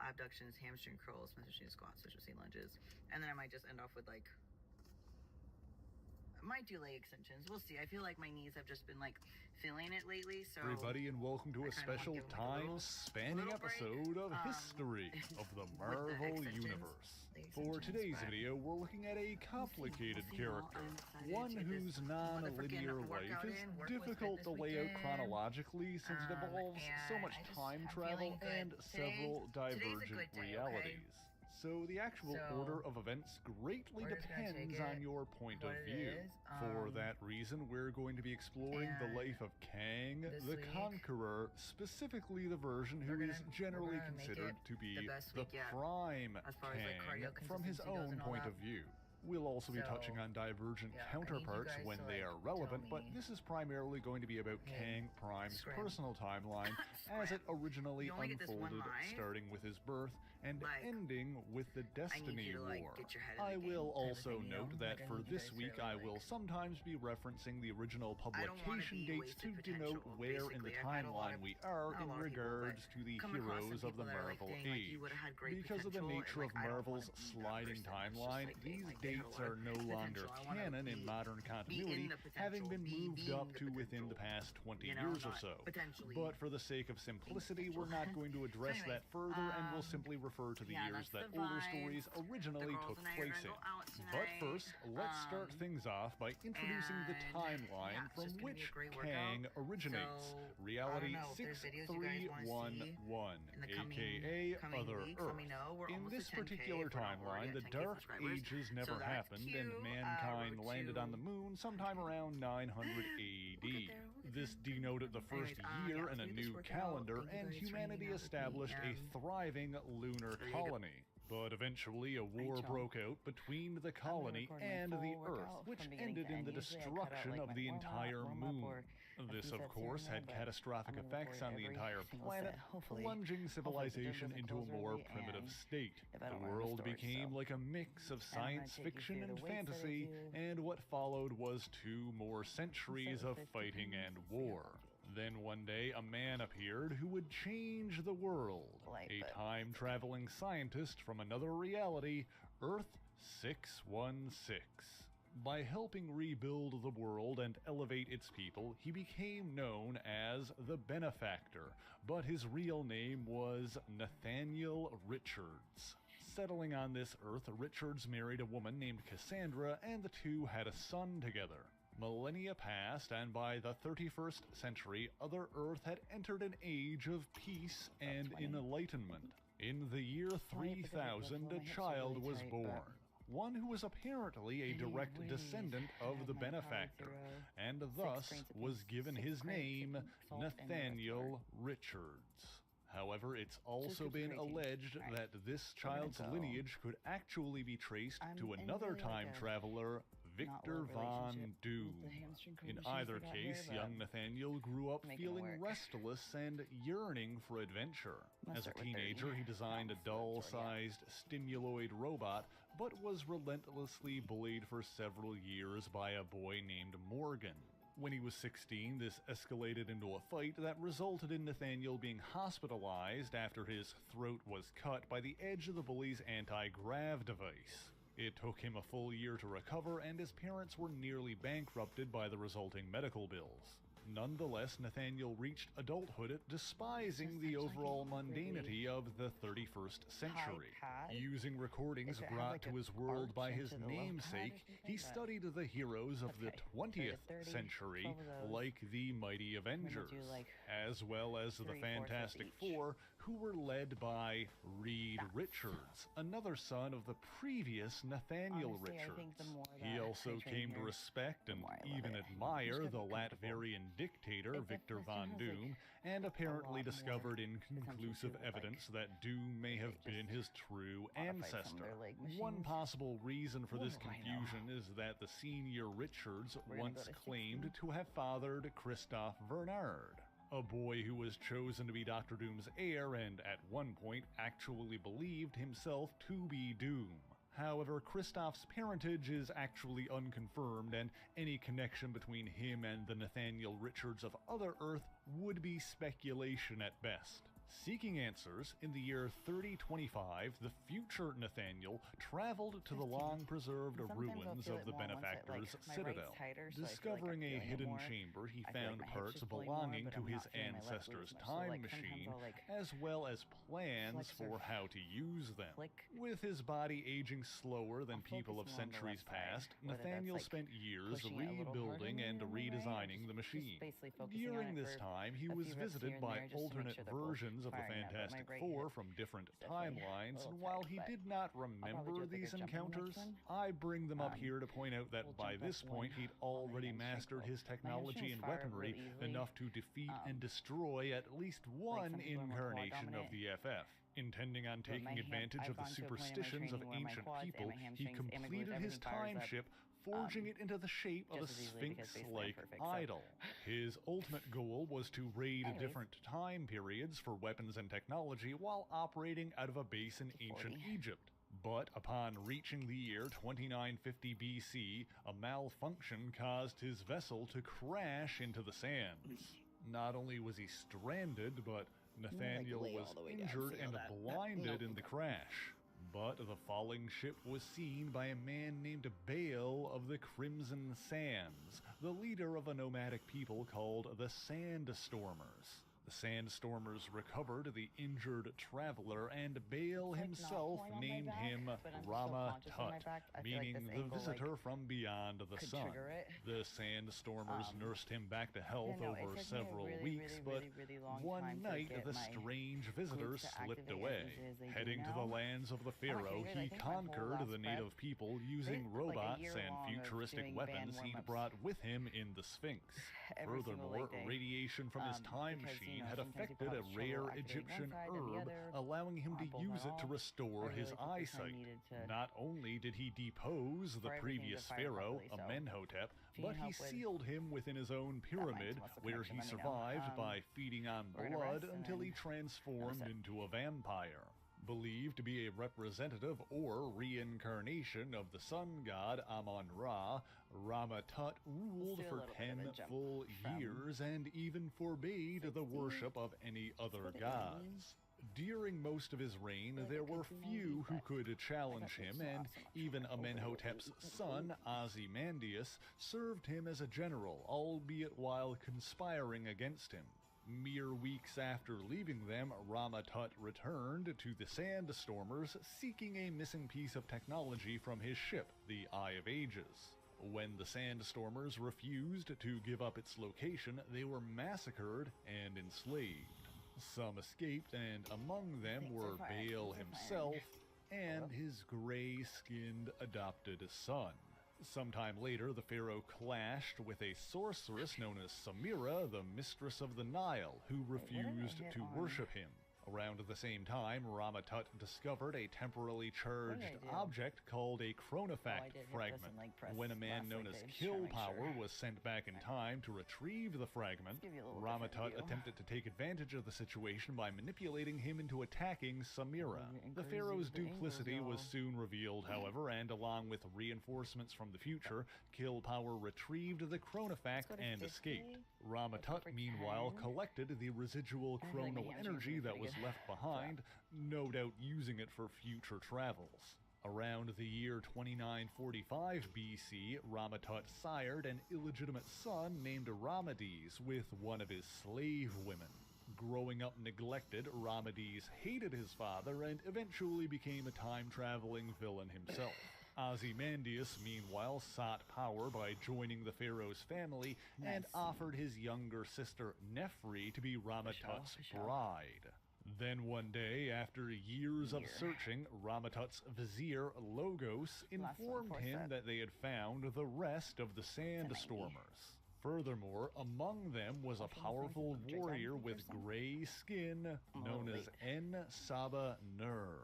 abductions, hamstring curls, machine squats, social scene lunges, and then I might just end off with like, I might do leg extensions. We'll see. I feel like my knees have just been like feeling it lately. So everybody, and welcome to a special time-spanning episode of History of the Marvel Universe. For today's video, we're looking at a complicated character, one whose non-linear life is difficult to lay out chronologically since it involves so much time travel and several divergent realities. So the actual order of events greatly depends on your point of view. For that reason, we're going to be exploring the life of Kang the Conqueror, specifically the version who is generally considered to be the prime Kang from his own point of view. We'll also be touching on divergent counterparts when they are relevant, but this is primarily going to be about Kang Prime's personal timeline as it originally unfolded, starting with his birth and ending with the Destiny War. I will also note that for this week I will sometimes be referencing the original publication dates to denote where in the timeline we are in regards to the heroes of the Marvel Age. Because of the nature of Marvel's sliding timeline, these dates are no longer canon in modern continuity, having been moved up to within the past 20 years or so. But for the sake of simplicity, we're not going to address that further, and we'll simply refer to the years that older stories originally took place in. But first, let's start things off by introducing the timeline from which Kang originates, Reality 6311, aka Other Earth. In this particular timeline, the Dark Ages never happened, and mankind landed on the moon sometime around 900 AD. This denoted the first year in a new calendar, and humanity established a thriving lunar colony. But eventually a war broke out between the colony and the Earth, which ended in the destruction of the entire moon. This, of course, had catastrophic effects on the entire planet, plunging civilization into a more primitive state. The world became like a mix of science fiction and fantasy, and what followed was 2 more centuries of fighting and war. Then one day, a man appeared who would change the world. A time-traveling scientist from another reality, Earth 616. By helping rebuild the world and elevate its people, he became known as the Benefactor, but his real name was Nathaniel Richards. Settling on this Earth, Richards married a woman named Cassandra, and the two had a son together. Millennia passed, and by the 31st century, Other Earth had entered an age of peace and enlightenment. In the year 3000, a child was born. One who was apparently a direct descendant of the Benefactor, and thus was given his name, Nathaniel Richards. However, it's also been alleged that this child's lineage could actually be traced to another time traveler, Victor Von Doom. In either case, young Nathaniel grew up feeling restless and yearning for adventure. As a teenager, he designed a doll-sized stimuloid robot, but was relentlessly bullied for several years by a boy named Morgan. When he was 16, this escalated into a fight that resulted in Nathaniel being hospitalized after his throat was cut by the edge of the bully's anti-grav device. It took him a full year to recover, and his parents were nearly bankrupted by the resulting medical bills. Nonetheless, Nathaniel reached adulthood despising the overall mundanity of the 31st century. Using recordings brought to his world by his namesake, he studied the heroes of the 20th century, like the Mighty Avengers, as well as the Fantastic Four, who were led by Reed Richards, another son of the previous Nathaniel Richards. He also came to respect and even admire the Latvian dictator Victor Von Doom, and apparently discovered inconclusive evidence that Doom may have been his true ancestor. One possible reason for this confusion is that the senior Richards once claimed to have fathered Christophe Bernard, a boy who was chosen to be Dr. Doom's heir and at one point actually believed himself to be Doom. However, Christoph's parentage is actually unconfirmed, and any connection between him and the Nathaniel Richards of Other Earth would be speculation at best. Seeking answers, in the year 3025, the future Nathaniel traveled to the long-preserved ruins of the benefactor's citadel. Discovering a hidden chamber, he found parts belonging to his ancestor's time machine, as well as plans for how to use them. With his body aging slower than people of centuries past, Nathaniel spent years rebuilding and redesigning the machine. During this time, he was visited by alternate versions of the Fantastic Four from different timelines, and while he did not remember these encounters, I bring them up here to point out that by this point he'd already mastered his technology and weaponry enough to defeat and destroy at least one incarnation of the FF. Intending on taking advantage of the superstitions of ancient people, he completed his time ship, forging it into the shape of a sphinx-like idol. His ultimate goal was to raid different time periods for weapons and technology while operating out of a base in ancient Egypt. But upon reaching the year 2950 BC, a malfunction caused his vessel to crash into the sands. Not only was he stranded, but Nathaniel was injured and blinded in the crash. But the falling ship was seen by a man named Baal of the Crimson Sands, the leader of a nomadic people called the Sandstormers. The Sandstormers recovered the injured traveler, and Baal himself named him Rama Tut, meaning the visitor from beyond the sun. The Sandstormers nursed him back to health over several weeks, but one night the strange visitor slipped away. Heading to the lands of the Pharaoh, he conquered the native people using robots and futuristic weapons he'd brought with him in the Sphinx. Furthermore, radiation from his time machine had affected a rare Egyptian herb, allowing him to use it to restore his eyesight. Not only did he depose the previous pharaoh, Amenhotep, but he sealed him within his own pyramid, where he survived by feeding on blood until he transformed into a vampire. Believed to be a representative or reincarnation of the sun god Amon-Ra, Rama Tut ruled for 10 full years and even forbade the worship of any other gods. During most of his reign, there were few who could challenge him, and even Amenhotep's son, Ozymandias, served him as a general, albeit while conspiring against him. Mere weeks after leaving them, Rama Tut returned to the Sandstormers, seeking a missing piece of technology from his ship, the Eye of Ages. When the Sandstormers refused to give up its location, they were massacred and enslaved. Some escaped, and among them were Baal himself and his gray-skinned adopted son. Sometime later, the pharaoh clashed with a sorceress known as Samira, the mistress of the Nile, who refused to worship him. Around the same time, Rama Tut discovered a temporally charged object called a chronofact fragment. When a man known as Kill Power was sent back in time to retrieve the fragment, Rama Tut attempted to take advantage of the situation by manipulating him into attacking Samira. The pharaoh's duplicity was soon revealed, however, and along with reinforcements from the future, Kill Power retrieved the chronofact and escaped. Rama Tut, meanwhile, collected the residual chronal energy that was left behind, no doubt using it for future travels. Around the year 2945 BC, Rama Tut sired an illegitimate son named Ramades with one of his slave women. Growing up neglected, Ramades hated his father and eventually became a time-traveling villain himself. Ozymandias, meanwhile, sought power by joining the pharaoh's family and offered his younger sister Nefri to be Rama Tut's bride. Then one day, after years of searching, Rama Tut's vizier, Logos, informed him that they had found the rest of the Sandstormers. Furthermore, among them was a powerful warrior with gray skin known as En-Saba-Nur.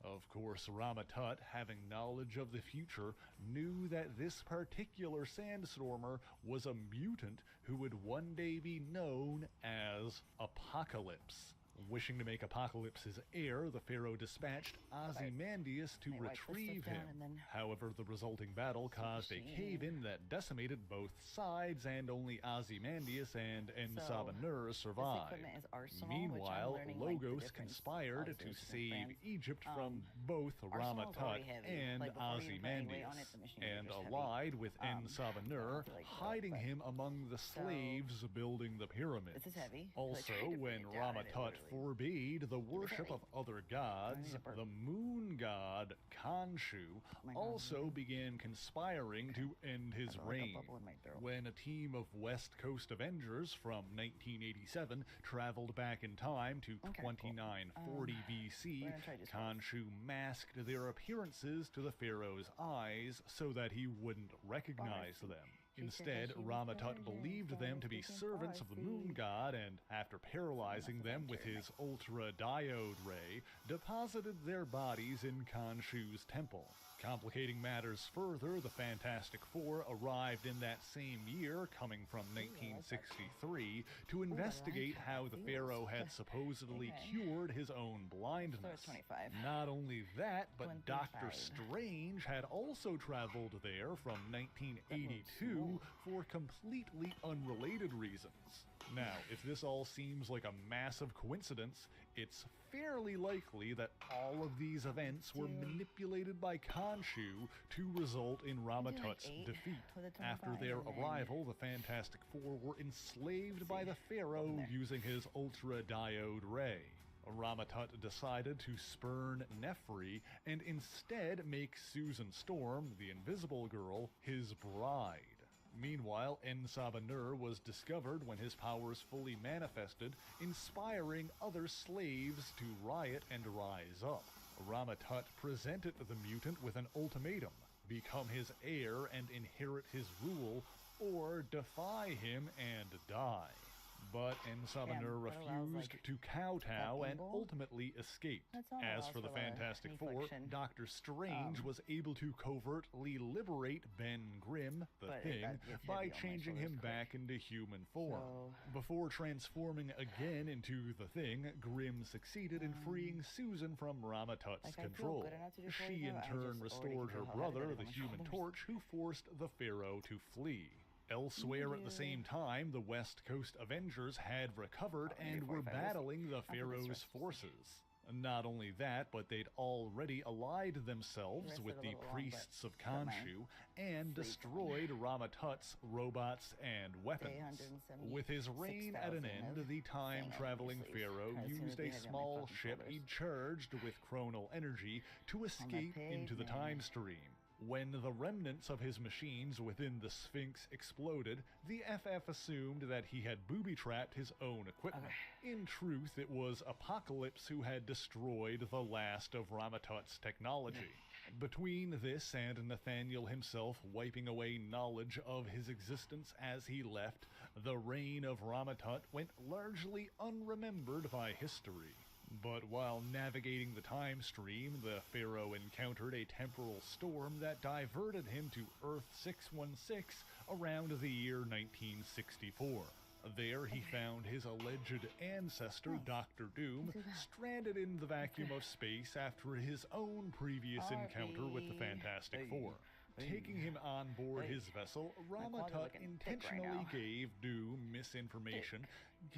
Of course, Rama Tut, having knowledge of the future, knew that this particular Sandstormer was a mutant who would one day be known as Apocalypse. Wishing to make Apocalypse his heir, the pharaoh dispatched Ozymandias to retrieve him. However, the resulting battle caused a cave-in that decimated both sides, and only Ozymandias and En-Sabah-Nur survived. Meanwhile, Logos conspired to save Egypt from both Rama-Tut and Ozymandias, and allied with En-Sabah-Nur, hiding him among the slaves building the pyramids. Also, when Rama-Tut forbade the worship of other gods, the moon god Khonshu also began conspiring to end his reign. When a team of West Coast Avengers from 1987 traveled back in time to 2940 BC, Khonshu masked their appearances to the pharaoh's eyes so that he wouldn't recognize them. Instead, Rama-Tut believed them to be servants of the moon god, and after paralyzing them with his ultra-diode ray, deposited their bodies in Khonshu's temple. Complicating matters further, the Fantastic Four arrived in that same year, coming from 1963, to investigate how the pharaoh had supposedly cured his own blindness. Not only that, but Doctor Strange had also traveled there from 1982 for completely unrelated reasons. Now, if this all seems like a massive coincidence, it's fairly likely that all of these events were manipulated by Khonshu to result in Rama-Tut's defeat. After their arrival, the Fantastic Four were enslaved by the pharaoh using his ultra-diode ray. Rama-Tut decided to spurn Nefri and instead make Susan Storm, the Invisible Girl, his bride. Meanwhile, En-Sabah-Nur was discovered when his powers fully manifested, inspiring other slaves to riot and rise up. Rama-Tut presented the mutant with an ultimatum: become his heir and inherit his rule, or defy him and die. But En-Sabah-Nur refused to kowtow and ultimately escaped. As for the Fantastic Four, Doctor Strange was able to covertly liberate Ben Grimm, the Thing, by changing him back into human form. Before transforming again into the Thing, Grimm succeeded in freeing Susan from Rama-Tut's control. She in turn restored her brother, the Human Torch, who forced the Pharaoh to flee. Elsewhere at the same time, the West Coast Avengers had recovered and were battling the Pharaoh's forces. Not only that, but they'd already allied themselves with the priests of Khonshu and destroyed Rama-Tut's robots and weapons. With his reign at an end, the time-traveling pharaoh used a small ship he charged with chronal energy to escape into the time stream. When the remnants of his machines within the Sphinx exploded, the FF assumed that he had booby-trapped his own equipment. In truth, it was Apocalypse who had destroyed the last of Rama-Tut's technology. Between this and Nathaniel himself wiping away knowledge of his existence as he left, the reign of Rama-Tut went largely unremembered by history. But while navigating the time stream, the pharaoh encountered a temporal storm that diverted him to Earth 616 around the year 1964. There he found his alleged ancestor, Dr. Doom, stranded in the vacuum of space after his own previous encounter with the Fantastic Four. Taking him on board his vessel, Rama-Tut intentionally gave Doom misinformation,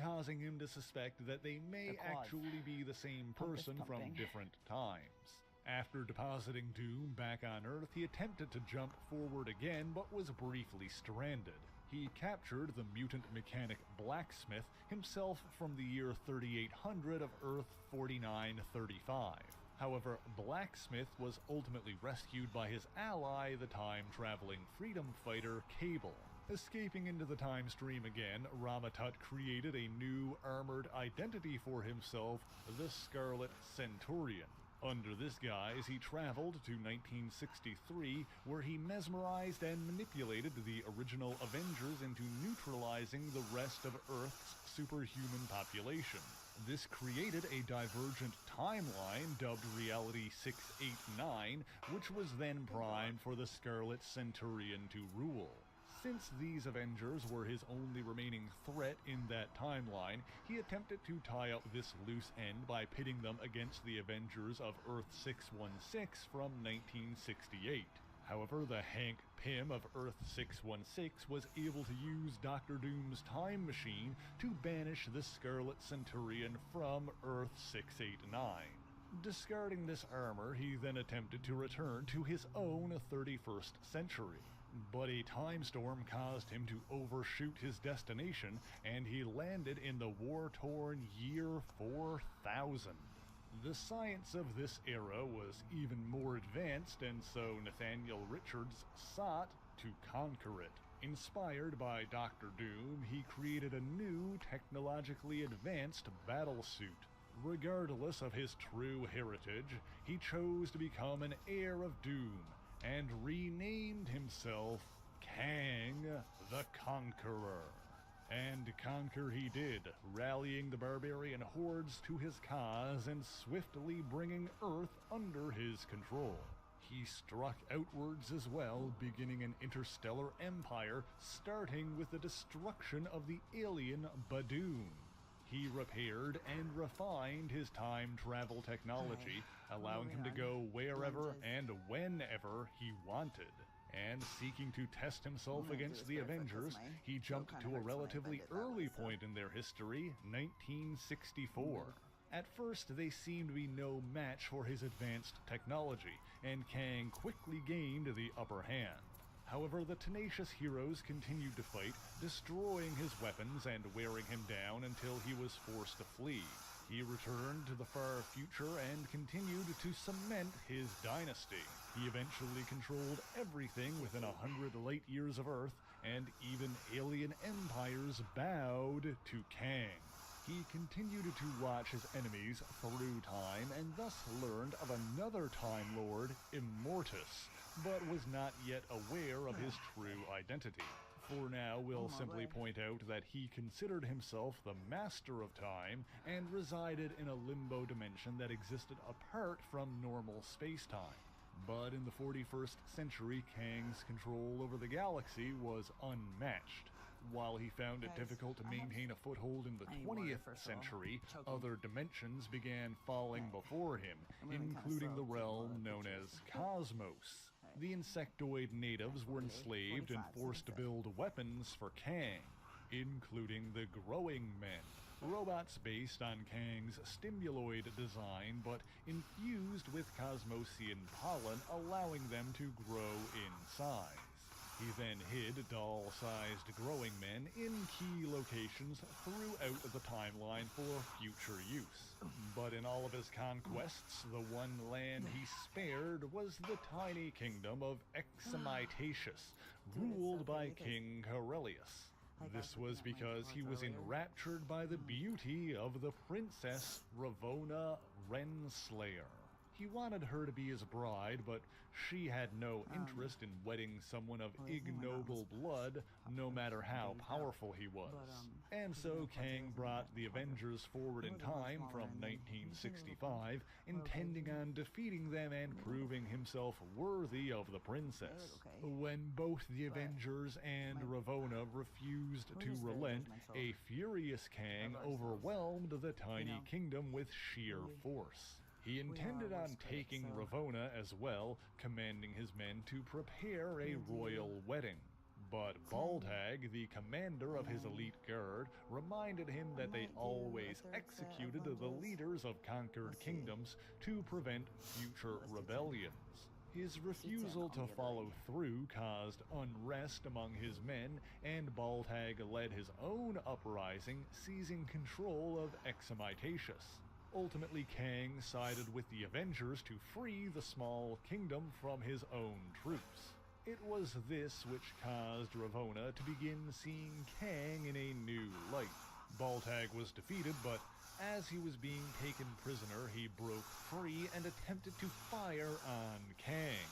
causing him to suspect that they may actually be the same person from different times. After depositing Doom back on Earth, he attempted to jump forward again, but was briefly stranded. He captured the mutant mechanic Blacksmith, himself from the year 3800 of Earth 4935. However, Blacksmith was ultimately rescued by his ally, the time-traveling freedom fighter Cable. Escaping into the time stream again, Rama-Tut created a new armored identity for himself, the Scarlet Centurion. Under this guise, he traveled to 1963, where he mesmerized and manipulated the original Avengers into neutralizing the rest of Earth's superhuman population. This created a divergent timeline dubbed Reality 689, which was then primed for the Scarlet Centurion to rule. Since these Avengers were his only remaining threat in that timeline, he attempted to tie up this loose end by pitting them against the Avengers of Earth 616 from 1968. However, the Hank Pym of Earth 616 was able to use Doctor Doom's time machine to banish the Scarlet Centurion from Earth 689. Discarding this armor, he then attempted to return to his own 31st century. But a time storm caused him to overshoot his destination, and he landed in the war-torn year 4000. The science of this era was even more advanced, and so Nathaniel Richards sought to conquer it. Inspired by Doctor Doom, he created a new, technologically advanced battlesuit. Regardless of his true heritage, he chose to become an heir of Doom, and renamed himself Kang the Conqueror. And conquer he did, rallying the barbarian hordes to his cause and swiftly bringing Earth under his control. He struck outwards as well, beginning an interstellar empire, starting with the destruction of the alien Badoon. He repaired and refined his time travel technology, allowing him to go wherever and whenever he wanted. And seeking to test himself against the Avengers, he jumped to a relatively early point in their history, 1964. At first, they seemed to be no match for his advanced technology, and Kang quickly gained the upper hand. However, the tenacious heroes continued to fight, destroying his weapons and wearing him down until he was forced to flee. He returned to the far future and continued to cement his dynasty. He eventually controlled everything within 100 light years of Earth, and even alien empires bowed to Kang. He continued to watch his enemies through time and thus learned of another Time Lord, Immortus, but was not yet aware of his true identity. For now, we'll simply point out that he considered himself the master of time and resided in a limbo dimension that existed apart from normal space-time. But in the 41st century, Kang's control over the galaxy was unmatched. While he found it difficult to maintain a foothold in the 20th century, other dimensions began falling before him, including the realm known as Cosmos. The insectoid natives were enslaved and forced to build weapons for Kang, including the Growing Men, robots based on Kang's stimuloid design but infused with Cosmosian pollen, allowing them to grow in size. He then hid doll-sized growing men in key locations throughout the timeline for future use. But in all of his conquests, the one land he spared was the tiny kingdom of Examitacious, ruled by King Corellius. This was because he was enraptured by the beauty of the Princess Ravonna Renslayer. He wanted her to be his bride, but she had no interest in wedding someone of ignoble blood, no matter how powerful he was. And so Kang brought the Avengers forward in time from 1965, intending on defeating them and proving himself worthy of the princess. When both the Avengers and Ravonna refused to relent, a furious Kang overwhelmed the tiny kingdom with sheer force. He intended on taking Ravonna as well, commanding his men to prepare a royal wedding. But Baldhag, the commander of his elite guard, reminded him that they always executed the leaders of conquered kingdoms to prevent future rebellions. His refusal to follow through caused unrest among his men, and Baldhag led his own uprising, seizing control of Examitacious. Ultimately, Kang sided with the Avengers to free the small kingdom from his own troops. It was this which caused Ravonna to begin seeing Kang in a new light. Baldhag was defeated, but as he was being taken prisoner, he broke free and attempted to fire on Kang.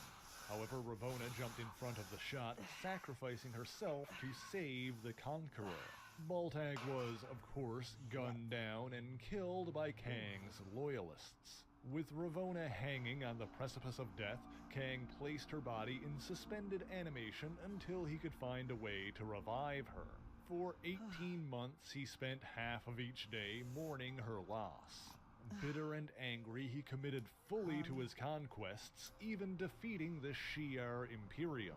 However, Ravonna jumped in front of the shot, sacrificing herself to save the Conqueror. Baldhag was, of course, gunned down and killed by Kang's loyalists. With Ravonna hanging on the precipice of death, Kang placed her body in suspended animation until he could find a way to revive her. For 18 months, he spent half of each day mourning her loss. Bitter and angry, he committed fully to his conquests, even defeating the Shi'ar Imperium.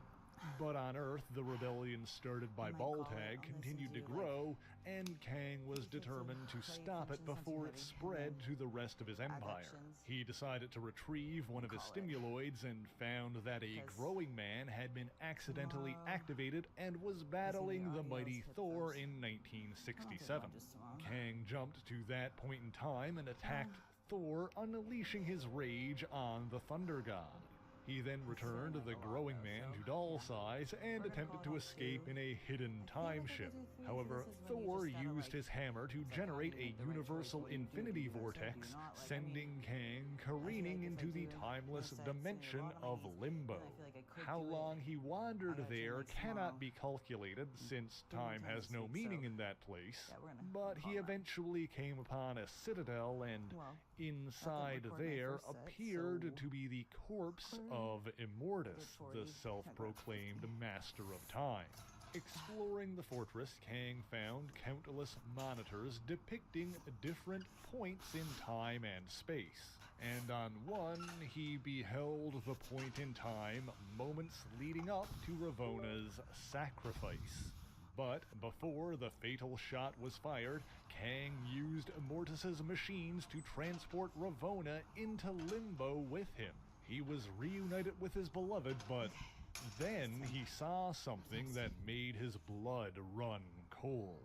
But on Earth, the rebellion started by Baltag continued to grow, and Kang was determined to stop it before it spread to the rest of his empire. He decided to retrieve one of his stimuloids and found that a growing man had been accidentally activated and was battling the mighty Thor in 1967. Kang jumped to that point in time and attacked Thor, unleashing his rage on the Thunder God. He then returned the growing man to doll size and attempted to escape in a hidden time ship. However, Thor used his hammer to generate a universal infinity vortex, sending Kang careening into the timeless dimension of Limbo. How long he wandered there cannot be calculated, since time has no meaning in that place, but he eventually came upon a citadel, and inside there appeared to be the corpse of Immortus, the self-proclaimed master of time. Exploring the fortress, Kang found countless monitors depicting different points in time and space. And on one, he beheld the point in time moments leading up to Ravonna's sacrifice. But before the fatal shot was fired, Kang used Immortus's machines to transport Ravonna into Limbo with him. He was reunited with his beloved, but then he saw something that made his blood run cold.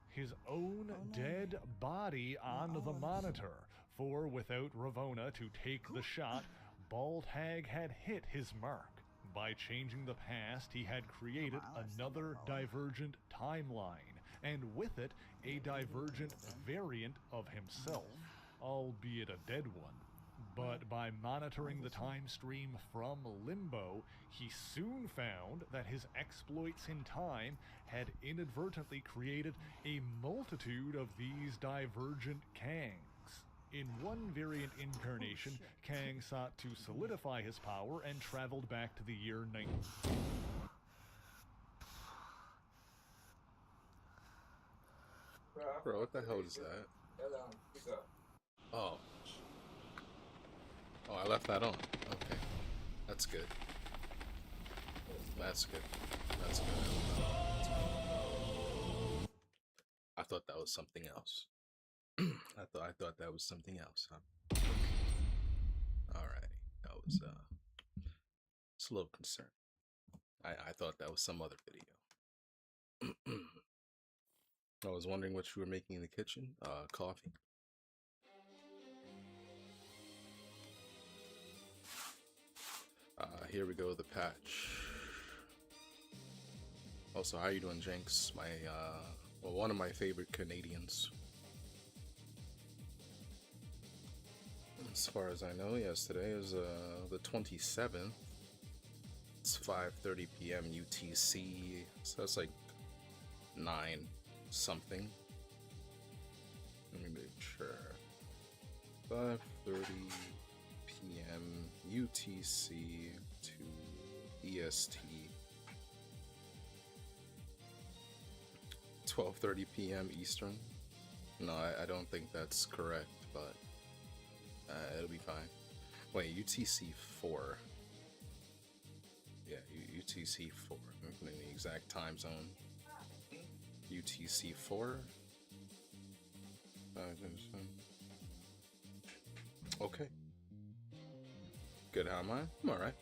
His own dead body on the monitor, for without Ravonna to take the shot, Baltag had hit his mark. By changing the past, he had created another divergent timeline, and with it, a divergent variant of himself, albeit a dead one. But by monitoring the time stream from Limbo, he soon found that his exploits in time had inadvertently created a multitude of these divergent Kangs. In one variant incarnation, Kang sought to solidify his power and traveled back to the year 19... Bro, what the hell is that? Oh. Oh, I left that on. Okay. That's good. That's good. That's good. I thought that was something else. I thought that was something else, huh? Alrighty. That was it's a little concerned. I thought that was some other video. I was wondering what you were making in the kitchen. Coffee. Here we go, the patch. Also, how you doing, Jenks? My, well, one of my favorite Canadians. As far as I know, yes, today is the 27th. It's 5:30 p.m. UTC, so that's like 9 something. Let me make sure. 5:30 p.m. UTC to EST. 12:30 p.m. Eastern. No, I don't think that's correct, but it'll be fine. Wait, UTC 4. Yeah, UTC 4. I'm putting the exact time zone. UTC 4. Okay. Good, how am I? I'm alright.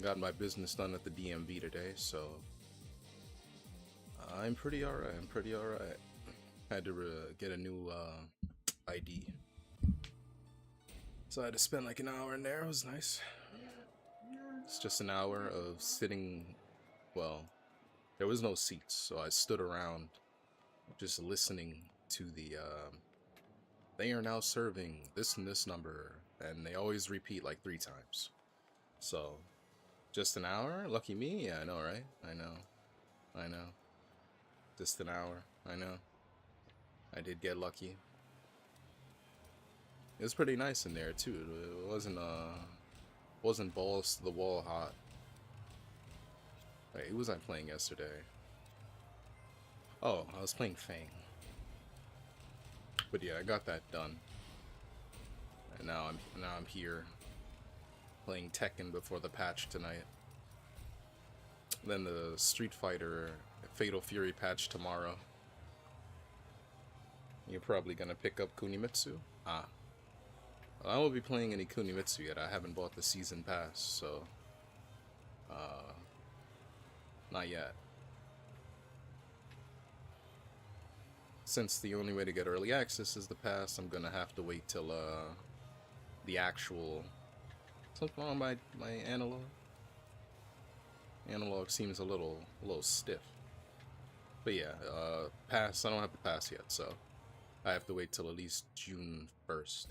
Got my business done at the DMV today, so I'm pretty alright. I'm pretty alright. Had to get a new ID. So I had to spend like an hour in there. It was nice. It's just an hour of sitting. Well, there was no seats, so I stood around just listening to the they are now serving this and this number, and they always repeat like 3 times. So just an hour? Lucky me? Yeah, I know, right? I know. Just an hour. I know. I did get lucky. It was pretty nice in there too. It wasn't balls to the wall hot. Wait, who was I playing yesterday? Oh, I was playing Fang. But yeah, I got that done. And now I'm here playing Tekken before the patch tonight. Then the Street Fighter Fatal Fury patch tomorrow. You're probably gonna pick up Kunimitsu? Ah. Well, I won't be playing any Kunimitsu yet. I haven't bought the season pass, so not yet. Since the only way to get early access is the pass, I'm gonna have to wait till the actual. Something wrong with my analog? Analog seems a little stiff. But yeah, pass. I don't have the pass yet, so I have to wait till at least June 1st.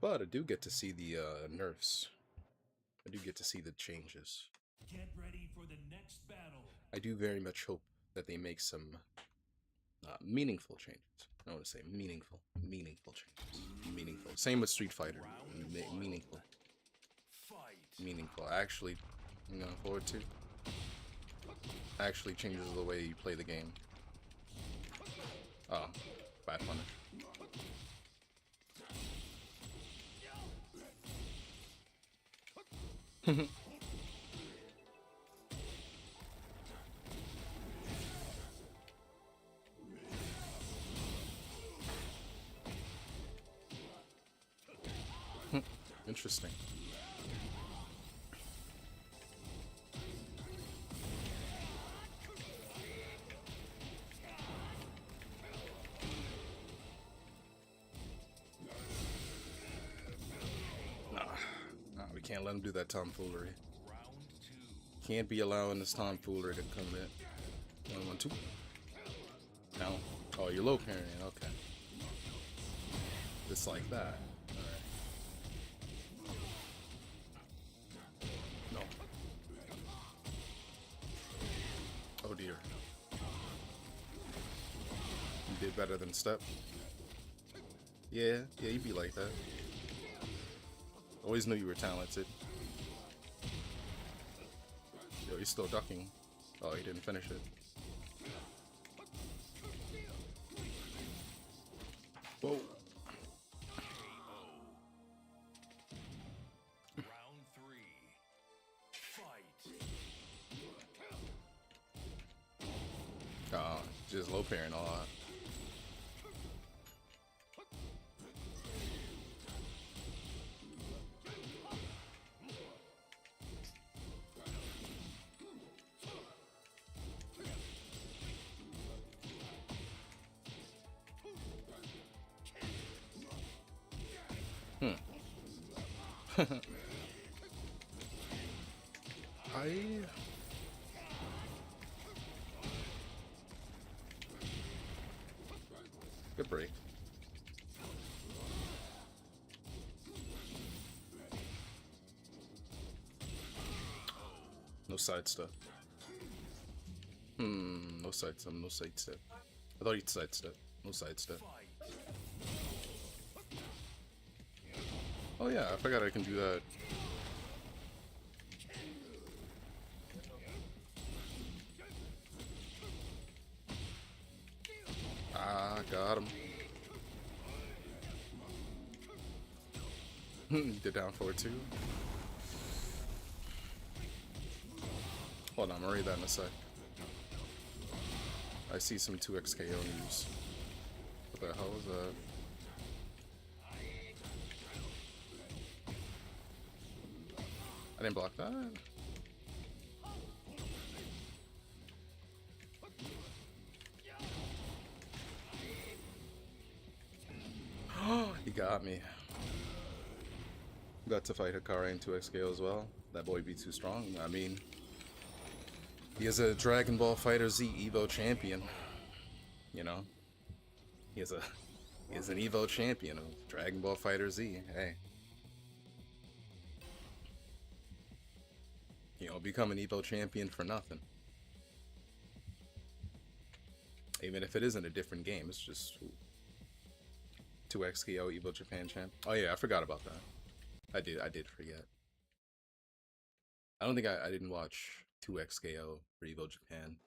But I do get to see the nerfs. I do get to see the changes. Get ready for the next battle. I do very much hope that they make some meaningful changes. I want to say meaningful changes. Meaningful. Same with Street Fighter. Meaningful. Meaningful. Actually, I'm going forward to. Actually changes the way you play the game. Oh, bad punish. Interesting. Nah, we can't let him do that tomfoolery. Can't be allowing this tomfoolery to come in. 1, 1, 2. No. Oh, you're low parrying. Okay. Just like that. Alright. No. Oh dear. You did better than Step. Yeah, you'd be like that. Always knew you were talented. Yo, he's still ducking. Oh, he didn't finish it. Whoa. Round 3. Fight. Oh, just low parrying a lot. Good break. No side step. No side step, no side step. I thought he'd side step. No side step. Oh yeah, I forgot I can do that. Ah, got him. He did down forward too. Hold on, I'm gonna read that in a sec. I see some 2xKO news. What the hell is that? I didn't block that. He got me. Got to fight Hikari in 2xKO as well. That boy be too strong. I mean, he is a Dragon Ball Fighter Z Evo champion. You know, he is an Evo champion of Dragon Ball Fighter Z. Hey, you don't become an Evo champion for nothing. Even if it isn't a different game, it's just 2XKO Evil Japan champ. Oh yeah, I forgot about that. I did forget. I don't think I didn't watch 2XKO for Evil Japan.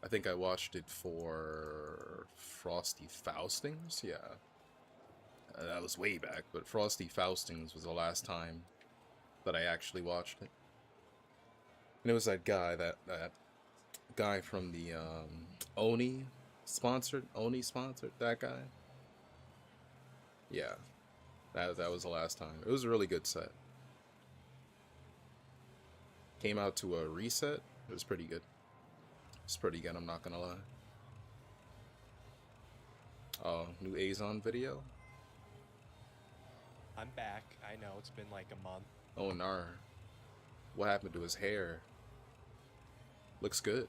I think I watched it for Frosty Faustings. Yeah, that was way back. But Frosty Faustings was the last time that I actually watched it. And it was that guy, that guy from the Oni sponsored, that guy. Yeah, that was the last time. It was a really good set. Came out to a reset. It was pretty good. It's pretty good, I'm not gonna lie. Oh, new Azon video? I'm back. I know, it's been like a month. Oh, nar. What happened to his hair? Looks good.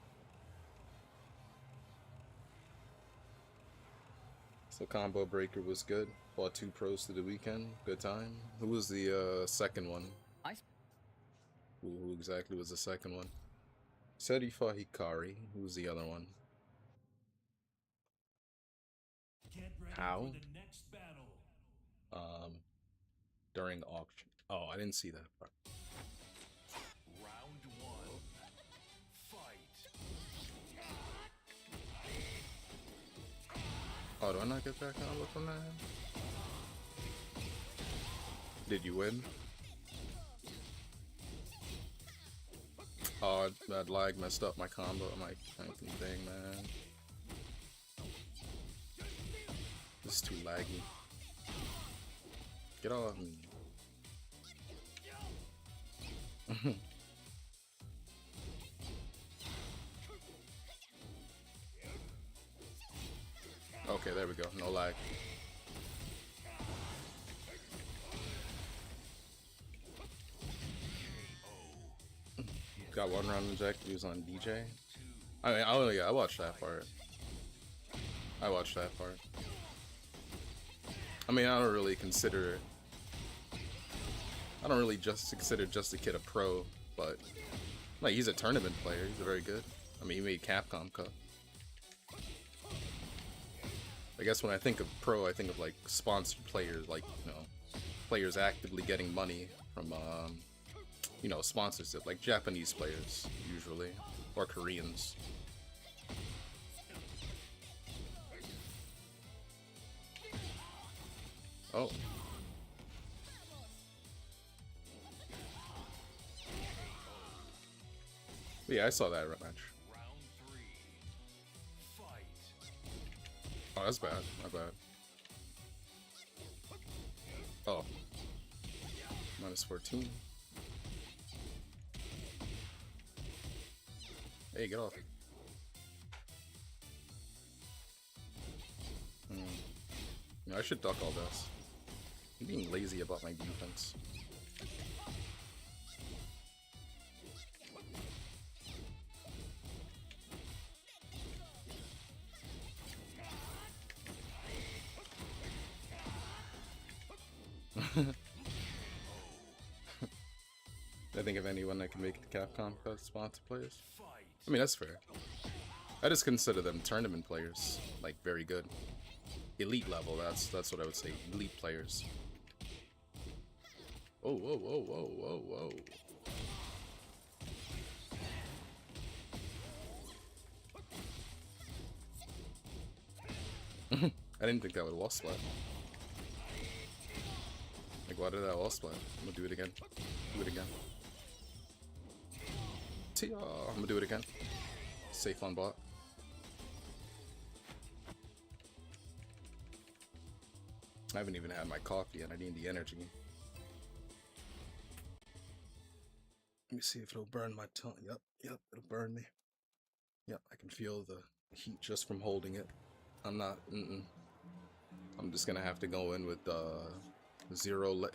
So Combo Breaker was good. Bought 2 pros to the weekend. Good time. Who was the second one? Who exactly was the second one? Said he fought Hikari. Who was the other one? Get ready How? for the next battle. During the auction. Oh, I didn't see that part. Round 1. Fight. Oh, do I not get that combo from that? Did you win? Oh, that lag messed up my combo. I'm like, fucking thing, man. This is too laggy. Get off me. Okay, there we go. No lag. Got 1 round inject. He was on DJ. I mean, I watched that part. I watched that part. I mean, I don't really consider Just the Kid a pro, but like he's a tournament player. He's very good. I mean, he made Capcom Cup. I guess when I think of pro, I think of like sponsored players, like, you know, players actively getting money from you know, sponsorship, like Japanese players usually, or Koreans. Oh. Yeah, I saw that match. Round 3. Fight. Oh, that's bad. My bad. Oh. Minus 14. Hey, get off. No, I should duck all this. I'm being lazy about my defense. I think of anyone that can make the Capcom Cup sponsor players. I mean, that's fair. I just consider them tournament players, like very good, elite level. That's what I would say. Elite players. Oh, whoa, whoa, whoa, whoa, whoa. I didn't think that would wall splat. Like, why did that wall splat? I'm gonna do it again. Do it again. I'm gonna do it again. Safe on bot. I haven't even had my coffee and I need the energy. Let me see if it'll burn my tongue. Yep, it'll burn me. Yep, I can feel the heat just from holding it. I'm not, I'm just gonna have to go in with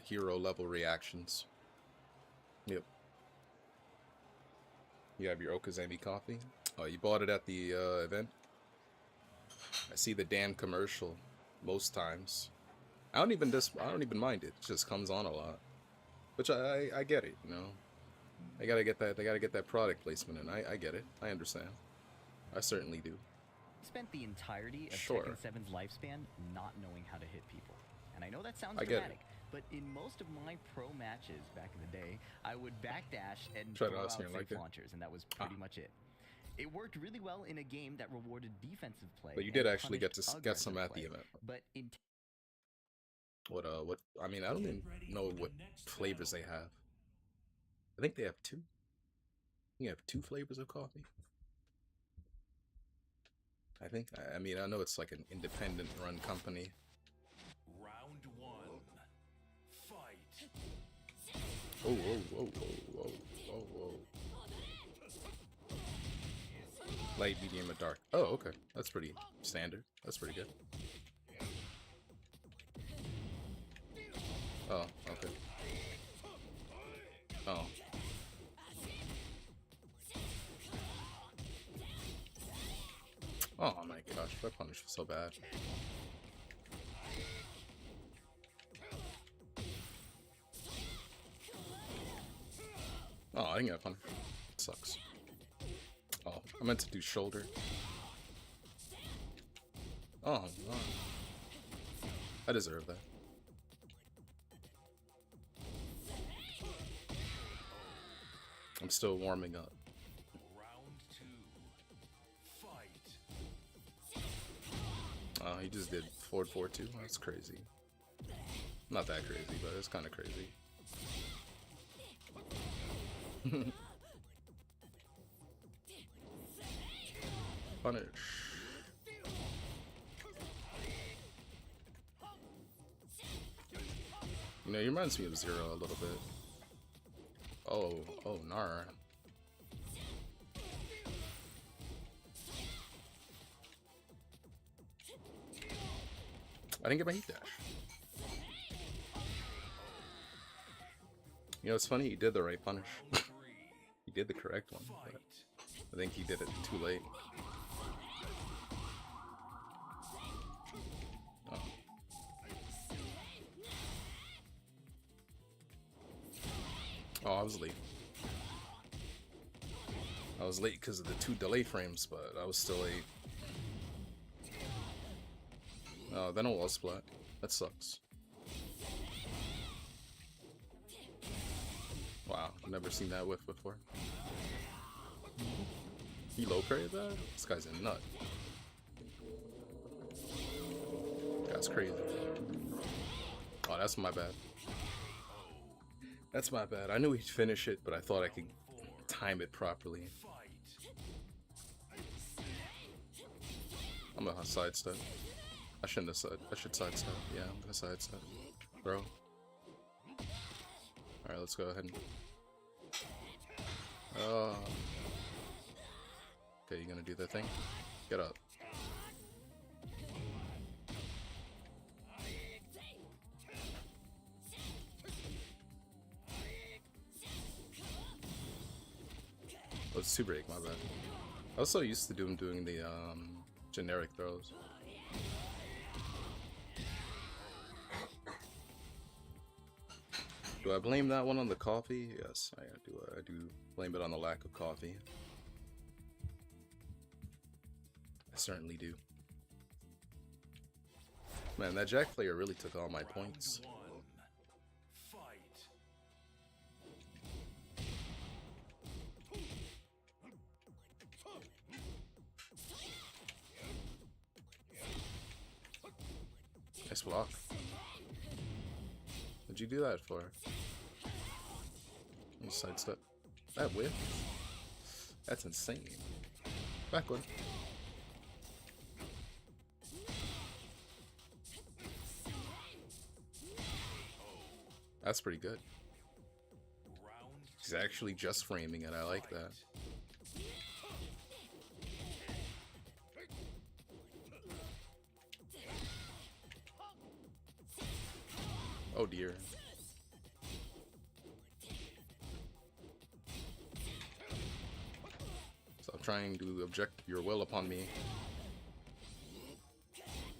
hero level reactions. Yep. You have your Okazami coffee? Oh, you bought it at the event? I see the damn commercial most times. I don't even mind it. It just comes on a lot. Which I get it, you know. I gotta get that product placement in. I get it. I understand. I certainly do. spent the entirety of Sure. Tekken 7's lifespan not knowing how to hit people. And I know that sounds I get it. dramatic, but in most of my pro matches back in the day, I would backdash and Try to throw out ask me, safe like it. launchers, and that was pretty much it. It worked really well in a game that rewarded defensive play. But you and did actually get punished to get some aggressive at the play. event. But in What I mean, I don't even know what flavors they have. I think they have 2. You have 2 flavors of coffee. I think. I mean, I know it's like an independent run company. Round 1. Fight. Oh, whoa, whoa, whoa, whoa, whoa, whoa. Light, medium, and dark. Oh, okay. That's pretty standard. That's pretty good. Oh, okay. Oh. Oh my gosh, that punish was so bad. Oh, I didn't get a punish. Sucks. Oh, I meant to do shoulder. Oh, no. I deserve that. I'm still warming up. Round 2. Fight. Oh, he just did forward 4-2. That's crazy. Not that crazy, but it's kind of crazy. Punish. You know, he reminds me of Zero a little bit. Oh, Nar. I didn't get my heat dash. You know, it's funny, he did the right punish. Round 3. He did the correct one, but Fight. I think he did it too late. Oh. Oh, I was late. I was late because of the 2 delay frames, but I was still late. Oh, then a wall splat. That sucks. Wow, never seen that whiff before. He low parried that? This guy's a nut. That's crazy. Oh, that's my bad. That's my bad. I knew he'd finish it, but I thought I could time it properly. Fight. I'm gonna sidestep. I shouldn't have said. I should sidestep. Yeah, I'm gonna sidestep. Bro. Alright, let's go ahead and... Okay, you gonna do that thing? Get up. Oh, it's 2 break, my bad. I was so used to doing the generic throws. Do I blame that one on the coffee? Yes, I do. I do blame it on the lack of coffee. I certainly do. Man, that Jack player really took all my points. Round 1. Fight. Nice block. What'd you do that for? You sidestep. That whip? That's insane. Backward. That's pretty good. Round He's actually just framing it. I like that. Oh dear. Stop trying to object your will upon me.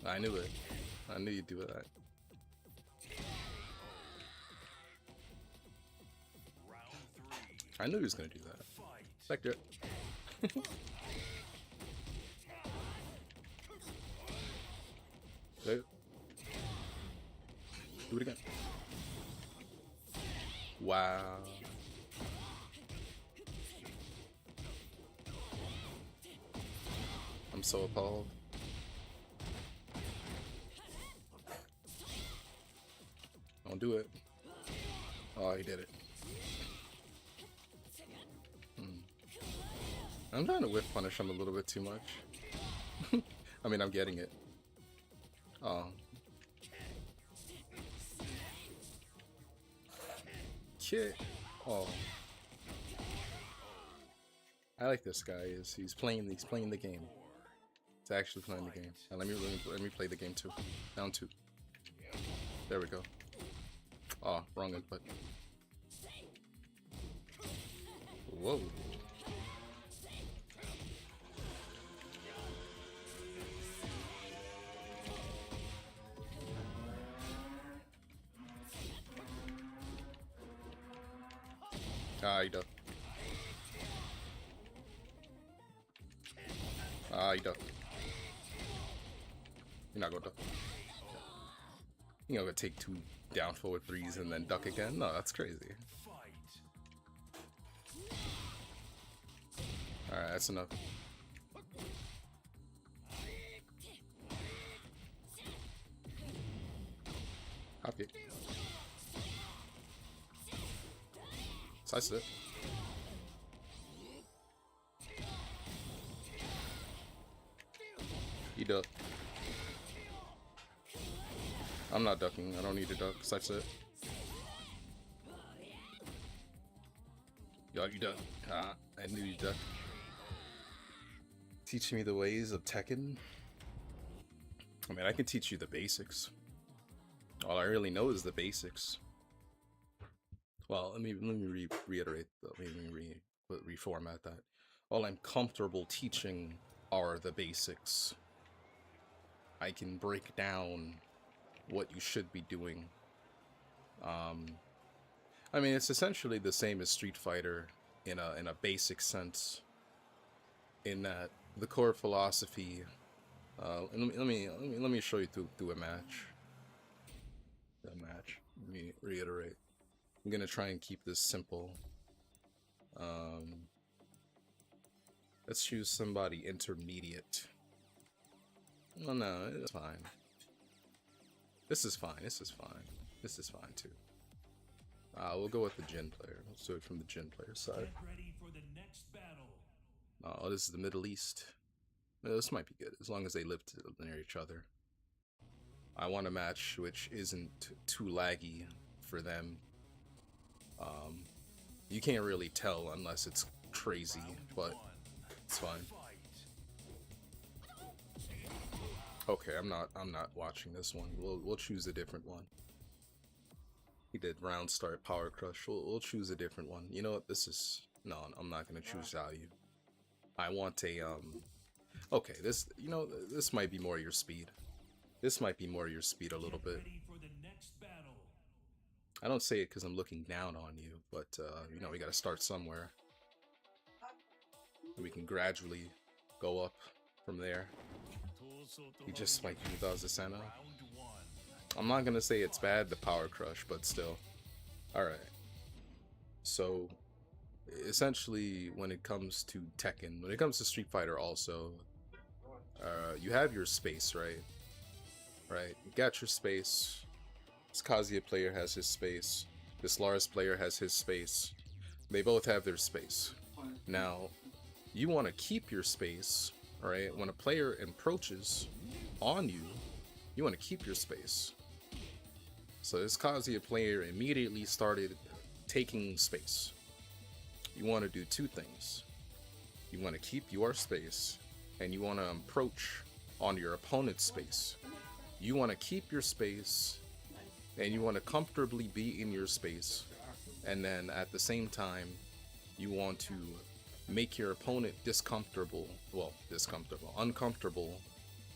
I knew it. I knew you'd do that. Round 3. I knew he was gonna do that. Fight. Sector. There. Do it again. Wow. I'm so appalled. Don't do it. Oh, he did it. I'm trying to whip punish him a little bit too much. I mean, I'm getting it. Oh. Shit. Oh. I like this guy. He's playing the game. He's actually playing the game. Now, let me play the game too. Down 2. There we go. Oh, wrong input. Whoa. Ah, you duck. Ah, you duck. You're not gonna duck. You're not gonna take 2 down forward 3s and then duck again? No, that's crazy. Alright, that's enough. Hop it. Slice it. You duck. I'm not ducking. I don't need to duck. Slice it. Yo, you duck. Ah, I knew you duck. Teach me the ways of Tekken. I mean, I can teach you the basics. All I really know is the basics. Well, let me reiterate. Let me reformat that. All I'm comfortable teaching are the basics. I can break down what you should be doing. I mean, it's essentially the same as Street Fighter in a basic sense. In that the core philosophy. Let me show you through a match. Let me reiterate. I'm gonna try and keep this simple. Let's choose somebody intermediate. Oh no, it's fine. This is fine. This is fine. This is fine too. We'll go with the Jin player. Let's do it from the Jin player side. Get ready for the next battle. Oh, this is the Middle East. This might be good as long as they live near each other. I want a match which isn't too laggy for them. You can't really tell unless it's crazy, but it's fine. Okay, I'm not watching this one. We'll choose a different one. He did round start power crush. We'll choose a different one. You know what? This is no. I'm not gonna choose value. I want a Okay, this this might be more your speed. This might be more your speed a little bit. I don't say it because I'm looking down on you, but you know, we gotta start somewhere. We can gradually go up from there. He just spiked you with Azasena. I'm not gonna say it's bad, the power crush, but still. Alright. So essentially when it comes to Tekken, when it comes to Street Fighter also, you have your space, right? Right? You got your space. This Kazuya player has his space. This Lars player has his space. They both have their space. Now, you want to keep your space, right? When a player approaches on you, you want to keep your space. So this Kazuya player immediately started taking space. You want to do 2 things. You want to keep your space, and you want to approach on your opponent's space. You want to keep your space, and you want to comfortably be in your space, and then at the same time you want to make your opponent uncomfortable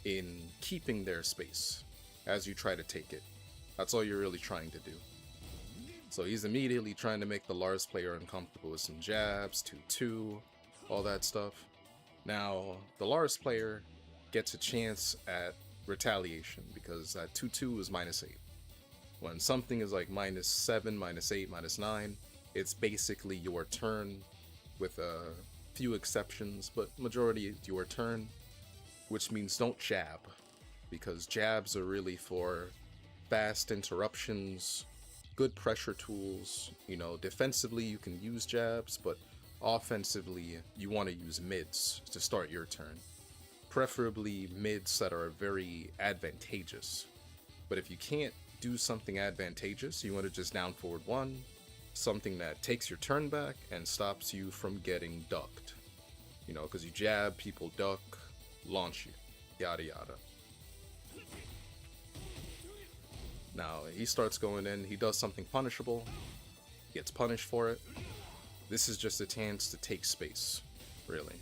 in keeping their space as you try to take it. That's all you're really trying to do. So he's immediately trying to make the Lars player uncomfortable with some jabs, 2-2, all that stuff. Now the Lars player gets a chance at retaliation, because that 2/2 is -8. When something is like -7, -8, -9, it's basically your turn, with a few exceptions, but majority it's your turn, which means don't jab, because jabs are really for fast interruptions, good pressure tools. You know, defensively you can use jabs, but offensively you want to use mids to start your turn. Preferably mids that are very advantageous. But if you can't do something advantageous, you want to just down forward 1, something that takes your turn back and stops you from getting ducked. You know, because you jab, people duck, launch you, yada yada. Now, he starts going in, he does something punishable, gets punished for it. This is just a chance to take space, really.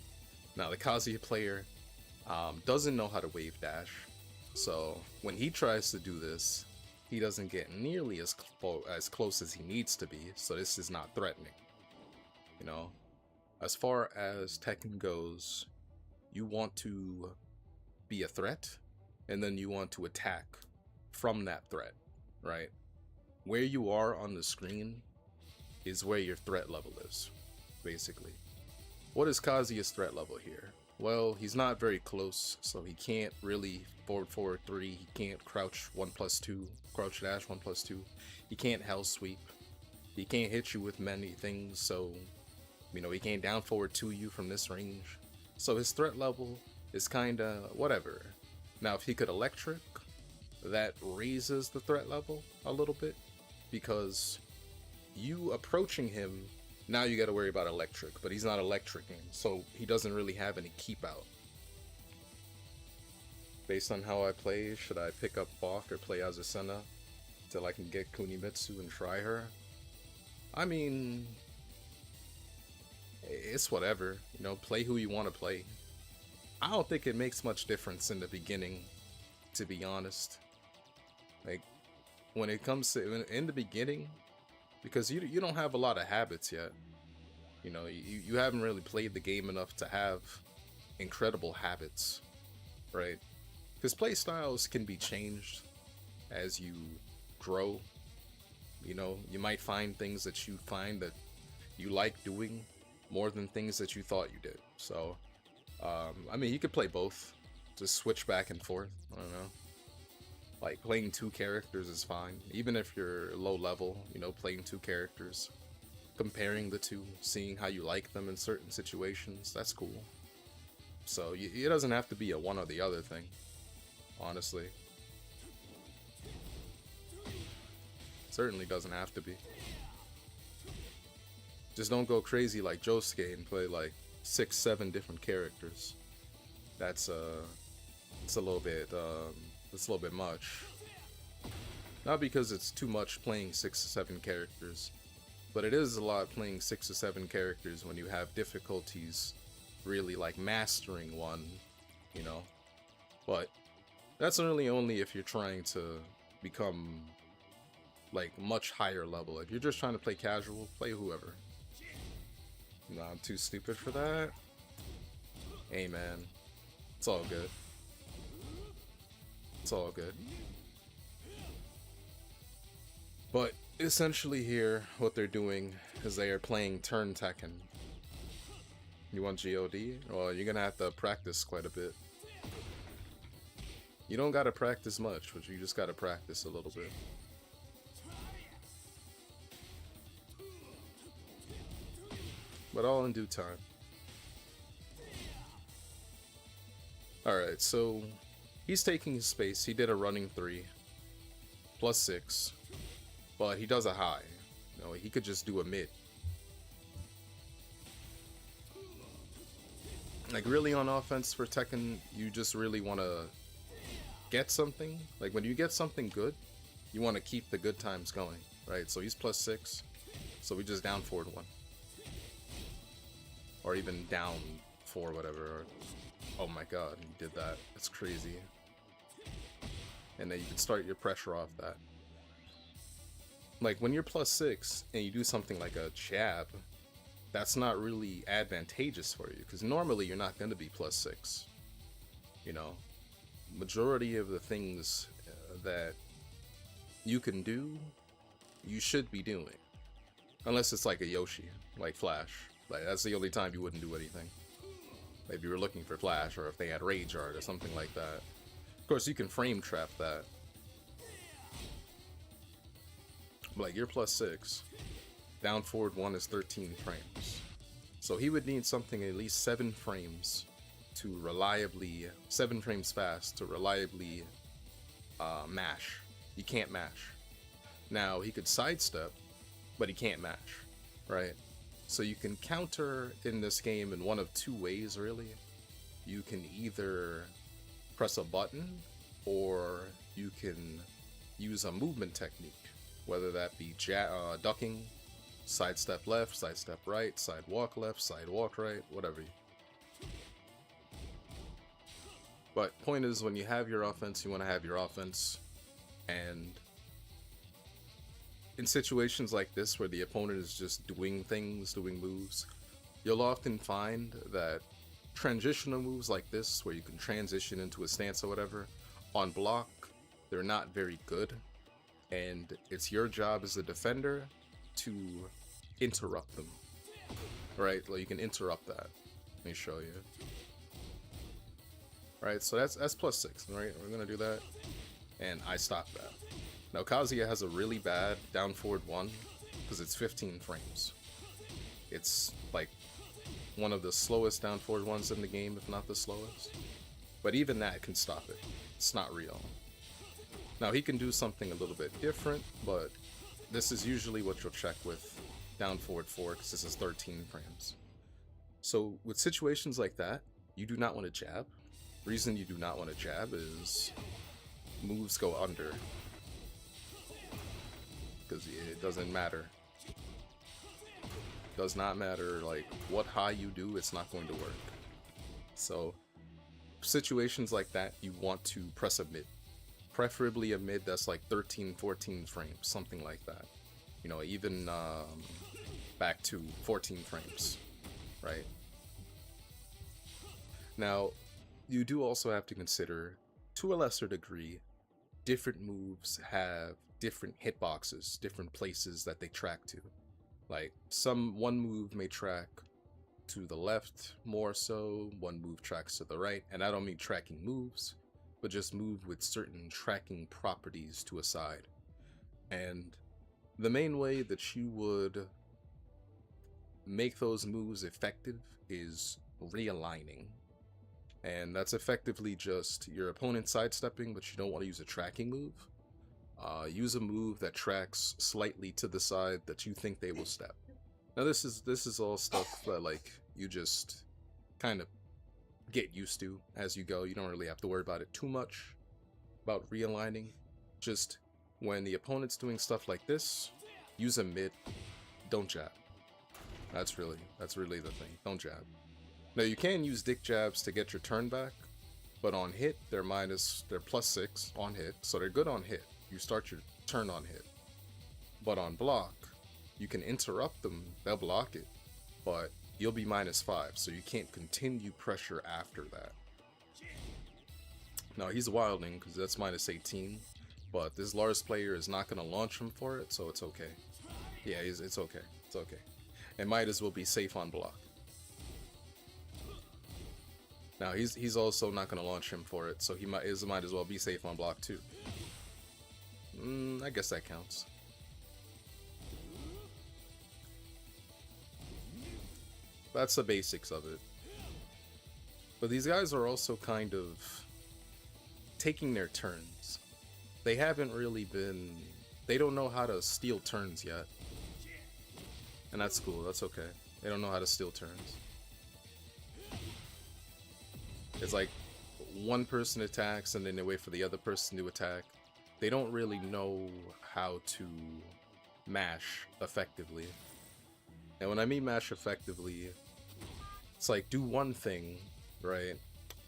Now, the Kazuya player doesn't know how to wave dash, so when he tries to do this, he doesn't get nearly as close as he needs to be, so this is not threatening. You know, as far as Tekken goes, you want to be a threat, and then you want to attack from that threat, right? Where you are on the screen is where your threat level is, basically. What is Kazuya's threat level here? Well, he's not very close, so he can't really forward 3, he can't crouch 1+2, crouch dash 1+2, he can't hell sweep, he can't hit you with many things, so, you know, he can't down forward 2 you from this range. So his threat level is kinda whatever. Now, if he could electric, that raises the threat level a little bit, because you approaching him, now you gotta worry about electric, but he's not electricing, so he doesn't really have any keep out. Based on how I play, should I pick up Balk or play Azucena till I can get Kunimitsu and try her? I mean, it's whatever, you know, play who you want to play. I don't think it makes much difference in the beginning, to be honest. Like, when it comes to, in the beginning, because you don't have a lot of habits yet. You know, you haven't really played the game enough to have incredible habits, right? Because play styles can be changed as you grow. You know, you might find things that you find that you like doing more than things that you thought you did. So, I mean, you could play both. Just switch back and forth. I don't know. Like, playing 2 characters is fine. Even if you're low level, you know, playing 2 characters. Comparing the 2, seeing how you like them in certain situations, that's cool. So, it doesn't have to be a one or the other thing, honestly. Certainly doesn't have to be. Just don't go crazy like Josuke and play like 6, 7 different characters. It's a little bit much. Not because it's too much playing 6 or 7 characters, but it is a lot playing 6 or 7 characters when you have difficulties really like mastering one, you know. But that's really only if you're trying to become like much higher level. If you're just trying to play casual, play whoever. No, I'm too stupid for that. Hey man, it's all good. It's all good. But essentially here, what they're doing is they are playing turn Tekken. You want GOD? Well, you're gonna have to practice quite a bit. You don't gotta practice much, but you just gotta practice a little bit. But all in due time. Alright, so he's taking his space. He did a running 3. +6. But he does a high. You know, he could just do a mid. Like, really on offense for Tekken, you just really want to get something. Like, when you get something good, you want to keep the good times going, right? So he's +6. So we just down forward 1. Or even down 4, whatever. Oh my god, he did that. That's crazy. And then you can start your pressure off that. Like, when you're +6 and you do something like a jab, that's not really advantageous for you, because normally you're not going to be +6. You know? majority of the things that you can do, you should be doing. Unless it's like a Yoshi, like Flash. Like, that's the only time you wouldn't do anything. If you were looking for Flash, or if they had Rage Art or something like that. Of course, you can frame trap that. Like, you're +6. Down forward 1 is 13 frames. So he would need something at least 7 frames to reliably, 7 frames fast to reliably mash. He can't mash. Now, he could sidestep, but he can't mash, right? So you can counter in this game in one of 2 ways, really. You can either press a button, or you can use a movement technique, whether that be ducking, sidestep left, sidestep right, sidewalk left, sidewalk right, whatever. But point is, when you have your offense, you want to have your offense. And in situations like this where the opponent is just doing things, doing moves, you'll often find that transitional moves like this, where you can transition into a stance or whatever, on block, they're not very good. And it's your job as a defender to interrupt them. Right? Like, you can interrupt that. Let me show you. Right, so that's +6, right? We're gonna do that. And I stop that. Now, Kazuya has a really bad down forward 1 because it's 15 frames. It's like one of the slowest down forward ones in the game, if not the slowest. But even that can stop it. It's not real. Now, he can do something a little bit different, but this is usually what you'll check with down forward 4, because this is 13 frames. So with situations like that, you do not want to jab. Reason you do not want to jab is moves go under, because it doesn't matter. Does not matter like what high you do, it's not going to work. So situations like that, you want to press a mid, preferably a mid that's like 13-14 frames, something like that. You know, even back to 14 frames, right? Now, you do also have to consider, to a lesser degree, different moves have different hitboxes, different places that they track to. Like, one move may track to the left more so, one move tracks to the right, and I don't mean tracking moves, but just move with certain tracking properties to a side. And the main way that you would make those moves effective is realigning. And that's effectively just your opponent sidestepping, but you don't want to use a tracking move. Use a move that tracks slightly to the side that you think they will step. Now this is all stuff that like you just kind of get used to as you go. You don't really have to worry about it too much about realigning. Just when the opponent's doing stuff like this, use a mid, don't jab. That's really the thing. Don't jab. Now you can use dick jabs to get your turn back, but on hit they're +6 on hit, so they're good on hit. You start your turn on hit. But on block, you can interrupt them, they'll block it, but you'll be -5, so you can't continue pressure after that. Now he's wilding because that's -18, but this Lars player is not going to launch him for it, so it's okay. Yeah, it's okay. It's okay. And might as well be safe on block. Now he's also not going to launch him for it, so he might as well be safe on block too. I guess that counts. That's the basics of it. But these guys are also kind of taking their turns. They haven't really been... They don't know how to steal turns yet. And that's cool, that's okay. They don't know how to steal turns. It's like one person attacks and then they wait for the other person to attack. They don't really know how to mash effectively. And when I mean mash effectively, it's like do one thing, right?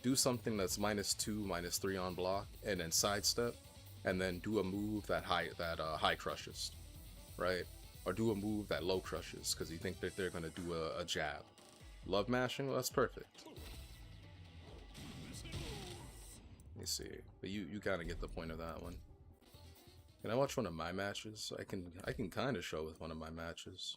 Do something that's -2, -3 on block, and then sidestep, and then do a move that high crushes, right? Or do a move that low crushes because you think that they're gonna do a jab. Love mashing? Well, that's perfect. me see. But you kind of get the point of that one. Can I watch one of my matches? I can kind of show with one of my matches.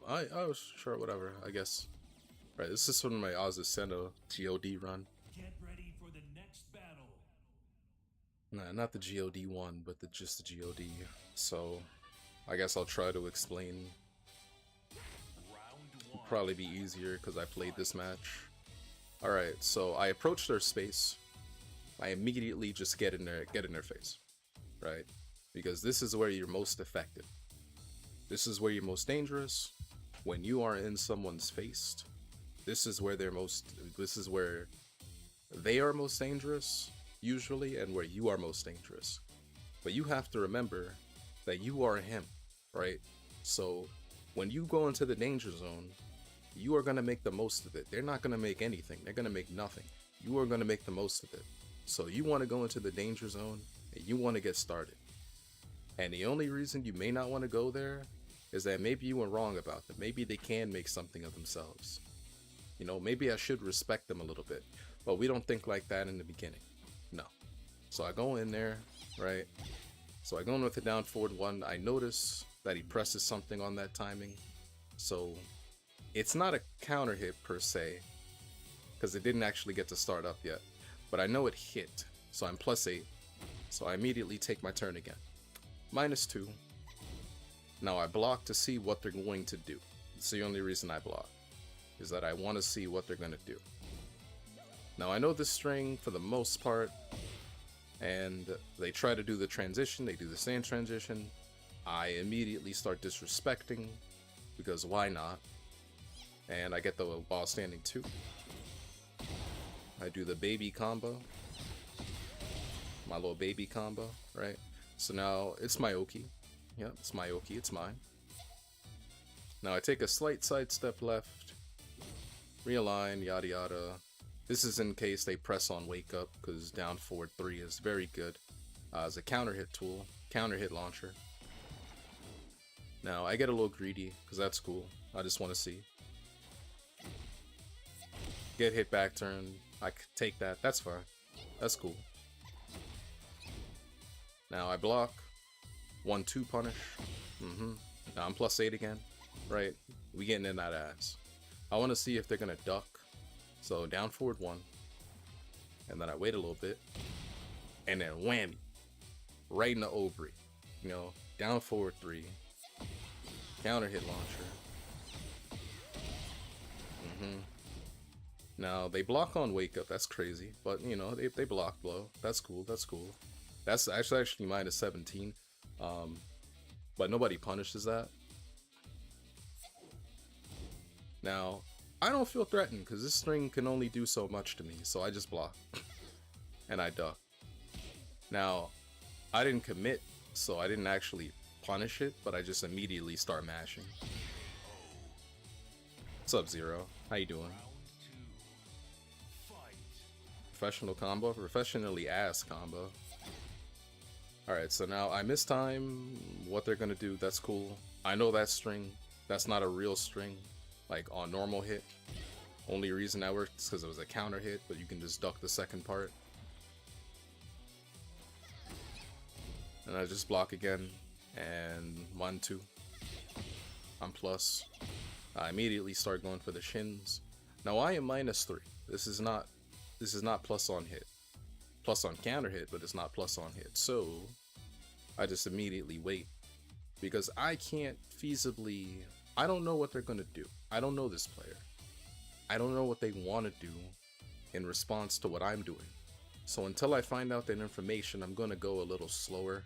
I was sure, whatever, I guess. Right, this is from my Azucena GOD run. Get ready for the next battle. Nah, not the GOD one, but just the GOD. So, I guess I'll try to explain. It'll probably be easier because I played this match. Alright, so I approach their space. I immediately just get in their face. Right? Because this is where you're most effective. This is where you're most dangerous. When you are in someone's face, this is where they are most dangerous, usually, and where you are most dangerous. But you have to remember that you are him, right? So when you go into the danger zone, you are going to make the most of it. They're not going to make anything. They're going to make nothing. You are going to make the most of it. So you want to go into the danger zone and you want to get started. And the only reason you may not want to go there is that maybe you were wrong about them. Maybe they can make something of themselves. You know, maybe I should respect them a little bit. But we don't think like that in the beginning. No. So I go in there, right? So I go in with the down forward one. I notice that he presses something on that timing. So it's not a counter hit per se, because it didn't actually get to start up yet. But I know it hit. So I'm +8. So I immediately take my turn again. -2. Now I block to see what they're going to do. It's the only reason I block, is that I want to see what they're going to do. Now I know this string for the most part, and they try to do the transition, they do the same transition. I immediately start disrespecting, because why not? And I get the ball standing 2. I do the baby combo. My little baby combo, right? So now it's my Oki. Yep, it's my Oki, it's mine. Now I take a slight sidestep left, realign, yada yada. This is in case they press on wake up, because down forward 3 is very good as a counter hit tool, counter hit launcher. Now I get a little greedy, because that's cool. I just want to see. Get hit back turn, I could take that, that's fine. That's cool. Now I block. 1-2 punish. Now I'm +8 again. Right? We getting in that ass. I want to see if they're gonna duck. So down forward 1. And then I wait a little bit. And then whammy. Right in the ovary. You know, down forward 3. Counter hit launcher. Now they block on wake up. That's crazy. But you know, they block blow. That's cool. That's cool. That's actually -17. But nobody punishes that. Now, I don't feel threatened because this string can only do so much to me, so I just block. And I duck. Now, I didn't commit, so I didn't actually punish it, but I just immediately start mashing. What's up, Zero? How you doing? Professional combo? Professionally ass combo. Alright, so now I mistime what they're gonna do. That's cool. I know that string. That's not a real string. Like on normal hit. Only reason that worked is because it was a counter hit, but you can just duck the second part. And I just block again. And 1-2. I'm plus. I immediately start going for the shins. Now I am -3. This is not plus on hit. Plus on counter hit, but it's not plus on hit. So I just immediately wait, because I can't feasibly, I don't know what they're gonna do. I don't know this player. I don't know what they want to do in response to what I'm doing. So until I find out that information, I'm gonna go a little slower.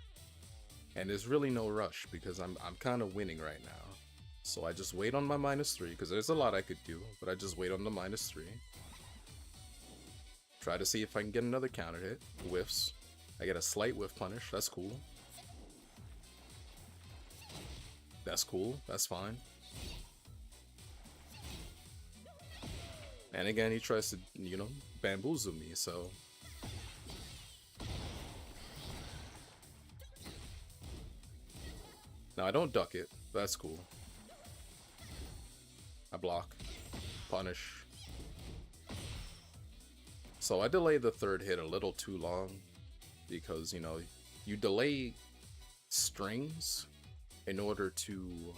And there's really no rush because I'm kind of winning right now. So I just wait on my -3 because there's a lot I could do, but I just wait on the -3. Try to see if I can get another counter hit. Whiffs. I get a slight whiff punish. That's cool. That's cool. That's fine. And again, he tries to, you know, bamboozle me, so. Now I don't duck it. That's cool. I block, punish. So I delayed the third hit a little too long because, you know, you delay strings in order to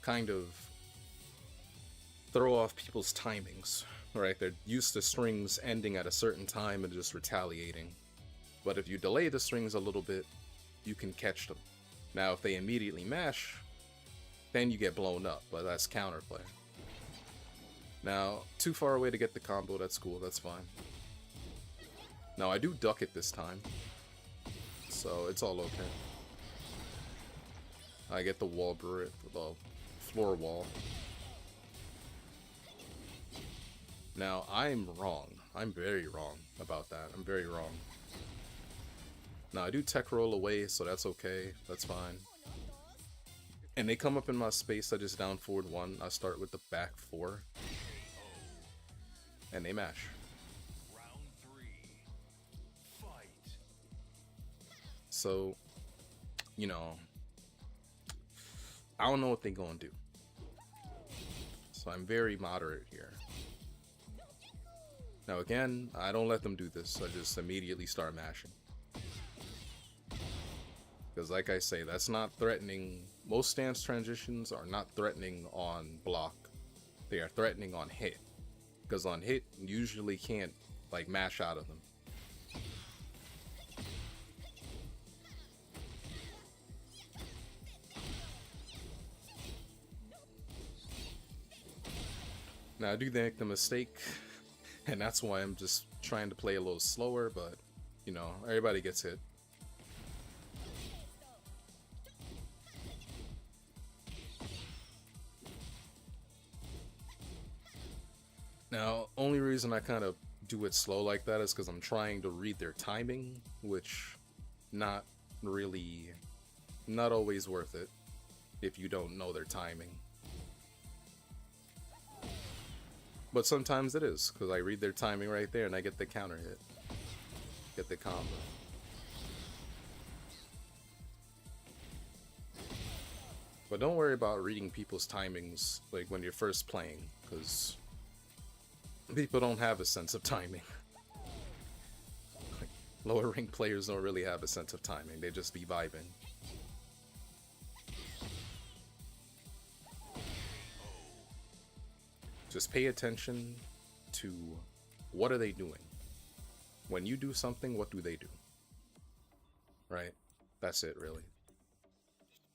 kind of throw off people's timings, right? They're used to strings ending at a certain time and just retaliating. But if you delay the strings a little bit, you can catch them. Now, if they immediately mash, then you get blown up, but that's counterplay. Now, too far away to get the combo, that's cool, that's fine. Now, I do duck it this time, so it's all okay. I get the wall brewer, the floor wall. Now, I'm wrong. I'm very wrong about that. I'm very wrong. Now, I do tech roll away, so that's okay. That's fine. And they come up in my space. I just down forward 1. I start with the back 4. And they mash. Round 3. Fight. So, you know, I don't know what they're gonna do. So I'm very moderate here. Now again, I don't let them do this. I just immediately start mashing. Because like I say, that's not threatening. Most stance transitions are not threatening on block. They are threatening on hit. Because on hit, you usually can't like mash out of them. Now I do make the mistake, and that's why I'm just trying to play a little slower, but you know, everybody gets hit. Now, only reason I kind of do it slow like that is because I'm trying to read their timing, which not always worth it if you don't know their timing. But sometimes it is, because I read their timing right there and I get the counter hit. Get the combo. But don't worry about reading people's timings like when you're first playing, because people don't have a sense of timing. Like, lower rank players don't really have a sense of timing, they just be vibing. Just pay attention to what are they doing. When you do something, what do they do? Right? That's it, really.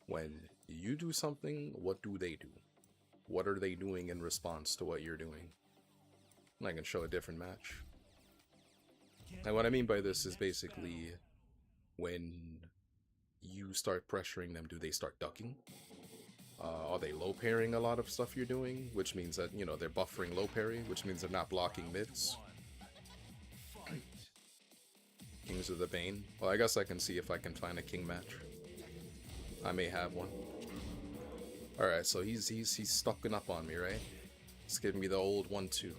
When you do something, what do they do? What are they doing in response to what you're doing? And I can show a different match. And what I mean by this is basically when you start pressuring them, do they start ducking? Are they low parrying a lot of stuff you're doing? Which means that, you know, they're buffering low parry, which means they're not blocking mids. Kings of the Bane. Well, I guess I can see if I can find a king match. I may have one. Alright, so he's stocking up on me, right? He's giving me the old 1-2.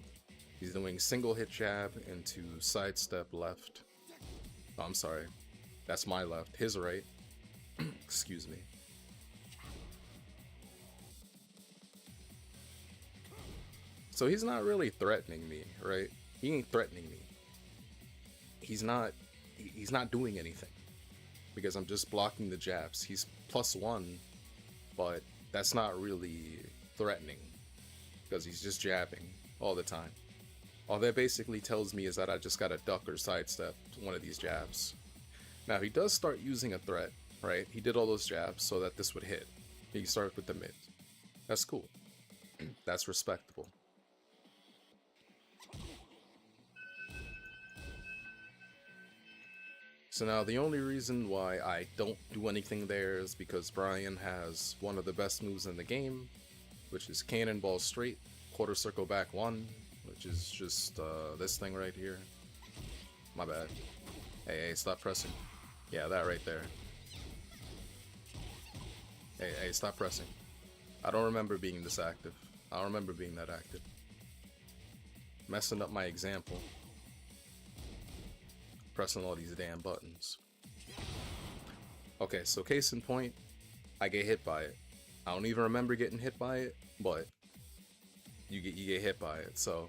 He's doing single hit jab into sidestep left. Oh, I'm sorry. That's my left. His right. Excuse me. So he's not really threatening me, right? He ain't threatening me. He's not doing anything. Because I'm just blocking the jabs. He's +1, but that's not really threatening. Because he's just jabbing all the time. All that basically tells me is that I just gotta duck or sidestep one of these jabs. Now he does start using a threat, right? He did all those jabs so that this would hit. He started with the mid. That's cool. That's respectable. So now the only reason why I don't do anything there is because Brian has one of the best moves in the game, which is Cannonball Straight, quarter circle back 1, which is just this thing right here. My bad. Hey, stop pressing. Yeah, that right there. Hey, stop pressing. I don't remember being this active. I don't remember being that active. Messing up my example. Pressing all these damn buttons. Okay, so case in point, I get hit by it. I don't even remember getting hit by it, but you get hit by it. So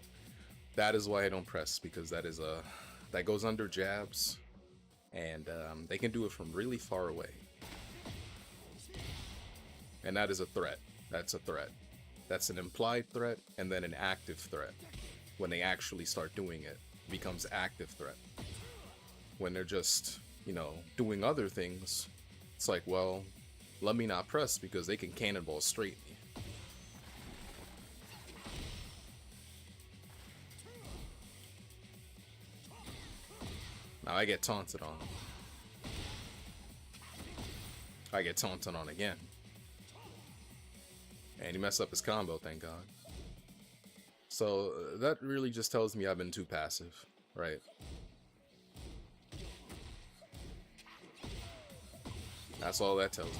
that is why I don't press, because that goes under jabs, and they can do it from really far away. And that is a threat. That's a threat. That's an implied threat, and then an active threat. When they actually start doing it, it becomes active threat. When they're just, you know, doing other things, it's like, well, let me not press because they can cannonball straight me. Now I get taunted on. I get taunted on again. And he messed up his combo, thank God. So that really just tells me I've been too passive, right? That's all that tells me.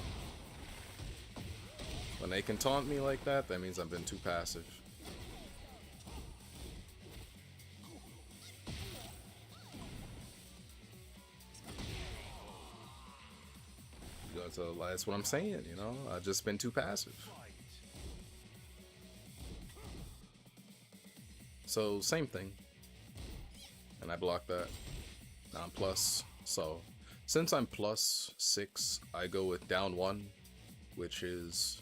When they can taunt me like that, that means I've been too passive. So that's what I'm saying, you know? I've just been too passive. So, same thing. And I block that. Now I'm plus. So, since I'm plus 6, I go with down 1, which is,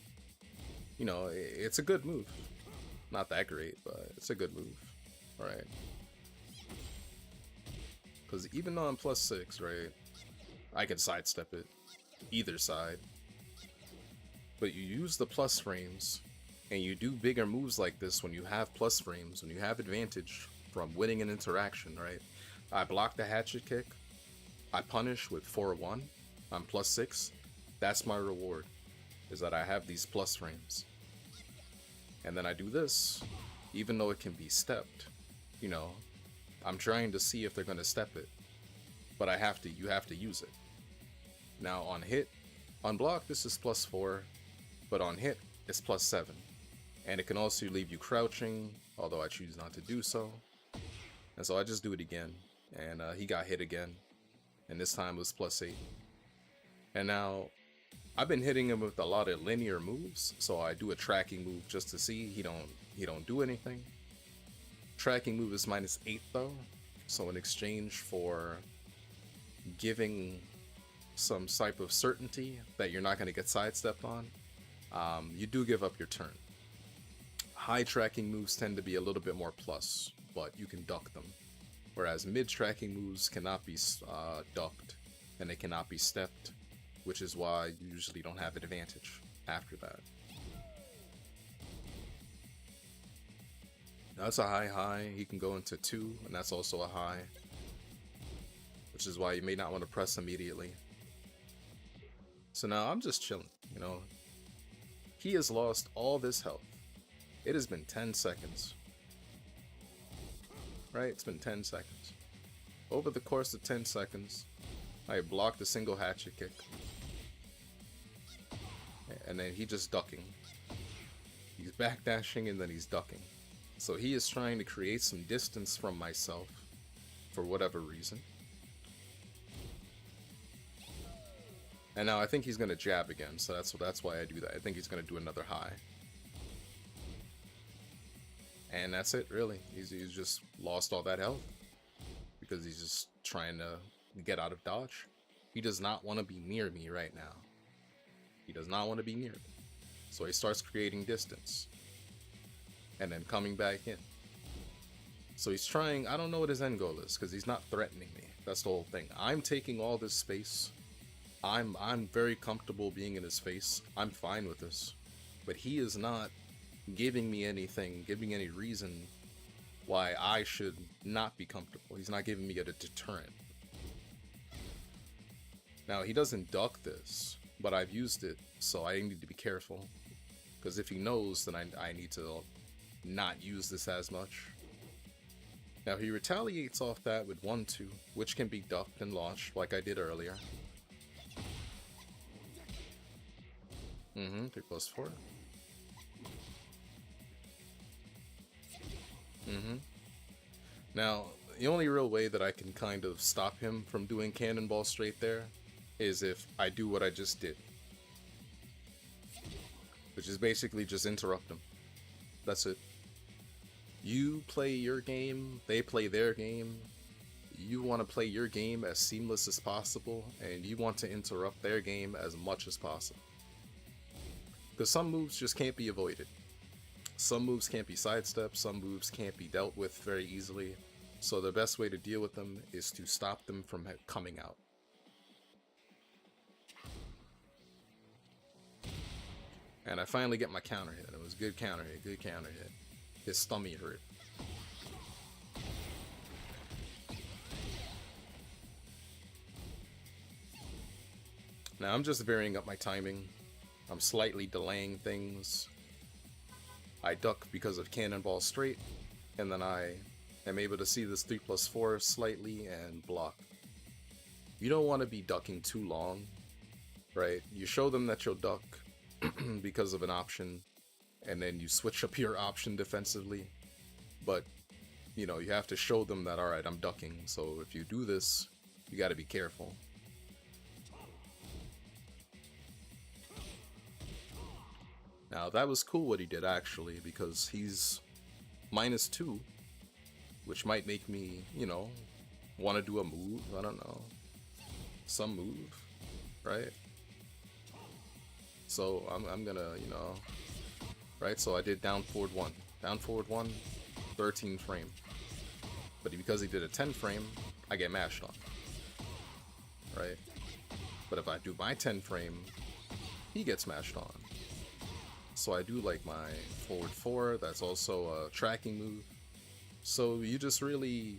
you know, it's a good move. Not that great, but it's a good move. Right? Because even though I'm plus 6, right, I can sidestep it. Either side. But you use the plus frames, and you do bigger moves like this when you have plus frames, when you have advantage from winning an interaction, right? I block the hatchet kick, I punish with 4-1, I'm plus 6. That's my reward, is that I have these plus frames. And then I do this, even though it can be stepped, you know, I'm trying to see if they're gonna step it, but you have to use it. Now on hit, on block this is plus 4, but on hit it's plus 7. And it can also leave you crouching, although I choose not to do so. And so I just do it again, and he got hit again, and this time it was plus 8. And now, I've been hitting him with a lot of linear moves, so I do a tracking move just to see he don't do anything. Tracking move is minus 8 though, so in exchange for giving some type of certainty that you're not going to get sidestepped on, you do give up your turn. High tracking moves tend to be a little bit more plus, but you can duck them. Whereas mid tracking moves cannot be ducked, and they cannot be stepped, which is why you usually don't have an advantage after that. That's a high. He can go into 2, and that's also a high, which is why you may not want to press immediately. So now I'm just chilling, you know. He has lost all this health. It has been 10 seconds. Right? It's been 10 seconds. Over the course of 10 seconds, I blocked a single hatchet kick. And then he just ducking. He's backdashing and then he's ducking. So he is trying to create some distance from myself for whatever reason. And now I think he's going to jab again, so that's why I do that. I think he's going to do another high. And that's it, really. He's just lost all that health. Because he's just trying to get out of dodge. He does not want to be near me right now. He does not want to be near me. So he starts creating distance. And then coming back in. So he's trying, I don't know what his end goal is, because he's not threatening me. That's the whole thing. I'm taking all this space. I'm very comfortable being in his face. I'm fine with this. But he is not giving me anything, giving any reason why I should not be comfortable. He's not giving me a deterrent. Now, he doesn't duck this, but I've used it, so I need to be careful. Because if he knows, then I need to not use this as much. Now, he retaliates off that with 1-2, which can be ducked and launched, like I did earlier. 3+4. Now, the only real way that I can kind of stop him from doing cannonball straight there is if I do what I just did. which is basically just interrupt them. That's it. You play your game, they play their game. You want to play your game as seamless as possible, and you want to interrupt their game as much as possible. Because some moves just can't be avoided. Some moves can't be sidestepped, some moves can't be dealt with very easily. So the best way to deal with them is to stop them from coming out. And I finally get my counter hit. It was good counter hit, good counter hit. His stomach hurt. Now I'm just varying up my timing. I'm slightly delaying things. I duck because of cannonball straight, and then I am able to see this 3+4 slightly and block. You don't want to be ducking too long, right? You show them that you'll duck because of an option, and then you switch up your option defensively. But, you know, you have to show them that, alright, I'm ducking, so if you do this, you gotta be careful. Now, that was cool what he did, actually, because he's -2, which might make me, you know, want to do a move, I don't know. Some move, right? So, I'm gonna, you know, right? So I did down forward 1. Down forward 1, 13 frame. But because he did a 10 frame, I get mashed on. Right? But if I do my 10 frame, he gets mashed on. So I do like my forward 4, that's also a tracking move. So you just really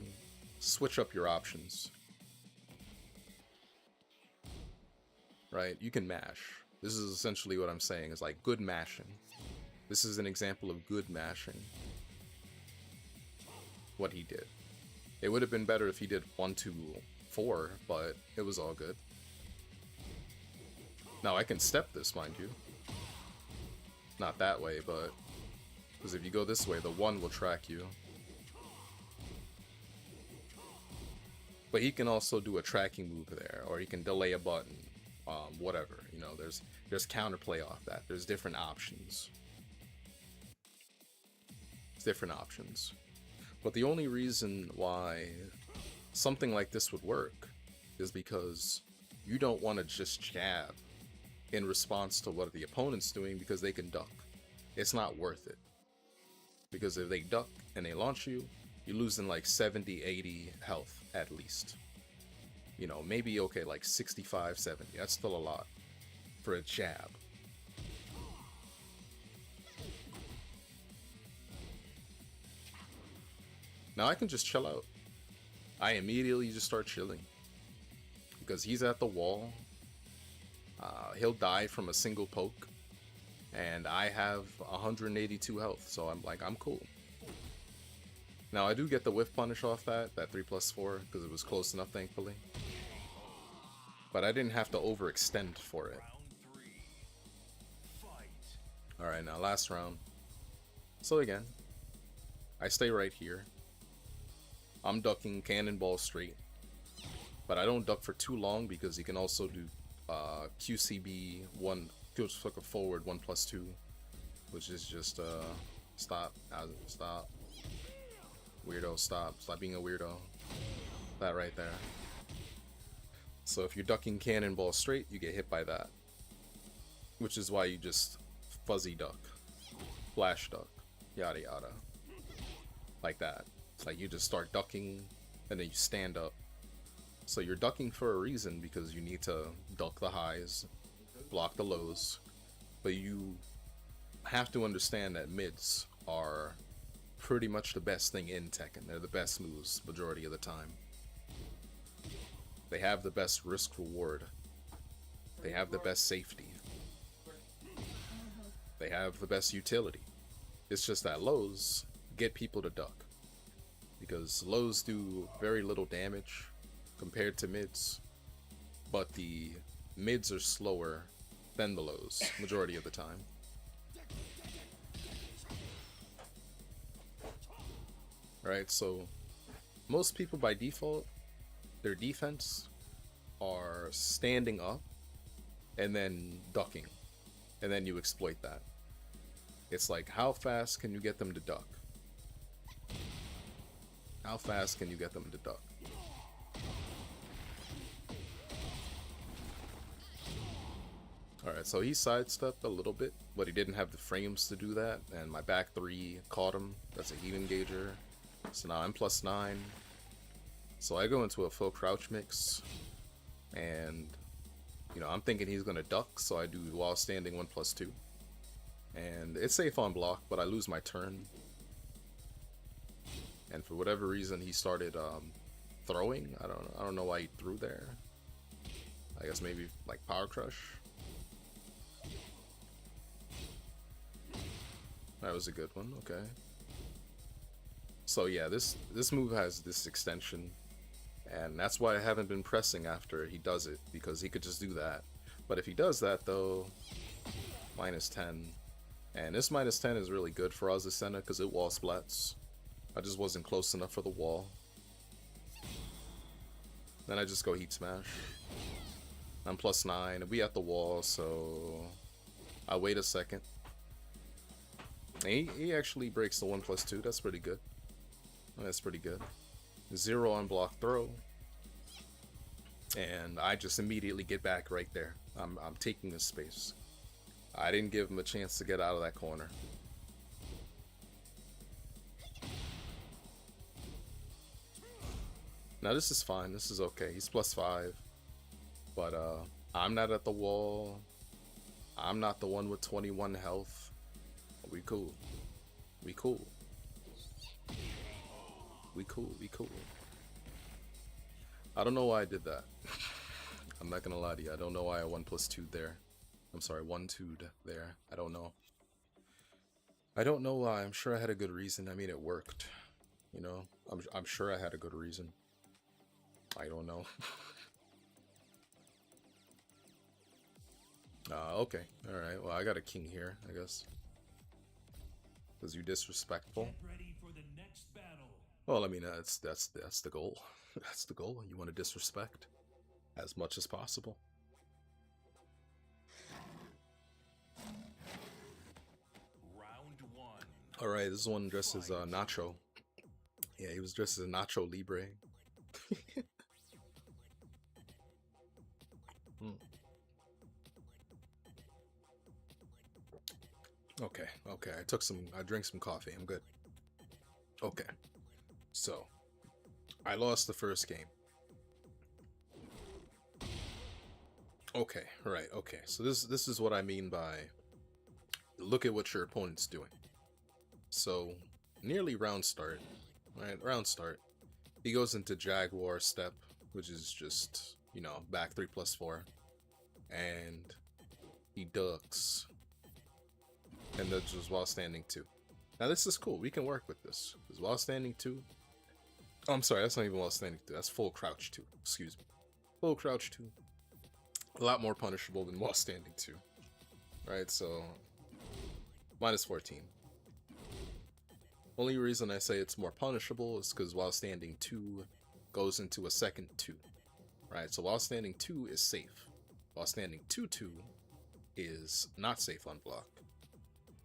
switch up your options. Right? You can mash. This is essentially what I'm saying, is like good mashing. This is an example of good mashing. What he did. It would have been better if he did 1, 2, 4, but it was all good. Now I can step this, mind you. Not that way, but because if you go this way, the 1 will track you. But he can also do a tracking move there, or he can delay a button, whatever. You know, there's counterplay off that. There's different options. There's different options. But the only reason why something like this would work is because you don't want to just jab in response to what the opponent's doing because they can duck. It's not worth it. Because if they duck and they launch you, you're losing like 70, 80 health at least. You know, maybe okay, like 65, 70. That's still a lot for a jab. Now I can just chill out. I immediately just start chilling. Because he's at the wall. He'll die from a single poke, and I have 182 health, so I'm like, I'm cool. Now I do get the whiff punish off that 3+4, because it was close enough, thankfully. But I didn't have to overextend for it. Alright, now last round. So again, I stay right here. I'm ducking cannonball straight, but I don't duck for too long because he can also do QCB 1, quick forward 1+2, which is just stop, weirdo, stop being a weirdo. That right there. So if you're ducking cannonball straight, you get hit by that, which is why you just fuzzy duck, flash duck, yada yada, like that. It's like you just start ducking and then you stand up. So you're ducking for a reason, because you need to duck the highs, block the lows, but you have to understand that mids are pretty much the best thing in Tekken. They're the best moves majority of the time. They have the best risk reward. They have the best safety. They have the best utility. It's just that lows get people to duck, because lows do very little damage compared to mids, but the mids are slower than the lows majority of the time. Right, so most people by default, their defense are standing up and then ducking, and then you exploit that. It's like, how fast can you get them to duck? How fast can you get them to duck? Alright, so he sidestepped a little bit, but he didn't have the frames to do that, and my back 3 caught him. That's a heat engager. So now I'm +9. So I go into a full crouch mix, and, you know, I'm thinking he's going to duck, so I do while standing 1+2. And it's safe on block, but I lose my turn. And for whatever reason, he started throwing. I don't know why he threw there. I guess maybe like Power Crush. That was a good one. Okay. So yeah, this move has this extension, and that's why I haven't been pressing after he does it, because he could just do that. But if he does that though, -10, and this -10 is really good for Azucena because it wall splats. I just wasn't close enough for the wall. Then I just go heat smash. I'm +9. We at the wall, so I wait a second. He actually breaks the 1+2. That's pretty good. That's pretty good. 0 on block throw. And I just immediately get back right there. I'm taking this space. I didn't give him a chance to get out of that corner. Now this is fine. This is okay. He's +5. But I'm not at the wall. I'm not the one with 21 health. We cool. We cool. We cool. We cool. I don't know why I did that. I'm not gonna lie to you. I don't know why I 1+2'd there. I'm sorry, 1-2'd there. I don't know. I don't know why. I'm sure I had a good reason. I mean, it worked. You know, I'm sure I had a good reason. I don't know. Okay. Alright, well, I got a king here, I guess. Because you're disrespectful. Get ready for the next battle. Well, I mean, that's the goal. That's the goal. You want to disrespect as much as possible. Round 1. Alright, this one dressed as Nacho. Yeah, he was dressed as a Nacho Libre. Okay, I drank some coffee, I'm good. Okay, so, I lost the first game. Okay, right, okay, so this is what I mean by, look at what your opponent's doing. So, nearly round start, right, round start, he goes into Jaguar step, which is just, you know, back 3+4, and he ducks. And that's just while standing 2. Now this is cool. We can work with this. Because while standing 2. Oh, I'm sorry. That's not even while standing 2. That's full crouch 2. Excuse me. Full crouch 2. A lot more punishable than while standing 2. Right. So -14. Only reason I say it's more punishable is because while standing 2 goes into a second 2. Right. So while standing 2 is safe. While standing 2-2 is not safe on block.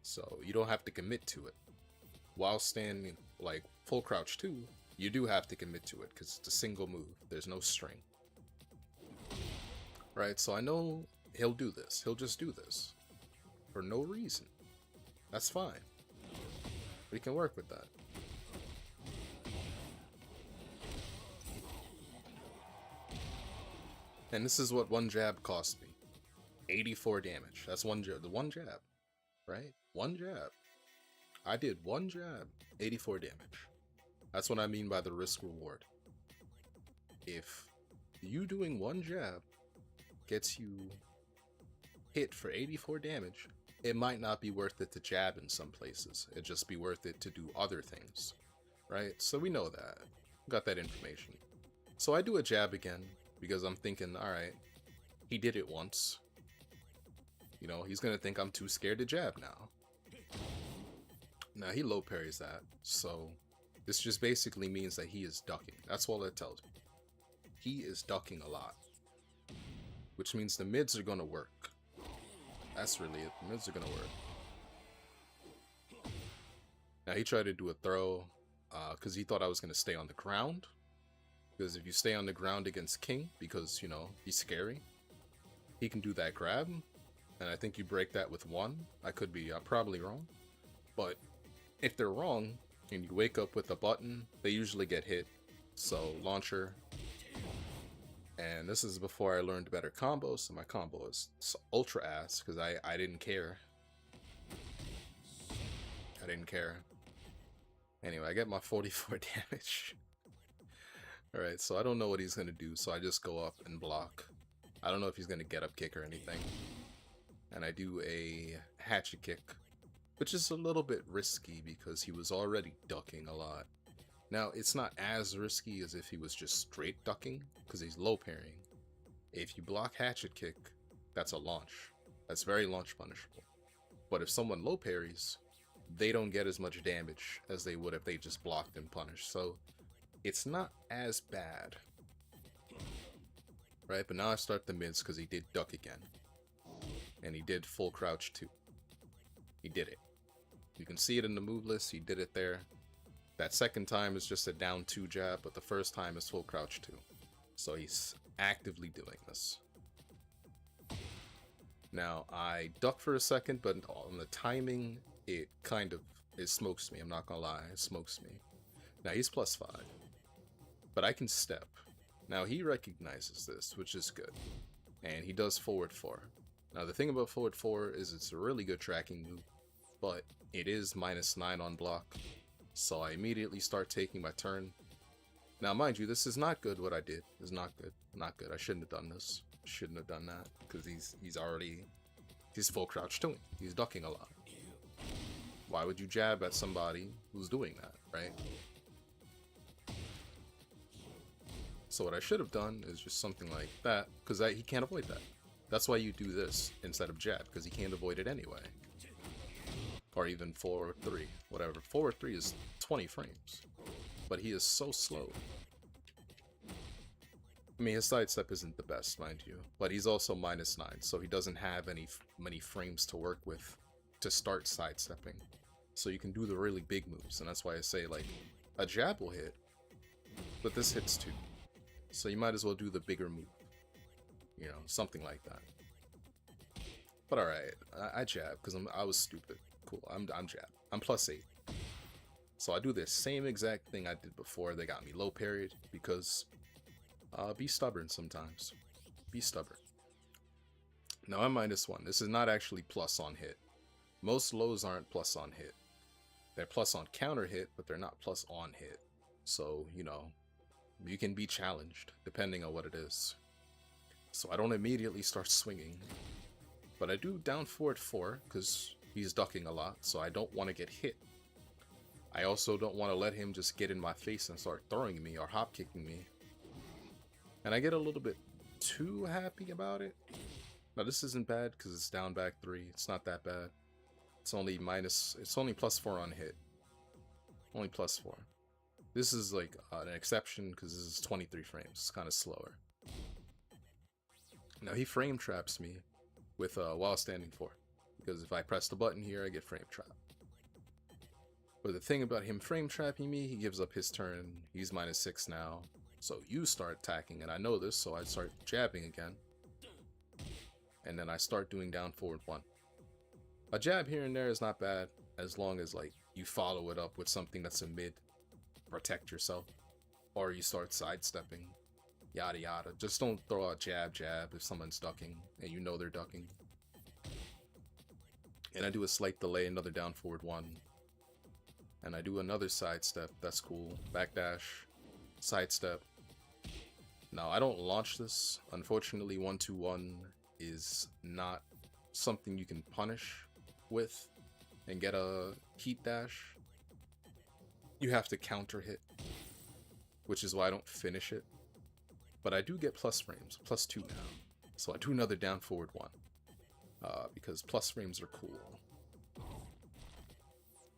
So you don't have to commit to it. While standing like full crouch 2, you do have to commit to it because it's a single move. There's no string. Right, so I know he'll do this. He'll just do this. For no reason. That's fine. We can work with that. And this is what one jab cost me. 84 damage. That's one jab. The one jab. Right? One jab. I did one jab, 84 damage. That's what I mean by the risk reward. If you doing one jab gets you hit for 84 damage, it might not be worth it to jab in some places. It'd just be worth it to do other things. Right? So we know that. Got that information. So I do a jab again because I'm thinking, alright, he did it once. You know, he's gonna think I'm too scared to jab now. Now he low parries that, so this just basically means that he is ducking. That's all that tells me. He is ducking a lot. Which means the mids are gonna work. That's really it. The mids are gonna work. Now he tried to do a throw because he thought I was going to stay on the ground. Because if you stay on the ground against King, because, you know, he's scary, he can do that grab. And I think you break that with 1. I could be probably wrong. But if they're wrong, and you wake up with a button, they usually get hit. So, launcher. And this is before I learned better combos, so my combo is ultra ass, because I didn't care. I didn't care. Anyway, I get my 44 damage. Alright, so I don't know what he's going to do, so I just go up and block. I don't know if he's going to get up kick or anything. And I do a hatchet kick, which is a little bit risky because he was already ducking a lot. Now, it's not as risky as if he was just straight ducking, because he's low parrying. If you block hatchet kick, that's a launch. That's very launch punishable. But if someone low parries, they don't get as much damage as they would if they just blocked and punished. So, it's not as bad. Right, but now I start the mids because he did duck again. And he did full crouch too. He did it. You can see it in the move list, he did it there. That second time is just a down 2 jab, but the first time is full crouch 2. So he's actively doing this. Now, I duck for a second, but on the timing, it smokes me. I'm not gonna lie, it smokes me. Now, he's +5. But I can step. Now, he recognizes this, which is good. And he does forward 4. Now, the thing about forward 4 is it's a really good tracking move, but it is -9 on block. So I immediately start taking my turn. Now, mind you, this is not good what I did. It's not good. Not good. I shouldn't have done this. Shouldn't have done that. Because he's full crouch doing. He's ducking a lot. Why would you jab at somebody who's doing that, right? So what I should have done is just something like that. Because he can't avoid that. That's why you do this instead of jab. Because he can't avoid it anyway. Or even forward 3, whatever. Forward 3 is 20 frames. But he is so slow. I mean, his sidestep isn't the best, mind you. But he's also -9, so he doesn't have many frames to work with to start sidestepping. So you can do the really big moves, and that's why I say, like, a jab will hit, but this hits too. So you might as well do the bigger move. You know, something like that. But alright, I jab, because I was stupid. Cool, I'm jab. I'm +8. So I do the same exact thing I did before. They got me low parried because be stubborn sometimes. Be stubborn. Now I'm -1. This is not actually plus on hit. Most lows aren't plus on hit. They're plus on counter hit, but they're not plus on hit. So, you know, you can be challenged depending on what it is. So I don't immediately start swinging. But I do down forward 4 because he's ducking a lot, so I don't want to get hit. I also don't want to let him just get in my face and start throwing me or hop kicking me. And I get a little bit too happy about it. Now this isn't bad because it's down back 3. It's not that bad. It's only +4 on hit. Only +4. This is like an exception because this is 23 frames. It's kind of slower. Now he frame traps me with while standing 4. Because if I press the button here, I get frame trapped. But the thing about him frame trapping me, he gives up his turn. He's -6 now. So you start attacking, and I know this, so I start jabbing again. And then I start doing down forward 1. A jab here and there is not bad, as long as like you follow it up with something that's a mid. Protect yourself. Or you start sidestepping. Yada yada. Just don't throw out jab if someone's ducking, and you know they're ducking. And I do a slight delay, another down forward 1. And I do another sidestep, that's cool. Backdash, sidestep. Now, I don't launch this. Unfortunately, 1-2-1 is not something you can punish with and get a heat dash. You have to counter hit, which is why I don't finish it. But I do get plus frames, +2 now. So I do another down forward 1. Because plus frames are cool.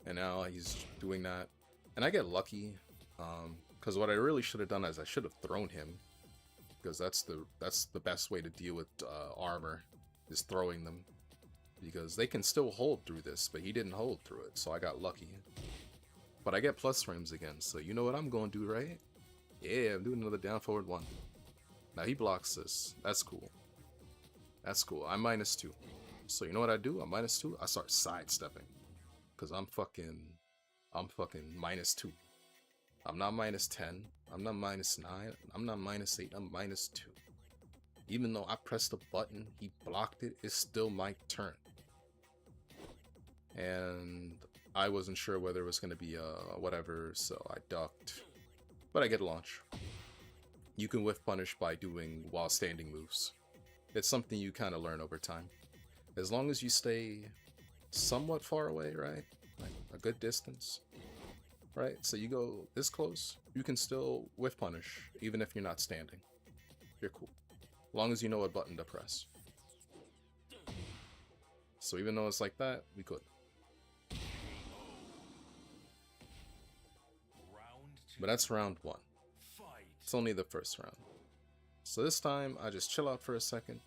And now he's doing that. And I get lucky. Because what I really should have done is I should have thrown him. Because that's the best way to deal with armor. Is throwing them. Because they can still hold through this. But he didn't hold through it. So I got lucky. But I get plus frames again, so you know what I'm gonna do, right? Yeah, I'm doing another down forward 1. Now he blocks this. That's cool. That's cool. I'm -2. So you know what I do? I'm -2. I start sidestepping. Cause I'm fucking -2. I'm not -10. I'm not -9. I'm not -8. I'm -2. Even though I pressed the button, he blocked it, it's still my turn. And I wasn't sure whether it was going to be whatever, so I ducked. But I get a launch. You can whiff punish by doing while standing moves. It's something you kind of learn over time. As long as you stay somewhat far away, right? Like a good distance. Right? So you go this close, you can still whiff punish, even if you're not standing. You're cool. As long as you know what button to press. So even though it's like that, we could. But that's round 1. It's only the first round. So this time, I just chill out for a second.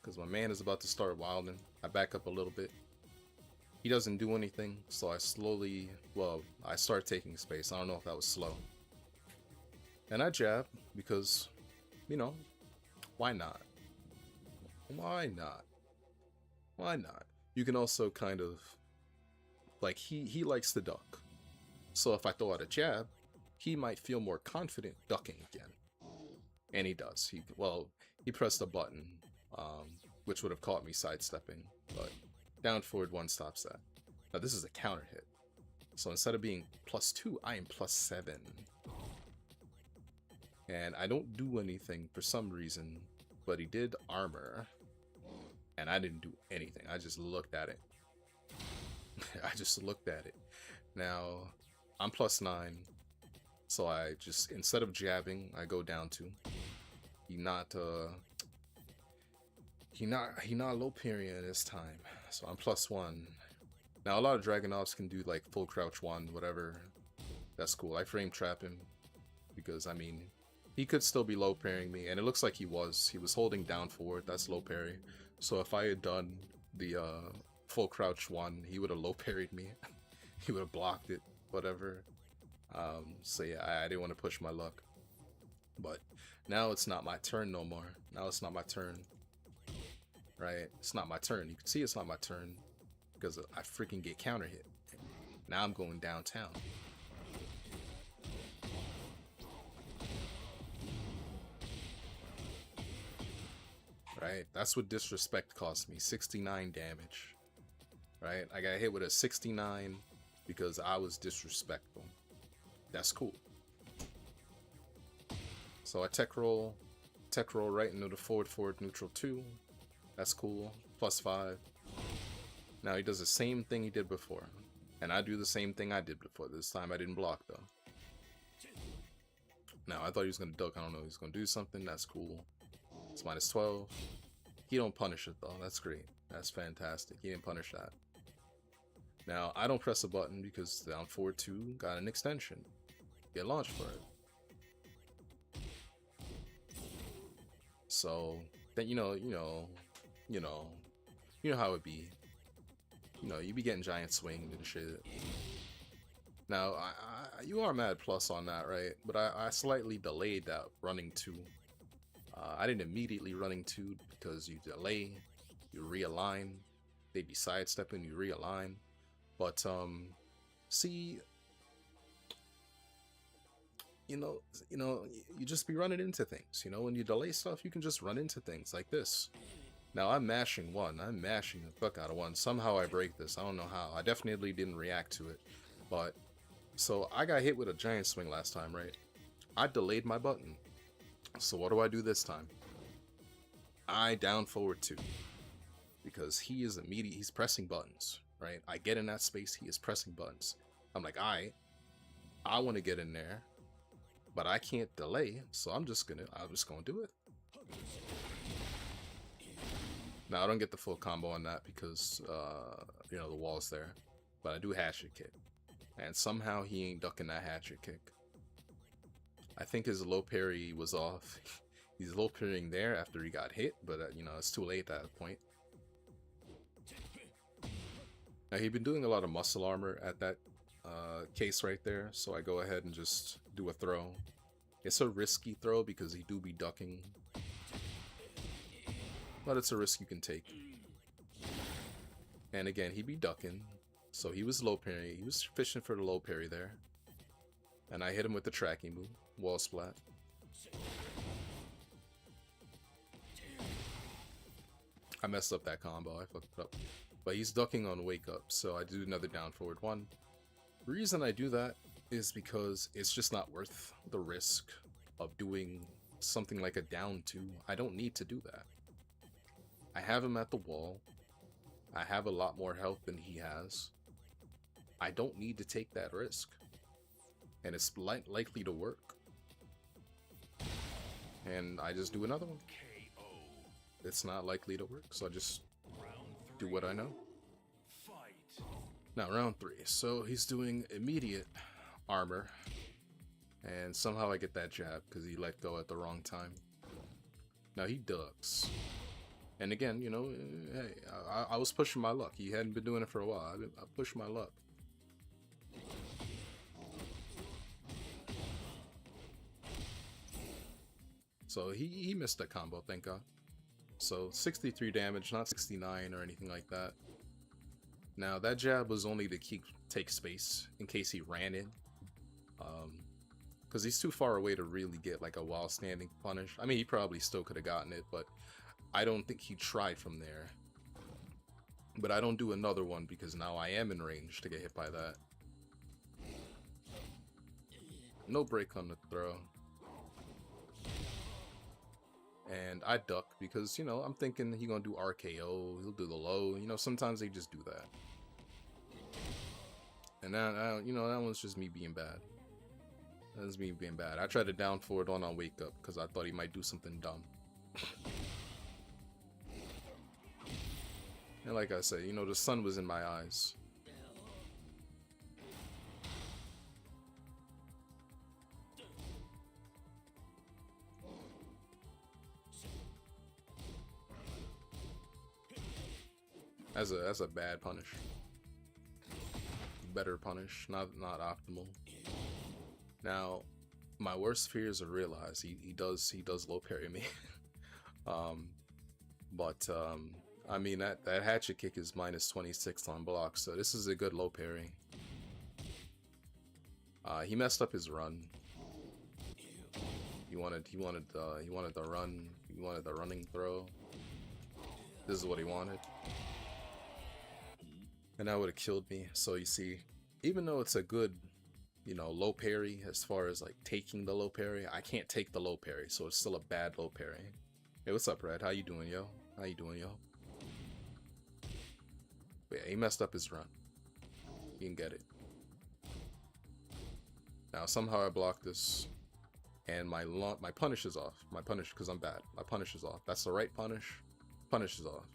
Because my man is about to start wilding. I back up a little bit. He doesn't do anything, so I slowly, I start taking space. I don't know if that was slow. And I jab, because, you know, why not? Why not? Why not? You can also kind of, like, he likes to duck. So if I throw out a jab, he might feel more confident ducking again. And he does. He pressed a button, which would have caught me sidestepping, but down forward 1 stops that. Now this is a counter hit. So instead of being +2, I am +7. And I don't do anything for some reason, but he did armor. And I didn't do anything. I just looked at it. I just looked at it. Now, I'm +9. So I just, instead of jabbing, I go down 2. He not low parrying this time. So I'm +1. Now a lot of Dragunovs can do like full crouch 1, whatever. That's cool. I frame trap him because I mean he could still be low parrying me, and it looks like he was. He was holding down forward. That's low parry. So if I had done the full crouch 1, he would have low parried me. He would have blocked it, whatever. So yeah, I didn't want to push my luck. But now it's not my turn no more. Now it's not my turn. Right? It's not my turn. You can see it's not my turn because I freaking get counter hit. Now I'm going downtown. Right? That's what disrespect cost me. 69 damage. Right? I got hit with a 69 because I was disrespectful. That's cool. So I tech roll right into the forward neutral 2. That's cool. +5. Now he does the same thing he did before. And I do the same thing I did before. This time I didn't block though. Now I thought he was gonna duck. I don't know. He's gonna do something. That's cool. It's -12. He don't punish it though. That's great. That's fantastic. He didn't punish that. Now I don't press a button because down forward 2 got an extension. Get launched for it. So then you know how it be. You know, you be getting giant swings and shit. Now you are mad plus on that, right? But I slightly delayed that running 2. I didn't immediately running 2 because you delay, you realign, they be sidestepping, you realign. But see, you just be running into things. You know, when you delay stuff, you can just run into things like this. Now I'm mashing 1. I'm mashing the fuck out of 1. Somehow I break this. I don't know how. I definitely didn't react to it. But so I got hit with a giant swing last time, right? I delayed my button. So what do I do this time? I down forward 2. Because he is he's pressing buttons, right? I get in that space, he is pressing buttons. I'm like, I want to get in there, but I can't delay, so I'm just gonna do it. Now I don't get the full combo on that because the wall's there, but I do hatchet kick, and somehow he ain't ducking that hatchet kick. I think his low parry was off. He's low parrying there after he got hit, but it's too late at that point. Now he'd been doing a lot of muscle armor at that case right there, so I go ahead and just do a throw. It's a risky throw because he do be ducking, but it's a risk you can take. And again, he be ducking, so he was low parry. He was fishing for the low parry there, and I hit him with the tracking move, wall splat. I messed up that combo. I fucked it up. But he's ducking on wake up, so I do another down forward one. The reason I do that is because it's just not worth the risk of doing something like a down two. I don't need to do that. I have him at the wall. I have a lot more health than he has. I don't need to take that risk. And it's likely to work. And I just do another one. It's not likely to work, so I just do what I know. Now, round 3. So he's doing immediate armor, and somehow I get that jab because he let go at the wrong time. Now he ducks, and again, you know, hey, I was pushing my luck. He hadn't been doing it for a while. I pushed my luck. So he missed that combo, thank God. So 63 damage, not 69 or anything like that. Now that jab was only to take space in case he ran in, because he's too far away to really get like a while standing punish. I mean, he probably still could have gotten it, but I don't think he tried from there. But I don't do another one because now I am in range to get hit by that. No break on the throw. And I duck because, you know, I'm thinking he's gonna do RKO, he'll do the low, you know, sometimes they just do that. And now, you know, that one's just me being bad. That's me being bad. I tried to down forward on wake up because I thought he might do something dumb. And like I said, you know, the sun was in my eyes. That's a bad punish. Better punish, not optimal. Now, my worst fears are realized. He does low parry me. I mean that hatchet kick is minus 26 on block, so this is a good low parry. He messed up his run. He wanted the run. He wanted the running throw. This is what he wanted. And that would have killed me. So you see, even though it's a good, you know, low parry as far as like taking the low parry, I can't take the low parry, so it's still a bad low parry. Hey, what's up, Red? How you doing, yo? How you doing, yo? But yeah, he messed up his run. He didn't get it. Now somehow I blocked this, and my punish is off. My punish, because I'm bad. My punish is off. That's the right punish. Punish is off.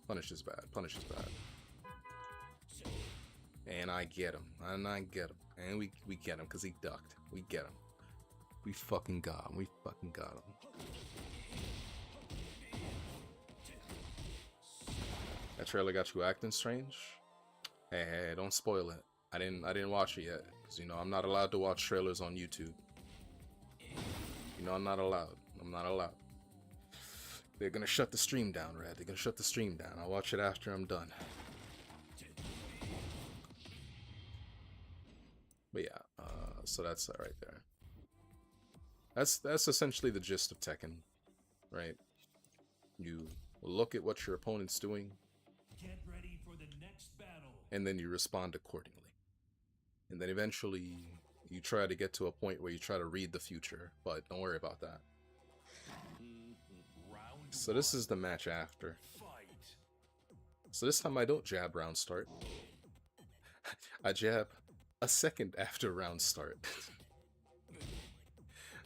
Punish is bad. Punish is bad. And I get him. And I get him. And we get him because he ducked. We get him. We fucking got him. We fucking got him. That trailer got you acting strange? Hey, don't spoil it. I didn't watch it yet. Because, you know, I'm not allowed to watch trailers on YouTube. You know, I'm not allowed. I'm not allowed. They're gonna shut the stream down, Red. They're gonna shut the stream down. I'll watch it after I'm done. But yeah, so that's that right there. That's essentially the gist of Tekken, right? You look at what your opponent's doing, Get ready for the next battle. and then you respond accordingly. And then eventually you try to get to a point where you try to read the future, but don't worry about that. So this is the match after. So this time I don't jab round start. I jab a second after round start.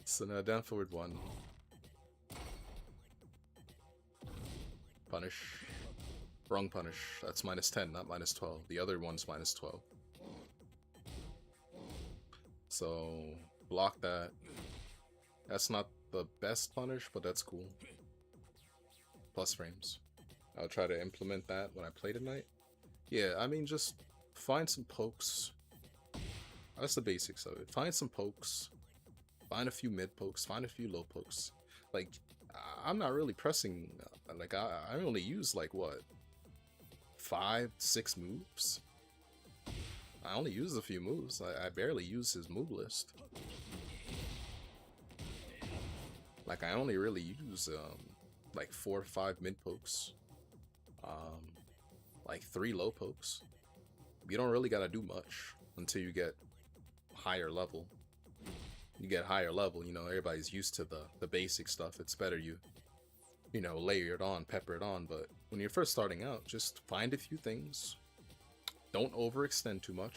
So now down forward one. Punish. Wrong punish. That's minus 10, not minus 12. The other one's minus 12. So block that. That's not the best punish, but that's cool. Plus frames. I'll try to implement that when I play tonight. Yeah, I mean, just find some pokes. That's the basics of it. Find some pokes. Find a few mid pokes. Find a few low pokes. Like, I'm not really pressing. Like, I only use like what, 5, 6 moves. I only use a few moves. I barely use his move list. Like, I only really use like 4 or 5 mid pokes, like 3 low pokes. You don't really gotta do much until you get higher level. You get higher level, you know, everybody's used to the basic stuff. It's better you know, layer it on, pepper it on. But when you're first starting out, just find a few things. Don't overextend too much.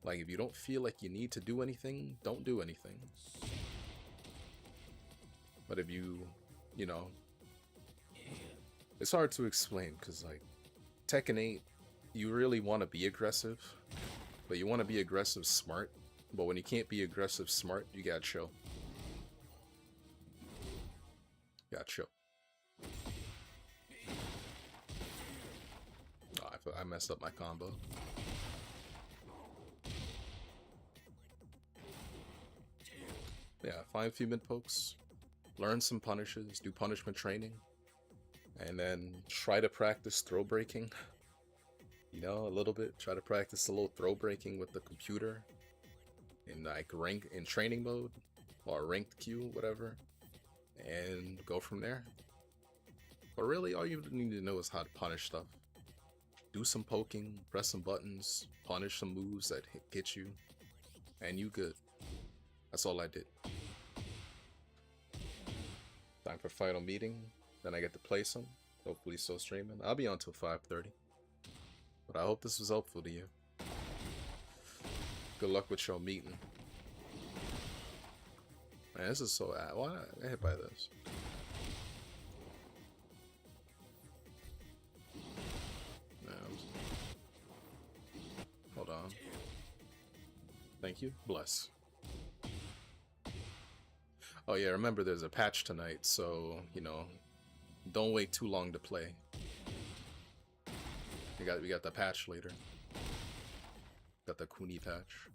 Like, if you don't feel like you need to do anything, don't do anything. But if you know, it's hard to explain because, like, Tekken 8, you really want to be aggressive, but you want to be aggressive smart. But when you can't be aggressive smart, you gotta chill. You gotta chill. Oh, I messed up my combo. Yeah, find a few mid pokes. Learn some punishes, do punishment training, and then try to practice throw breaking. You know, a little bit. Try to practice a little throw breaking with the computer in like rank in training mode or ranked queue, whatever, and go from there. But really, all you need to know is how to punish stuff. Do some poking, press some buttons, punish some moves that get you, and you good. That's all I did. Time for final meeting. Then I get to play some. Hopefully still streaming. I'll be on till 5:30. But I hope this was helpful to you. Good luck with your meeting. Man, this is so why not I hit by this? Hold on. Thank you. Bless. Oh yeah, remember there's a patch tonight, so, you know, don't wait too long to play. We got the patch later. Got the Kuni patch.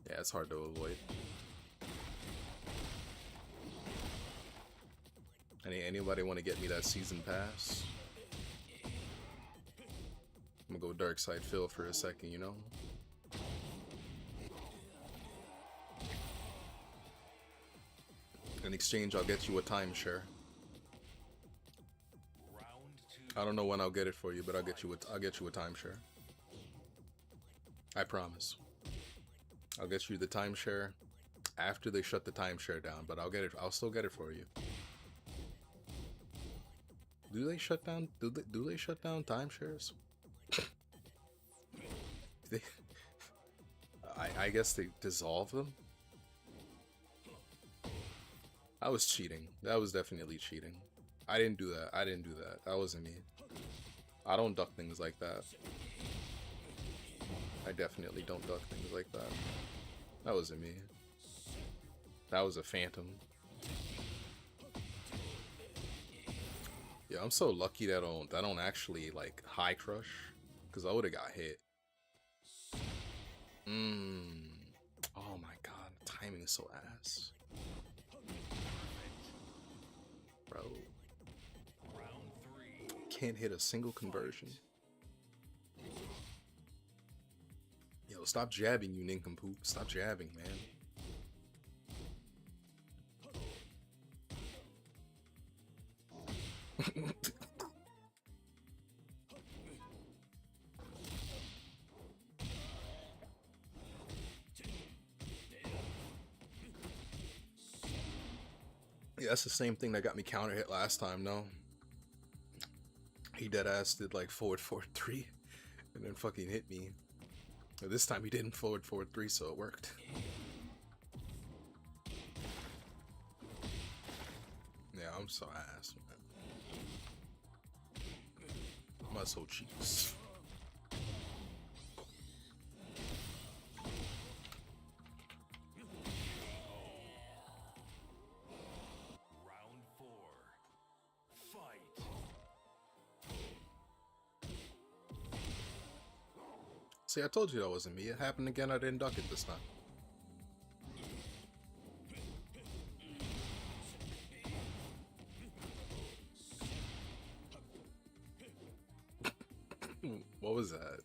Yeah, it's hard to avoid. Anybody want to get me that season pass? I'm gonna go dark side Phil for a second, you know? In exchange, I'll get you a timeshare. I don't know when I'll get it for you, but I'll get you a timeshare. I promise. I'll get you the timeshare after they shut the timeshare down, but I'll still get it for you. Do they shut down timeshares? I guess they dissolve them. I was cheating. That was definitely cheating. I didn't do that. That wasn't me. I don't duck things like that. I definitely don't duck things like that. That wasn't me. That was a phantom. Yeah, I'm so lucky that I don't actually like high crush, because I would have got hit. Oh my god, timing is so ass. Bro. Can't hit a single conversion. Yo, stop jabbing, you nincompoop. Stop jabbing, man. Yeah, that's the same thing that got me counter hit last time, no? He deadass did like forward 4-3 and then fucking hit me. This time he didn't forward 4-3, so it worked. I'm so ass, man. Muscle cheeks. Round 4. Fight. See, I told you that wasn't me. It happened again. I didn't duck it this time. What was that?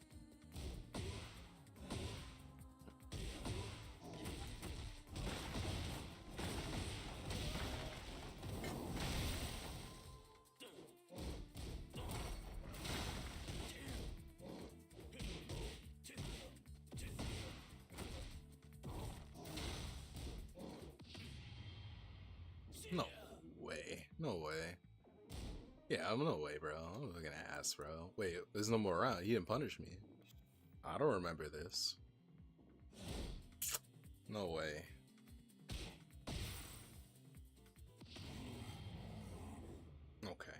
No way. No way. Yeah, I'm no way, bro. I'm looking at ass, bro. Wait, there's no more round. He didn't punish me. I don't remember this. No way. Okay.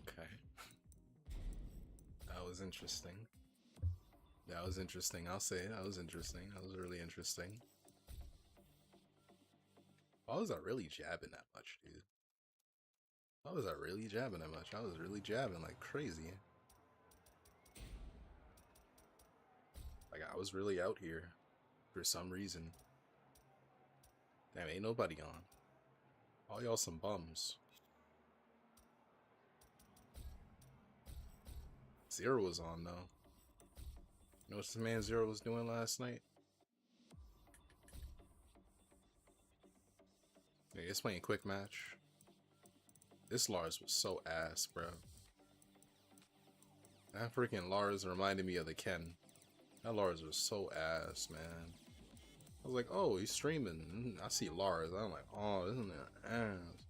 Okay. That was interesting. That was interesting. I'll say that was interesting. That was really interesting. Why was I really jabbing that much, dude? Why was I really jabbing that much? I was really jabbing like crazy. Like I was really out here for some reason. Damn, ain't nobody on. All y'all some bums. Zero was on though. You know what this man Zero was doing last night? Yeah, it's playing quick match. This Lars was so ass, bro. That freaking Lars reminded me of the Ken. That Lars was so ass, man. I was like, oh, he's streaming. I see Lars. I'm like, oh, isn't that ass?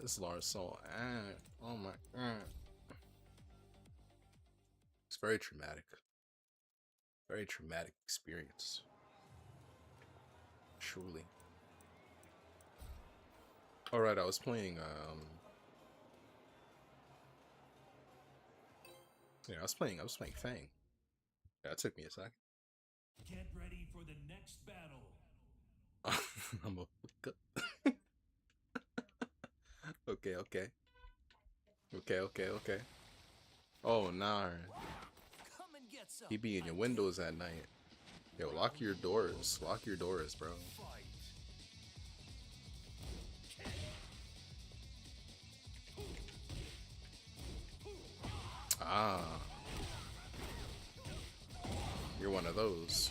This Lars so ass. Oh my god. It's very traumatic. Very traumatic experience. Truly. Alright, I was playing, yeah, I was playing Fang. Yeah, it took me a second. Get ready for the next battle. I'm a okay. Okay. Oh, nah. Come and get some. He be in your windows at night. Yo, lock your doors. Lock your doors, bro. Fight. Ah. You're one of those.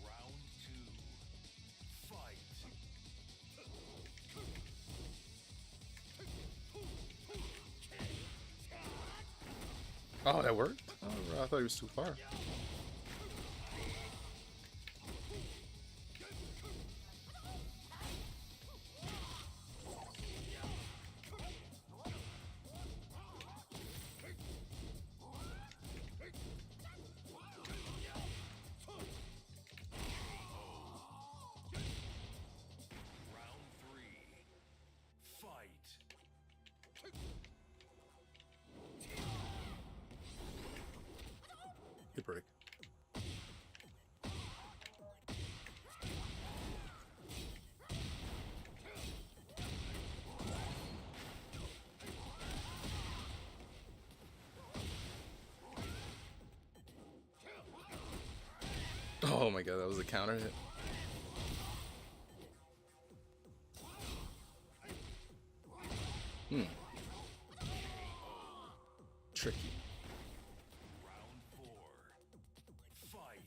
Round 2. Fight. Oh, that worked? Oh, I thought he was too far. Round 3. Fight. Good break. Oh my god, that was a counter hit. Tricky. Round 4. Fight.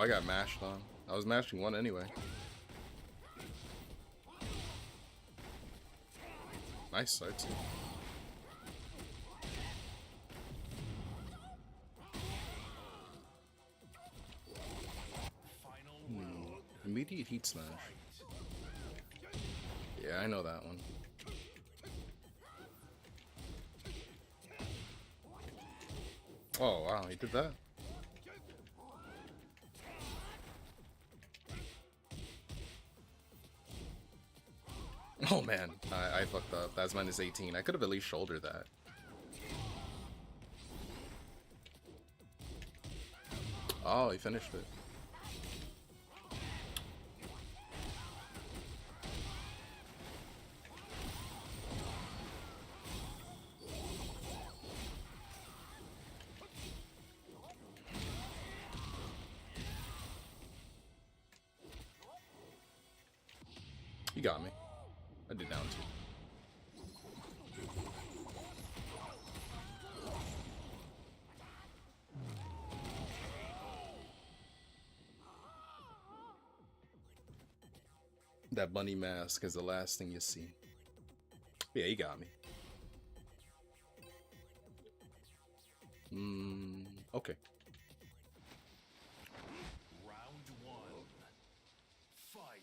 I got mashed on. I was mashing one anyway. Nice side too. Immediate heat smash. Yeah, I know that one. Oh wow, he did that. Oh man, I fucked up. That's minus 18. I could have at least shouldered that. Oh, he finished it. You got me. I did down two. That bunny mask is the last thing you see. Yeah, he got me. Okay. Round one. Fight.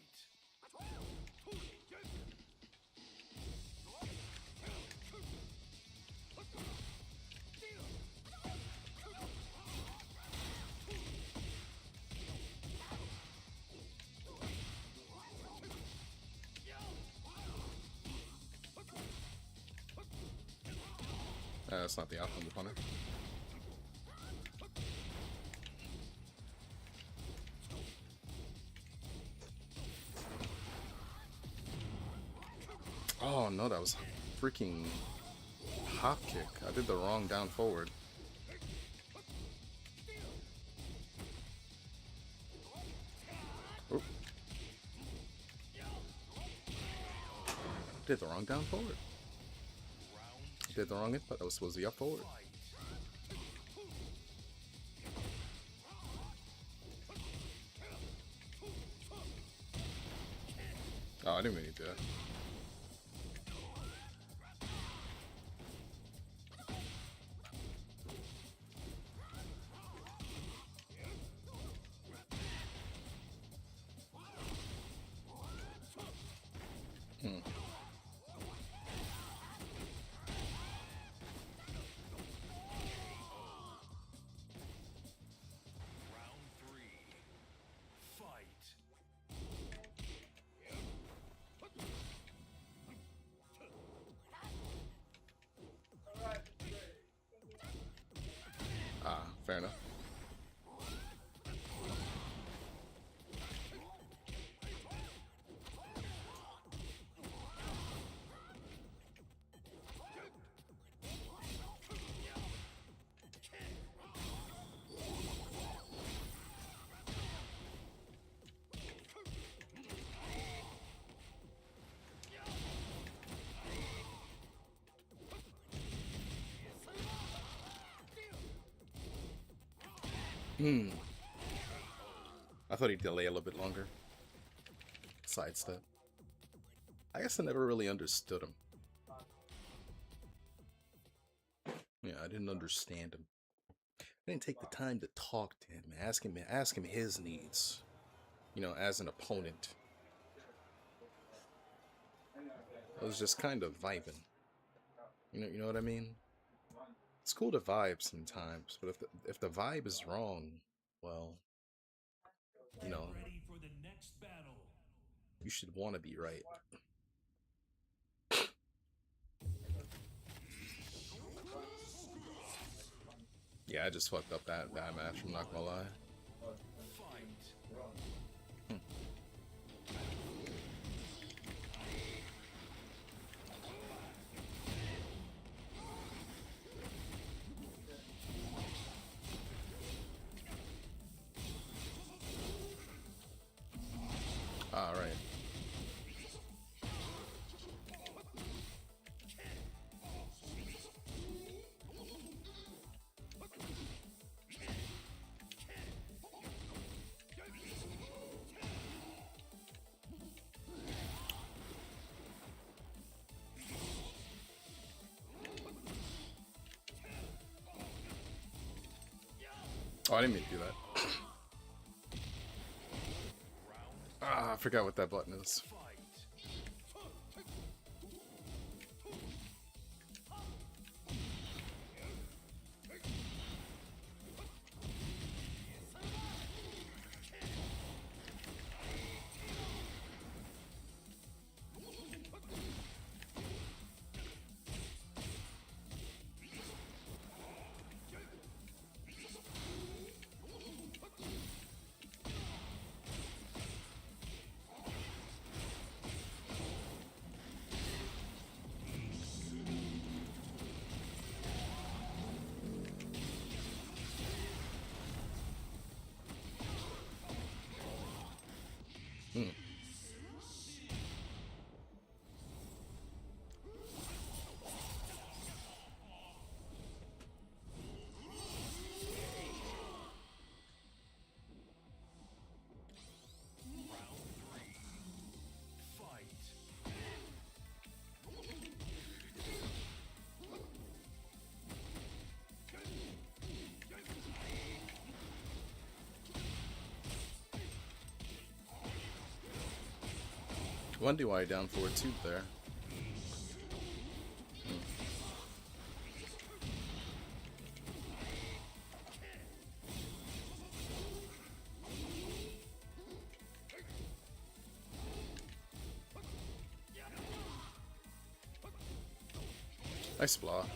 That's not the outcome of Hunter. Oh no, that was a freaking hop kick. I did the wrong down forward. Oop. Did the wrong down forward. Did the wrong input. That was supposed to be up forward. Oh, I didn't mean to do that. Round three. Fight. Ah, fair enough. I thought he'd delay a little bit longer. Sidestep. I guess I never really understood him. Yeah, I didn't understand him. I didn't take the time to talk to him, ask him his needs. You know, as an opponent. I was just kind of vibing. You know what I mean? It's cool to vibe sometimes, but if the vibe is wrong, well, you know, Ready for the next battle. you should want to be right. Yeah, I just fucked up that match, I'm not gonna lie. Fight. All right. Oh, I didn't mean to do that. Ah, I forgot what that button is. Wonder why down forward tube there. Nice block.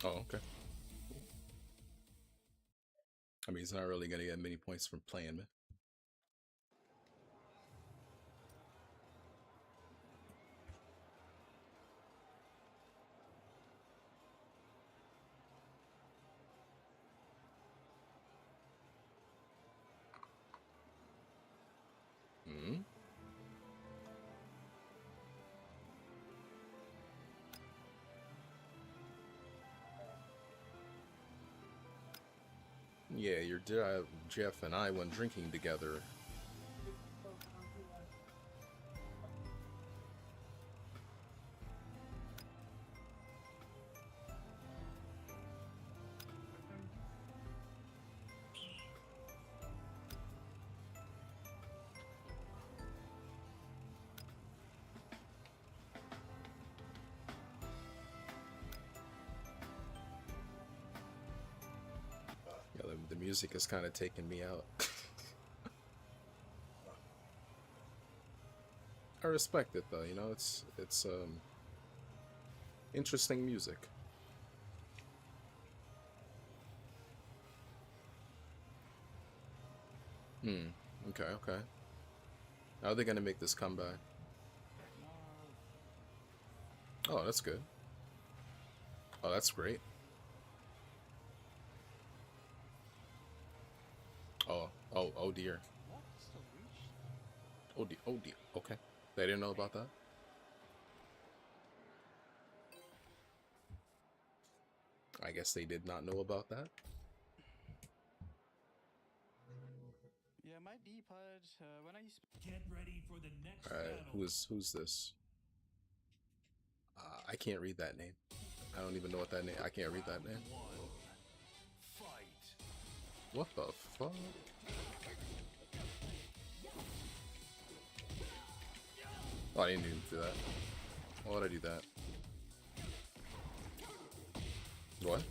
Oh, okay. I mean, he's not really gonna get many points from playing me. Hmm. Yeah, your dad, Jeff, and I went drinking together. Yeah, the music is kind of taking me out. I respect it though, you know, it's interesting music. Okay, okay. How are they gonna make this comeback? Oh, that's good. Oh, that's great. Oh dear. Oh dear. Okay. They didn't know about that? I guess they did not know about that. Yeah, my D-pad, when I used to... Get ready for the next Alright, battle. who's this? I can't read that name. I don't even know what that name. I can't read that name. Fight. What the fuck? Oh, I didn't even do that. Why would I do that? What?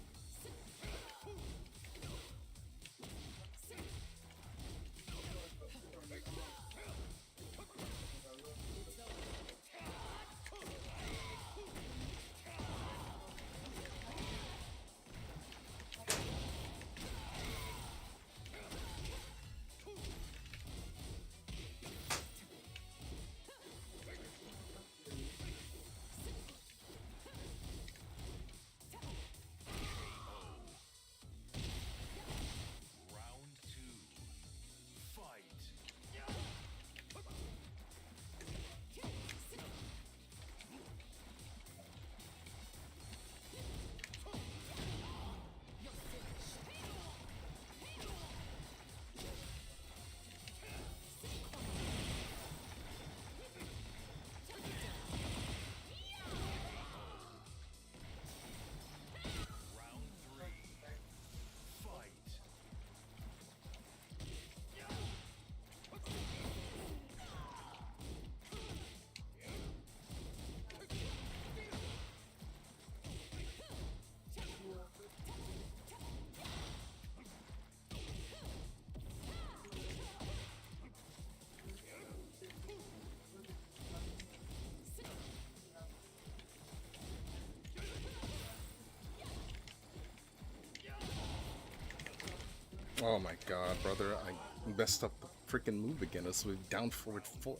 Oh my god, brother, I messed up the freaking move again. This was down forward 4.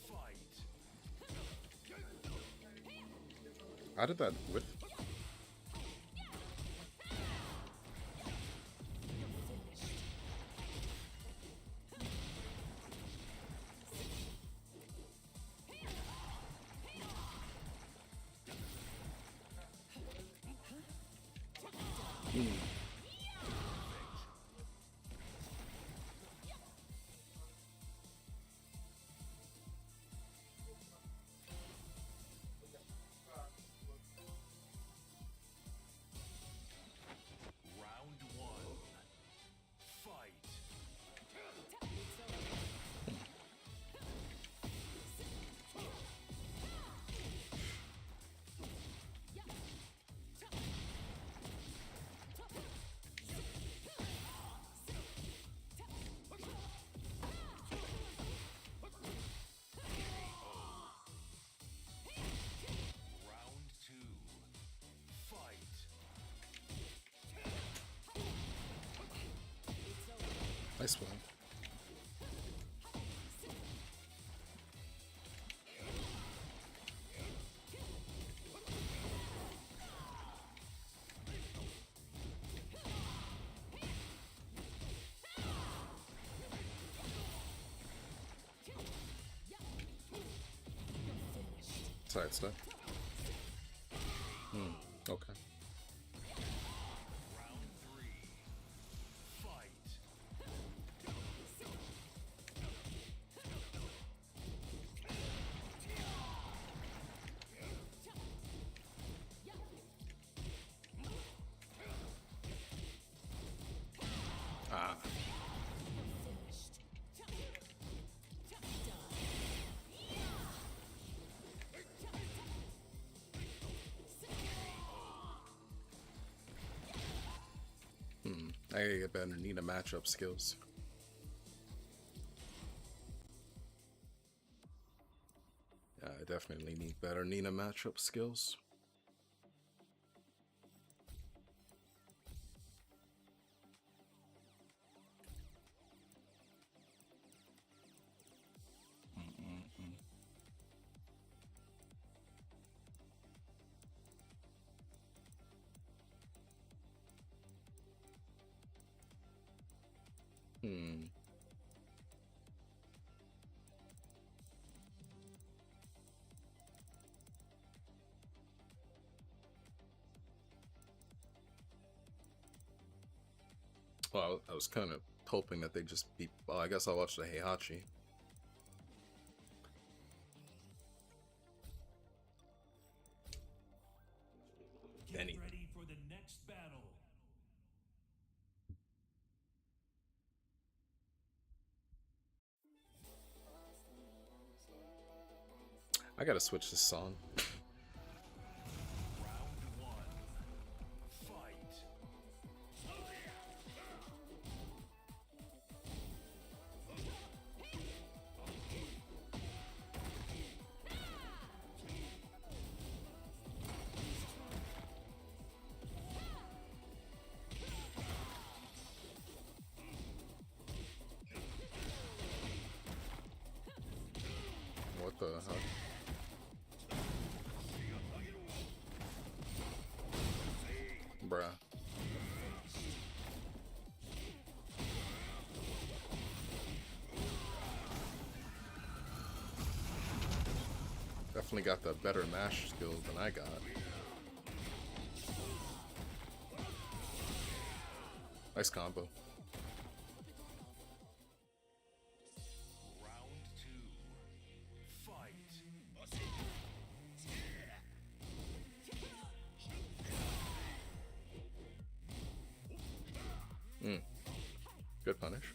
Fight. How did that whiff? Round one. Fight. Round two. Fight. Nice one. Side step. Okay. Round three. Fight. Ah. I better need a matchup skills. Yeah, I definitely need better Nina matchup skills. Well, I was kind of hoping that they just be. Well, I guess I'll watch the Heihachi. Get Anything. ready for the next battle. I gotta switch this song. Round one. Fight. What the heck? Bruh. Definitely got the better mash skills than I got. Nice combo. Round two. Fight. Good punish.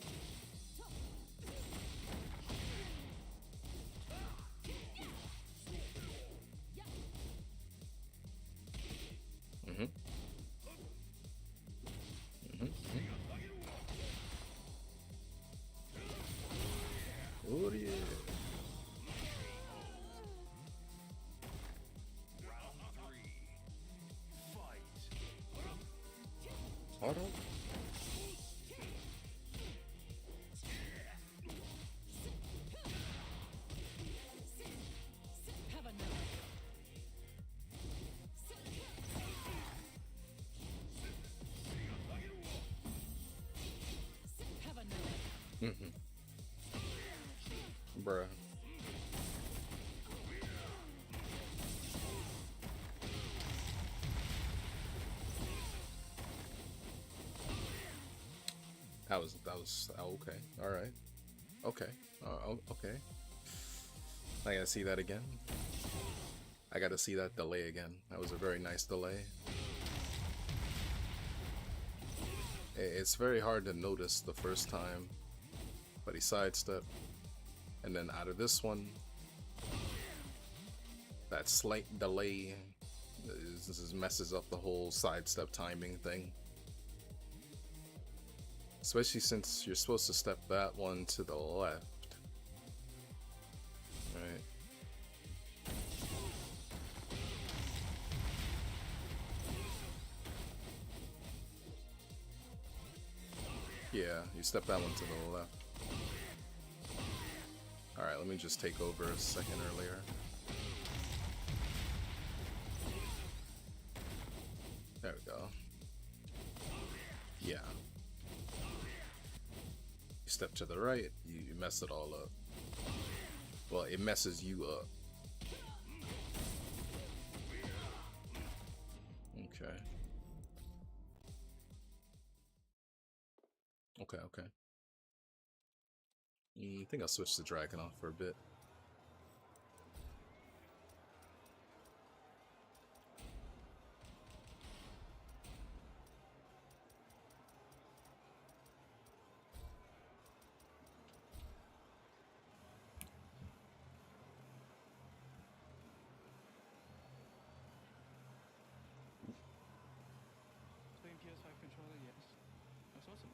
Oh yeah. Round three. Fight. Auto. Mhm. Bruh. That was oh, okay. All right. Okay. Okay. I gotta see that again. I gotta see that delay again. That was a very nice delay. It's very hard to notice the first time, but he sidestepped. And then out of this one, that slight delay messes up the whole sidestep timing thing. Especially since you're supposed to step that one to the left. Right. Yeah, you step that one to the left. Alright, let me just take over a second earlier. There we go. Yeah. You step to the right, you mess it all up. Well, it messes you up. Okay. Okay. I think I'll switch to Dragunov for a bit. Playing PS5 controller, yes. That's awesome.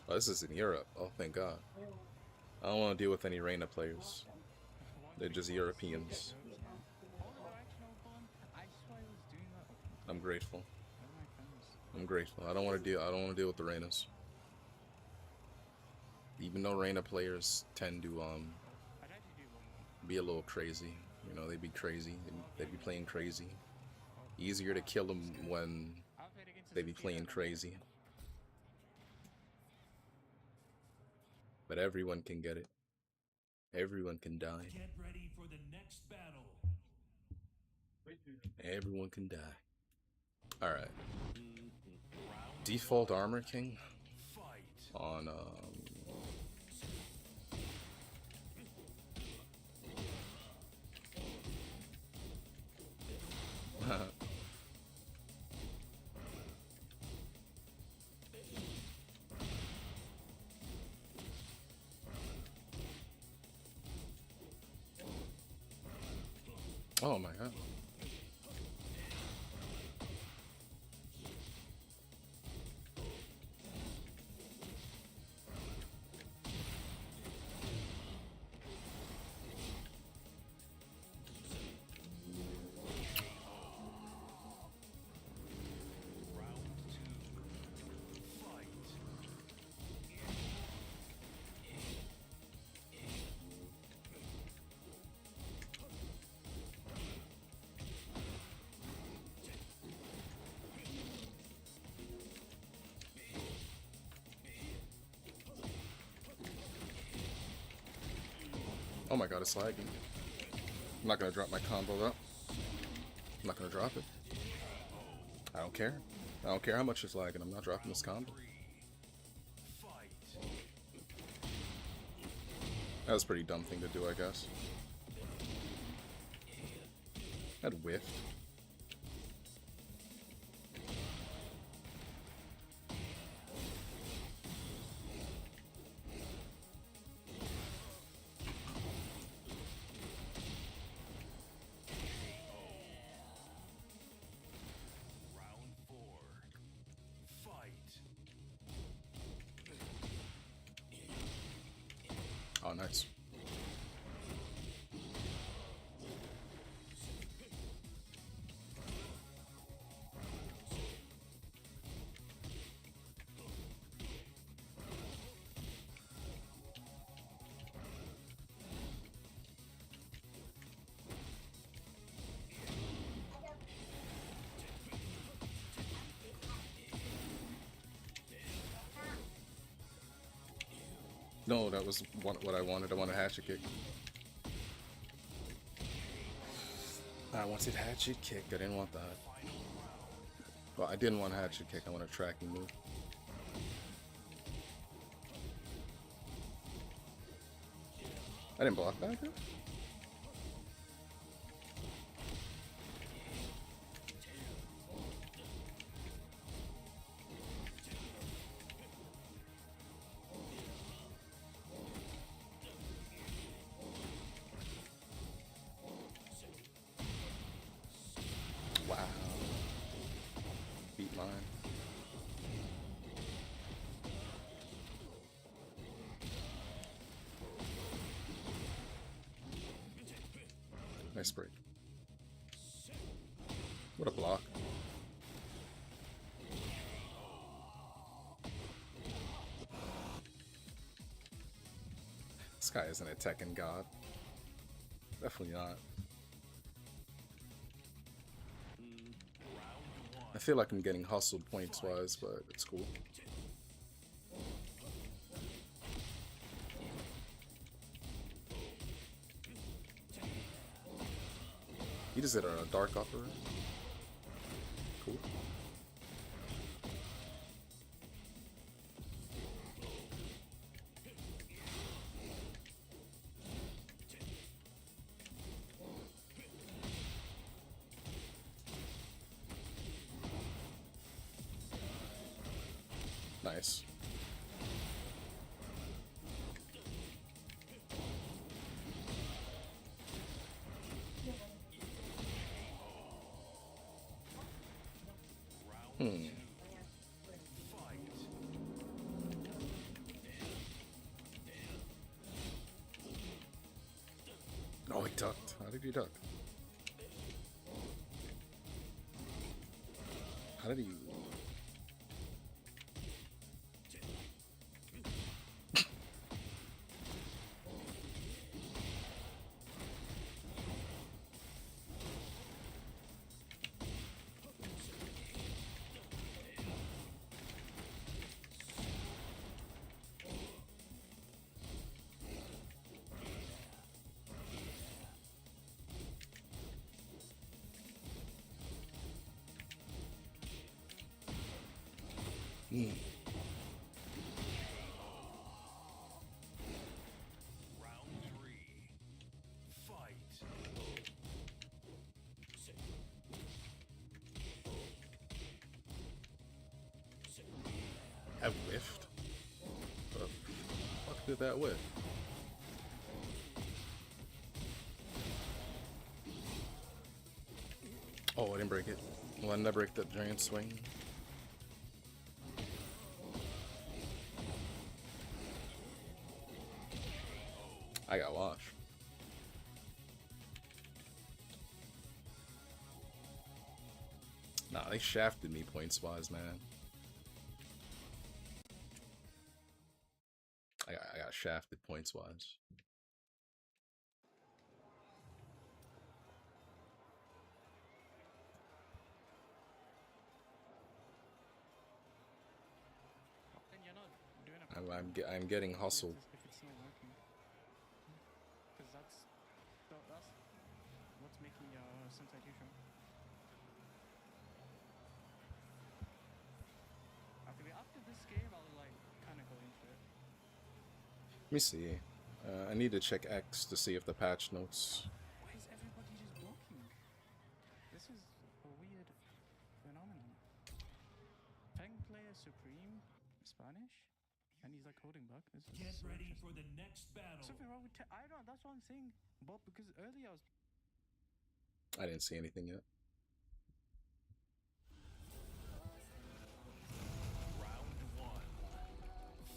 Oh, this is in Europe. Oh, thank God. I don't want to deal with any Reina players. They're just Europeans. I'm grateful. I'm grateful. I don't want to deal with the Reinas. Even though Reina players tend to be a little crazy. You know, they be crazy. They be playing crazy. Easier to kill them when they be playing crazy. But everyone can get it. Everyone can die. Get ready for the next battle. Everyone can die. Alright. Default Armor King Fight. on oh my God. Oh my God, it's lagging. I'm not gonna drop my combo though. I'm not gonna drop it. I don't care. I don't care how much it's lagging. I'm not dropping this combo. That was a pretty dumb thing to do, I guess. That whiffed. Oh, nice. No, that was what I wanted. I wanted hatchet kick. I wanted hatchet kick. I didn't want that. Well, I didn't want hatchet kick. I want a tracking move. I didn't block that, dude. Wow. Beat mine. Nice break. What a block. This guy isn't a Tekken god. Definitely not. I feel like I'm getting hustled points wise, but it's cool. He just did a dark upper. Cool. Nice. Oh, he ducked. How did he duck? How did he... Round 3. Fight. I whiffed? What the fuck did that whiff? Oh, I didn't break it. Well, I didn't break that giant swing. I got washed. Nah, they shafted me points wise, man. I got shafted points wise. Then you're not doing a I'm getting hustled. if it's not working. Because that's what's making your sensation. After this game, I'll like kind of go into it. Let me see. I need to check X to see if the patch notes. Why is everybody just blocking? This is a weird phenomenon. Tank player Supreme Spanish, and he's like holding back. This is Get so ready interesting. for the next battle. Something wrong with I don't know. That's what I'm saying, Bob. Because earlier I was. I didn't see anything yet. Round 1.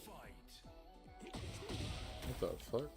Fight. What the fuck?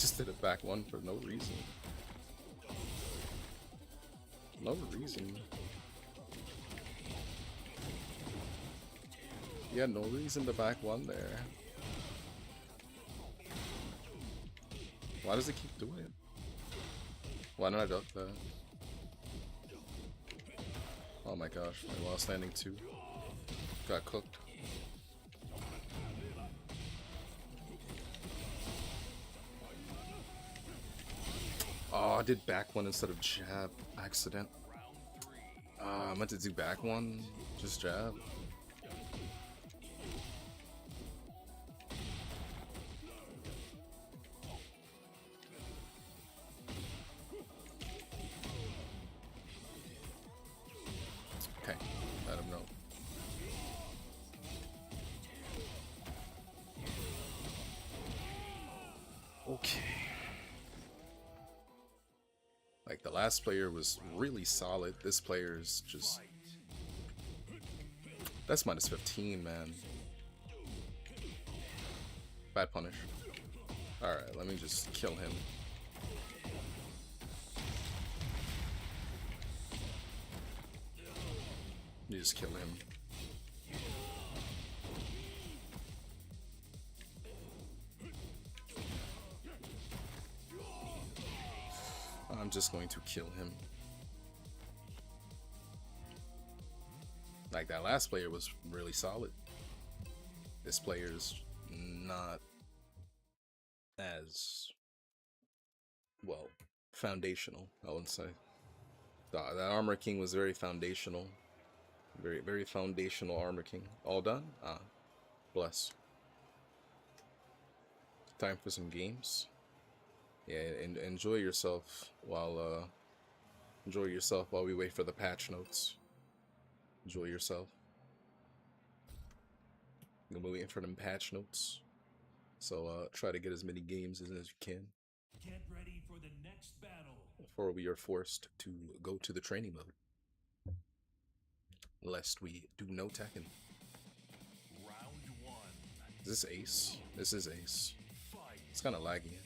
just did a back one for no reason. No reason. Yeah, no reason to back one there. Why does it keep doing it? Why didn't I duck that? Oh my gosh, my while standing 2 got cooked. Oh, I did back one instead of jab. Accident. I meant to do back one, just jab. Okay, let him know. Okay. Like, the last player was really solid. This player is just... That's minus 15, man. Bad punish. Alright, let me just kill him. You just kill him. I'm just going to kill him. Like, that last player was really solid. This player's not as, well, foundational, I would say. That Armor King was very foundational. Very, very foundational Armor King. All done? Ah, bless. Time for some games. Yeah, and enjoy yourself while we wait for the patch notes. Enjoy yourself. I'm waiting for them patch notes. So try to get as many games as you can. Get ready for the next battle. Before we are forced to go to the training mode. Lest we do no Tekken. Round 1. Is this Ace? This is Ace. Fight. It's kind of laggy.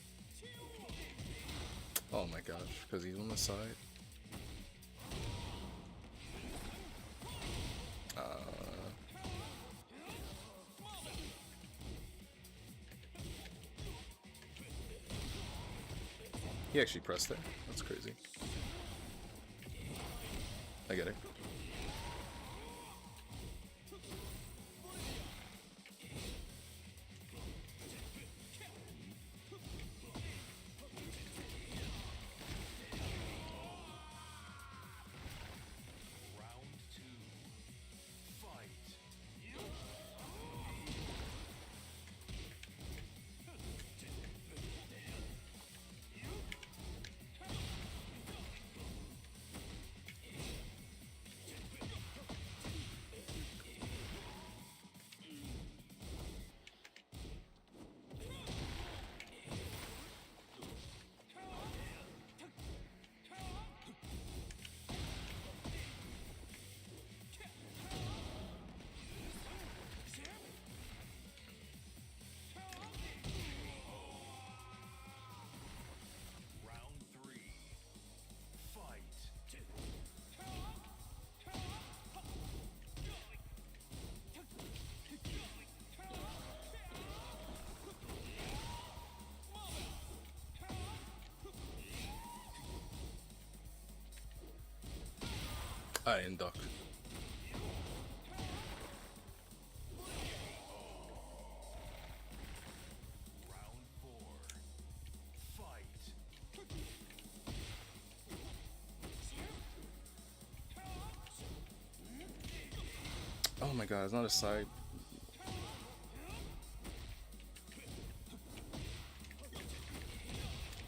Oh my gosh, because he's on the side. He actually pressed there. That's crazy. I get it. Round 2. Fight. Round 3. Fight. I didn't duck. Round 4. Fight. Oh my god, it's not a side.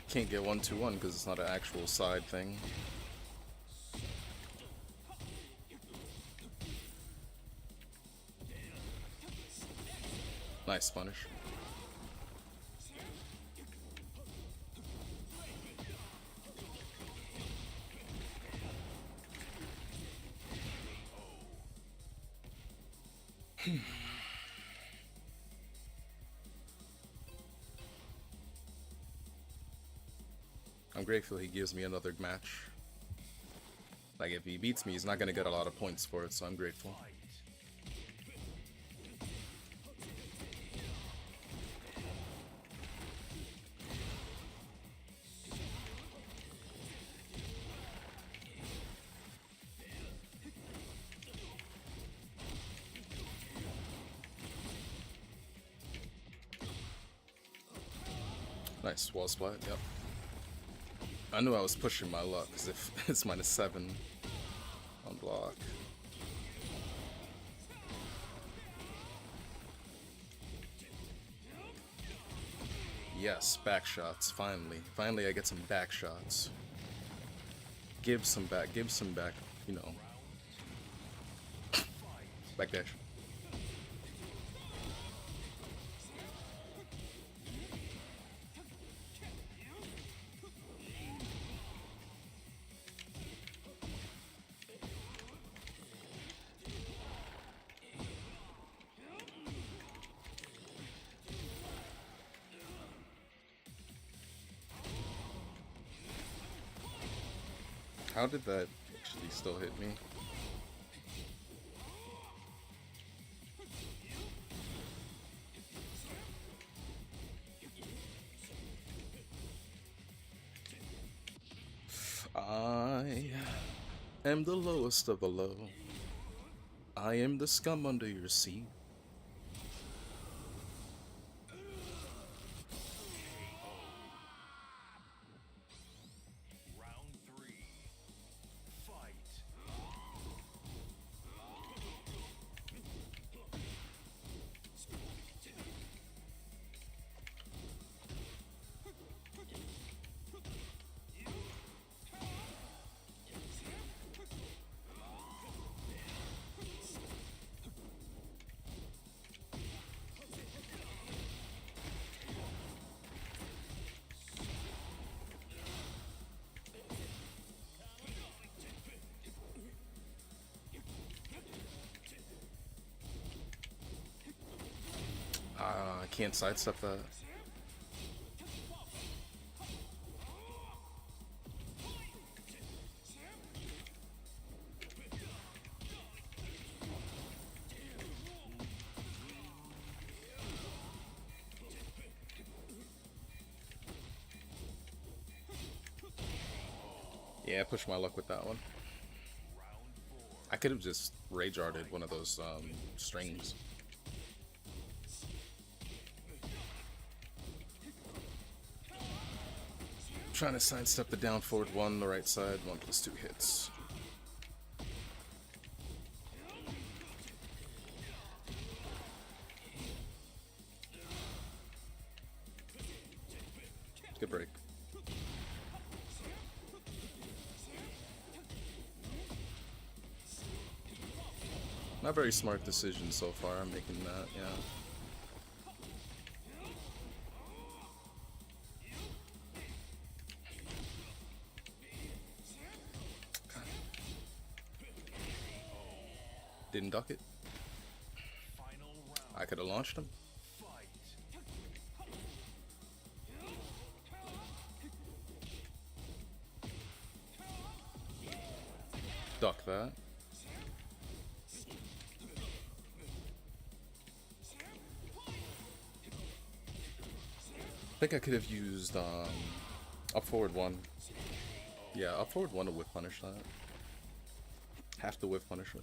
Can't get 1-2-1 because it's not an actual side thing. Nice punish. I'm grateful he gives me another match. Like, if he beats me, he's not gonna get a lot of points for it, so I'm grateful. Nice wall spot, yep. I knew I was pushing my luck, because if it's -7 on block. Yes, back shots, finally. Finally I get some back shots. Give some back, you know. Back dash. How did that actually still hit me? I am the lowest of the low. I am the scum under your seat. Round 3. Fight. I can't sidestep that. Yeah, I pushed my luck with that one. I could have just rage arted one of those strings. Trying to sidestep the down forward one, the right side, 1+2 hits. Good break. Not very smart decision so far, I'm making that, yeah. Didn't duck it. I could have launched him. Duck that. I think I could have used up forward one. Yeah, up forward one to whiff punish that. Have to whiff punish it.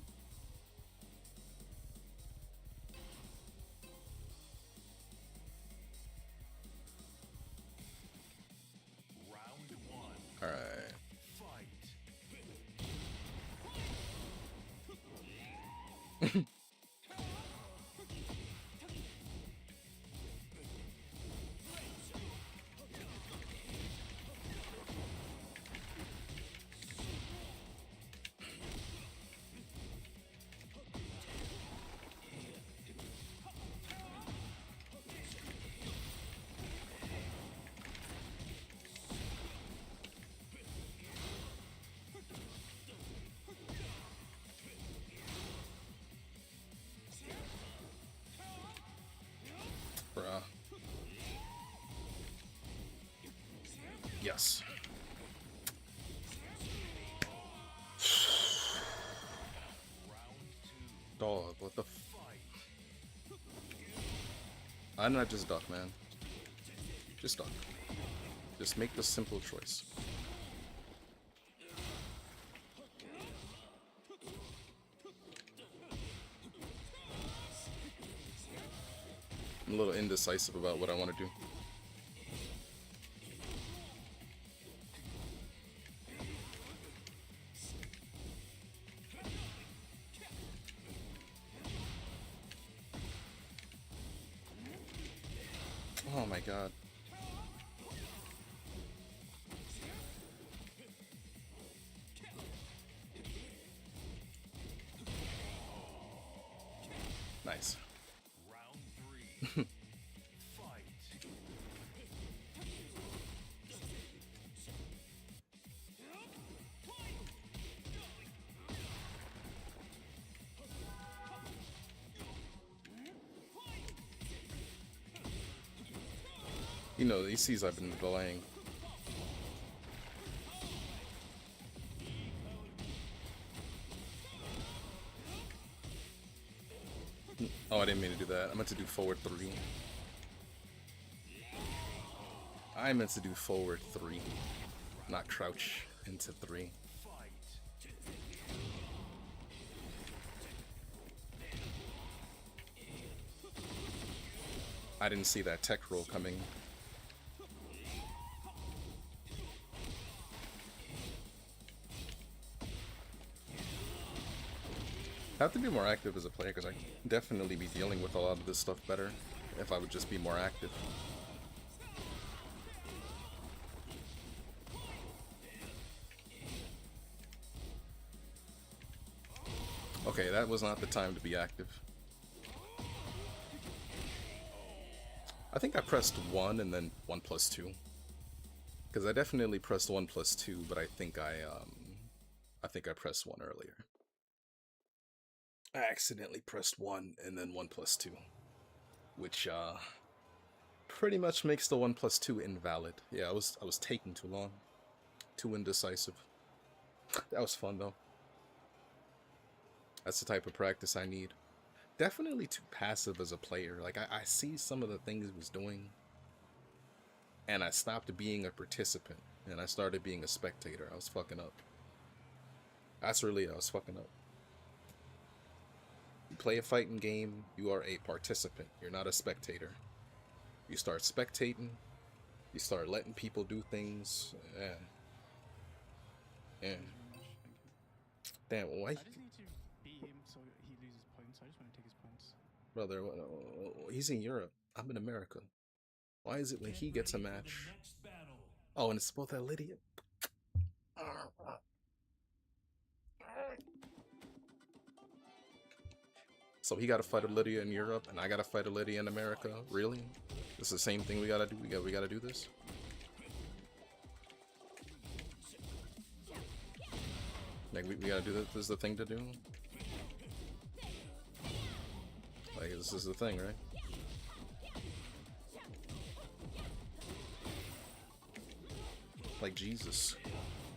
Alright. Bruh. Yes. Dog, what the f... I'm not just duck, man. Just duck. Just make the simple choice. I'm a little indecisive about what I want to do. Oh my god. Nice. Round 3. Fight. You know, these C's I've been delaying. Oh, I didn't mean to do that. I meant to do forward 3. I meant to do forward 3, not crouch into 3. I didn't see that tech roll coming. I have to be more active as a player because I can definitely be dealing with a lot of this stuff better if I would just be more active. Okay, that was not the time to be active. I think I pressed 1 and then 1 plus 2. Because I definitely pressed 1 plus 2, but I think I pressed 1 earlier. I accidentally pressed 1 and then 1 plus 2. Which pretty much makes the 1 plus 2 invalid. Yeah, I was taking too long. Too indecisive. That was fun though. That's the type of practice I need. Definitely too passive as a player. Like, I see some of the things he was doing, and I stopped being a participant, and I started being a spectator. I was fucking up. That's really it. I was fucking up. You play a fighting game, you are a participant. You're not a spectator. You start spectating, you start letting people do things. Yeah. Yeah. Damn, why? I just need to beat him so he loses points. I just want to take his points. Brother, he's in Europe. I'm in America. Why is it when he gets a match? Oh, and it's both that Lydia. So he got to fight a Lydia in Europe, and I got to fight a Lydia in America. Really? It's the same thing we gotta do. We gotta do this. Like we gotta do this. This is the thing to do. Like this is the thing, right? Like Jesus.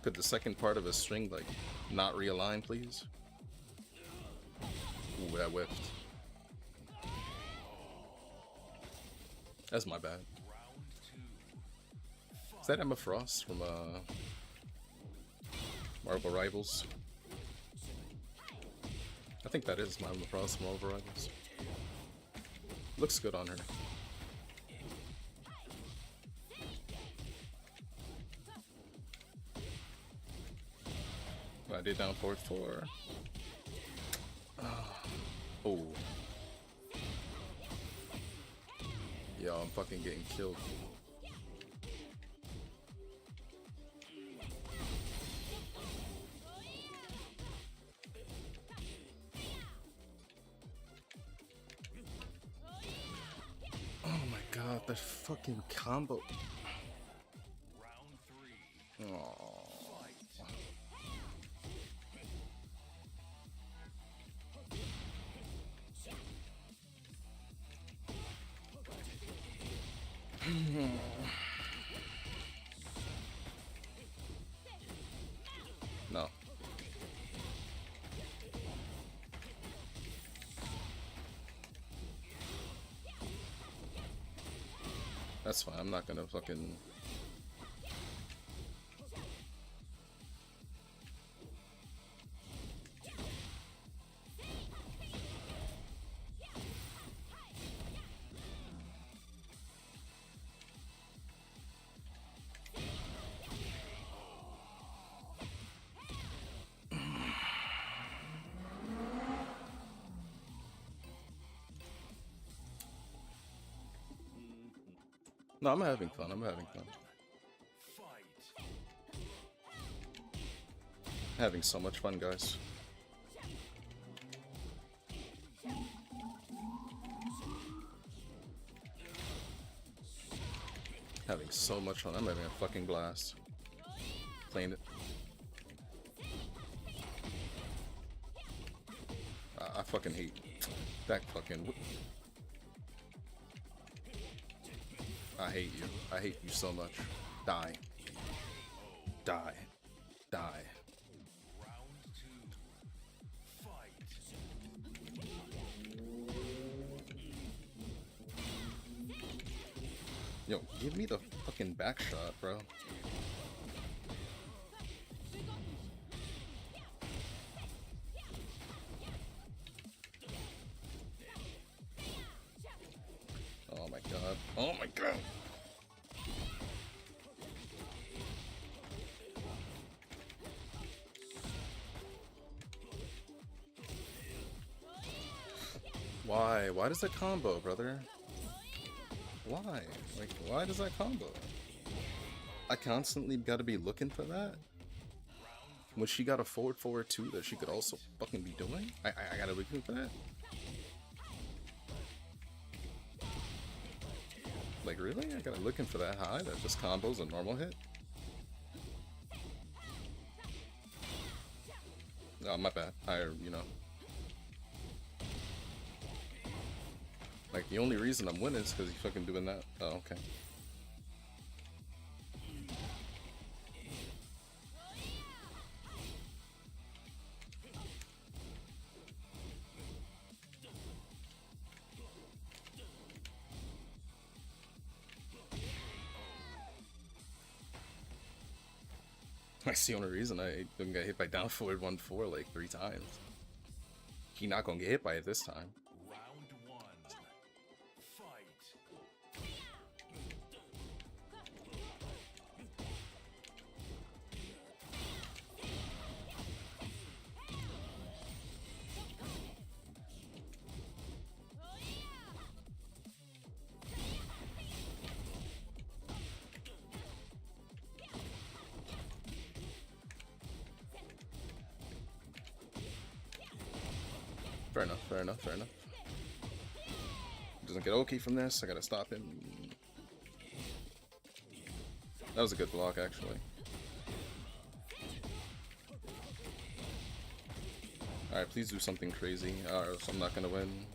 Could the second part of his string like not realign, please? Ooh, that whiffed. That's my bad. Is that Emma Frost from Marvel Rivals? I think that is Emma Frost from Marvel Rivals. Looks good on her. I did down forward 4. Oh. Yo, I'm fucking getting killed. Oh my god, that fucking combo. Round 3. Oh. No. that's fine. I'm not gonna fucking... No, I'm having fun. I'm having fun. Fight. Having so much fun, guys. Having so much fun. I'm having a fucking blast. Playing it. I fucking hate that fucking... I hate you. I hate you so much. Die. Die. Die. Round 2. Fight. Yo, give me the fucking back shot, bro. Oh my god. Oh my god. Why? Why does that combo, brother? Why? Like, why does that combo? I constantly gotta be looking for that? When she got a forward too that she could also fucking be doing? I gotta be looking for that? Like, really? I gotta looking for that high that just combos a normal hit? Oh, my bad. You know. Like, the only reason I'm winning is because he's fucking doing that. Oh, okay. That's the only reason I didn't get hit by down forward 1-4 like 3 times. He not gonna get hit by it this time. Round 1. Fight. Fair enough, fair enough, fair enough. Doesn't get okay from this, I gotta stop him. That was a good block, actually. Alright, please do something crazy, or else I'm not gonna win.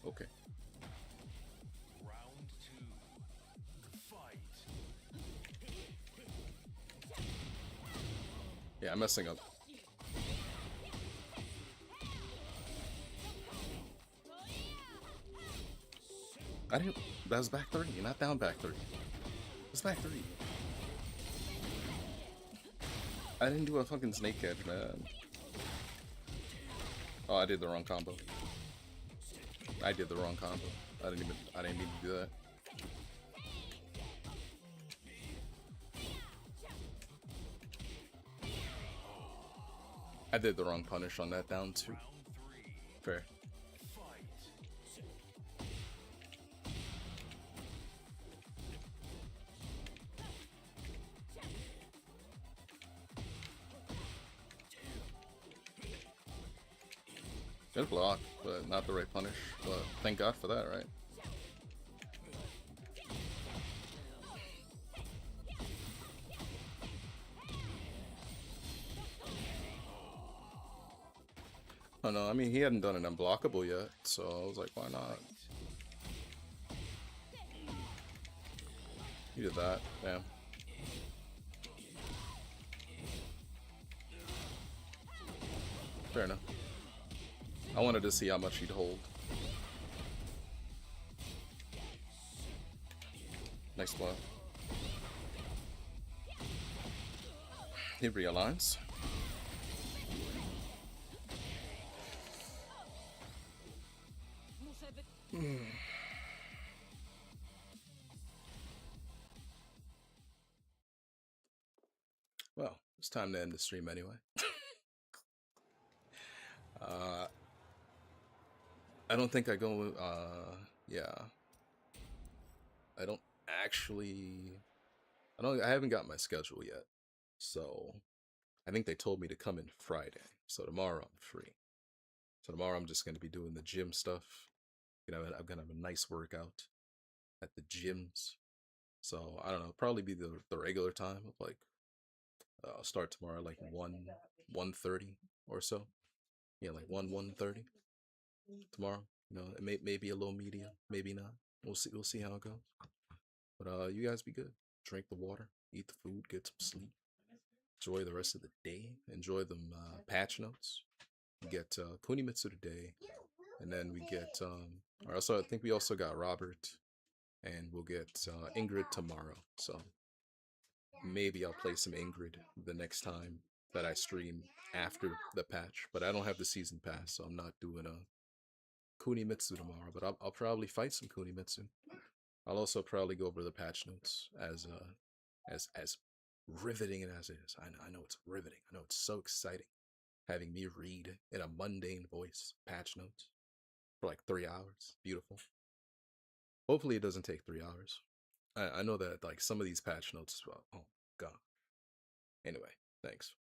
Okay. Round 2. Fight. Yeah, I'm messing up. I didn't... That was back 3, not down back 3. It's back 3. I didn't do a fucking snake edge, man. Oh, I did the wrong combo. I did the wrong combo. I didn't mean to do that. I did the wrong punish on that down too. Round 3. Fair. Fight. Good block, but not the right punish. But thank God for that, right? Oh no, I mean, he hadn't done an unblockable yet, so I was like, why not? He did that, damn. Fair enough. I wanted to see how much he'd hold. Nice block. He realigns. Well, it's time to end the stream anyway. I don't think I go. Yeah. I don't actually. I haven't got my schedule yet, so I think they told me to come in Friday. So tomorrow I'm free. So tomorrow I'm just going to be doing the gym stuff. You know, I'm gonna have a nice workout at the gyms. So I don't know, probably be the regular time of like I'll start tomorrow like 1:30 or so. Yeah, like 1:30 tomorrow. You know, it may be a little medium, maybe not. We'll see how it goes. But you guys be good. Drink the water, eat the food, get some sleep. Enjoy the rest of the day. Enjoy them patch notes. We get Kunimitsu today, and then we get or also I think we also got Robert, and we'll get Ingrid tomorrow. So maybe I'll play some Ingrid the next time that I stream after the patch. But I don't have the season pass, so I'm not doing a Kunimitsu tomorrow. But I'll probably fight some Kunimitsu. I'll also probably go over the patch notes as riveting as it is. I know it's riveting. I know it's so exciting having me read in a mundane voice patch notes for like 3 hours. Beautiful. Hopefully it doesn't take 3 hours. I know that like some of these patch notes, well, oh god. Anyway, thanks.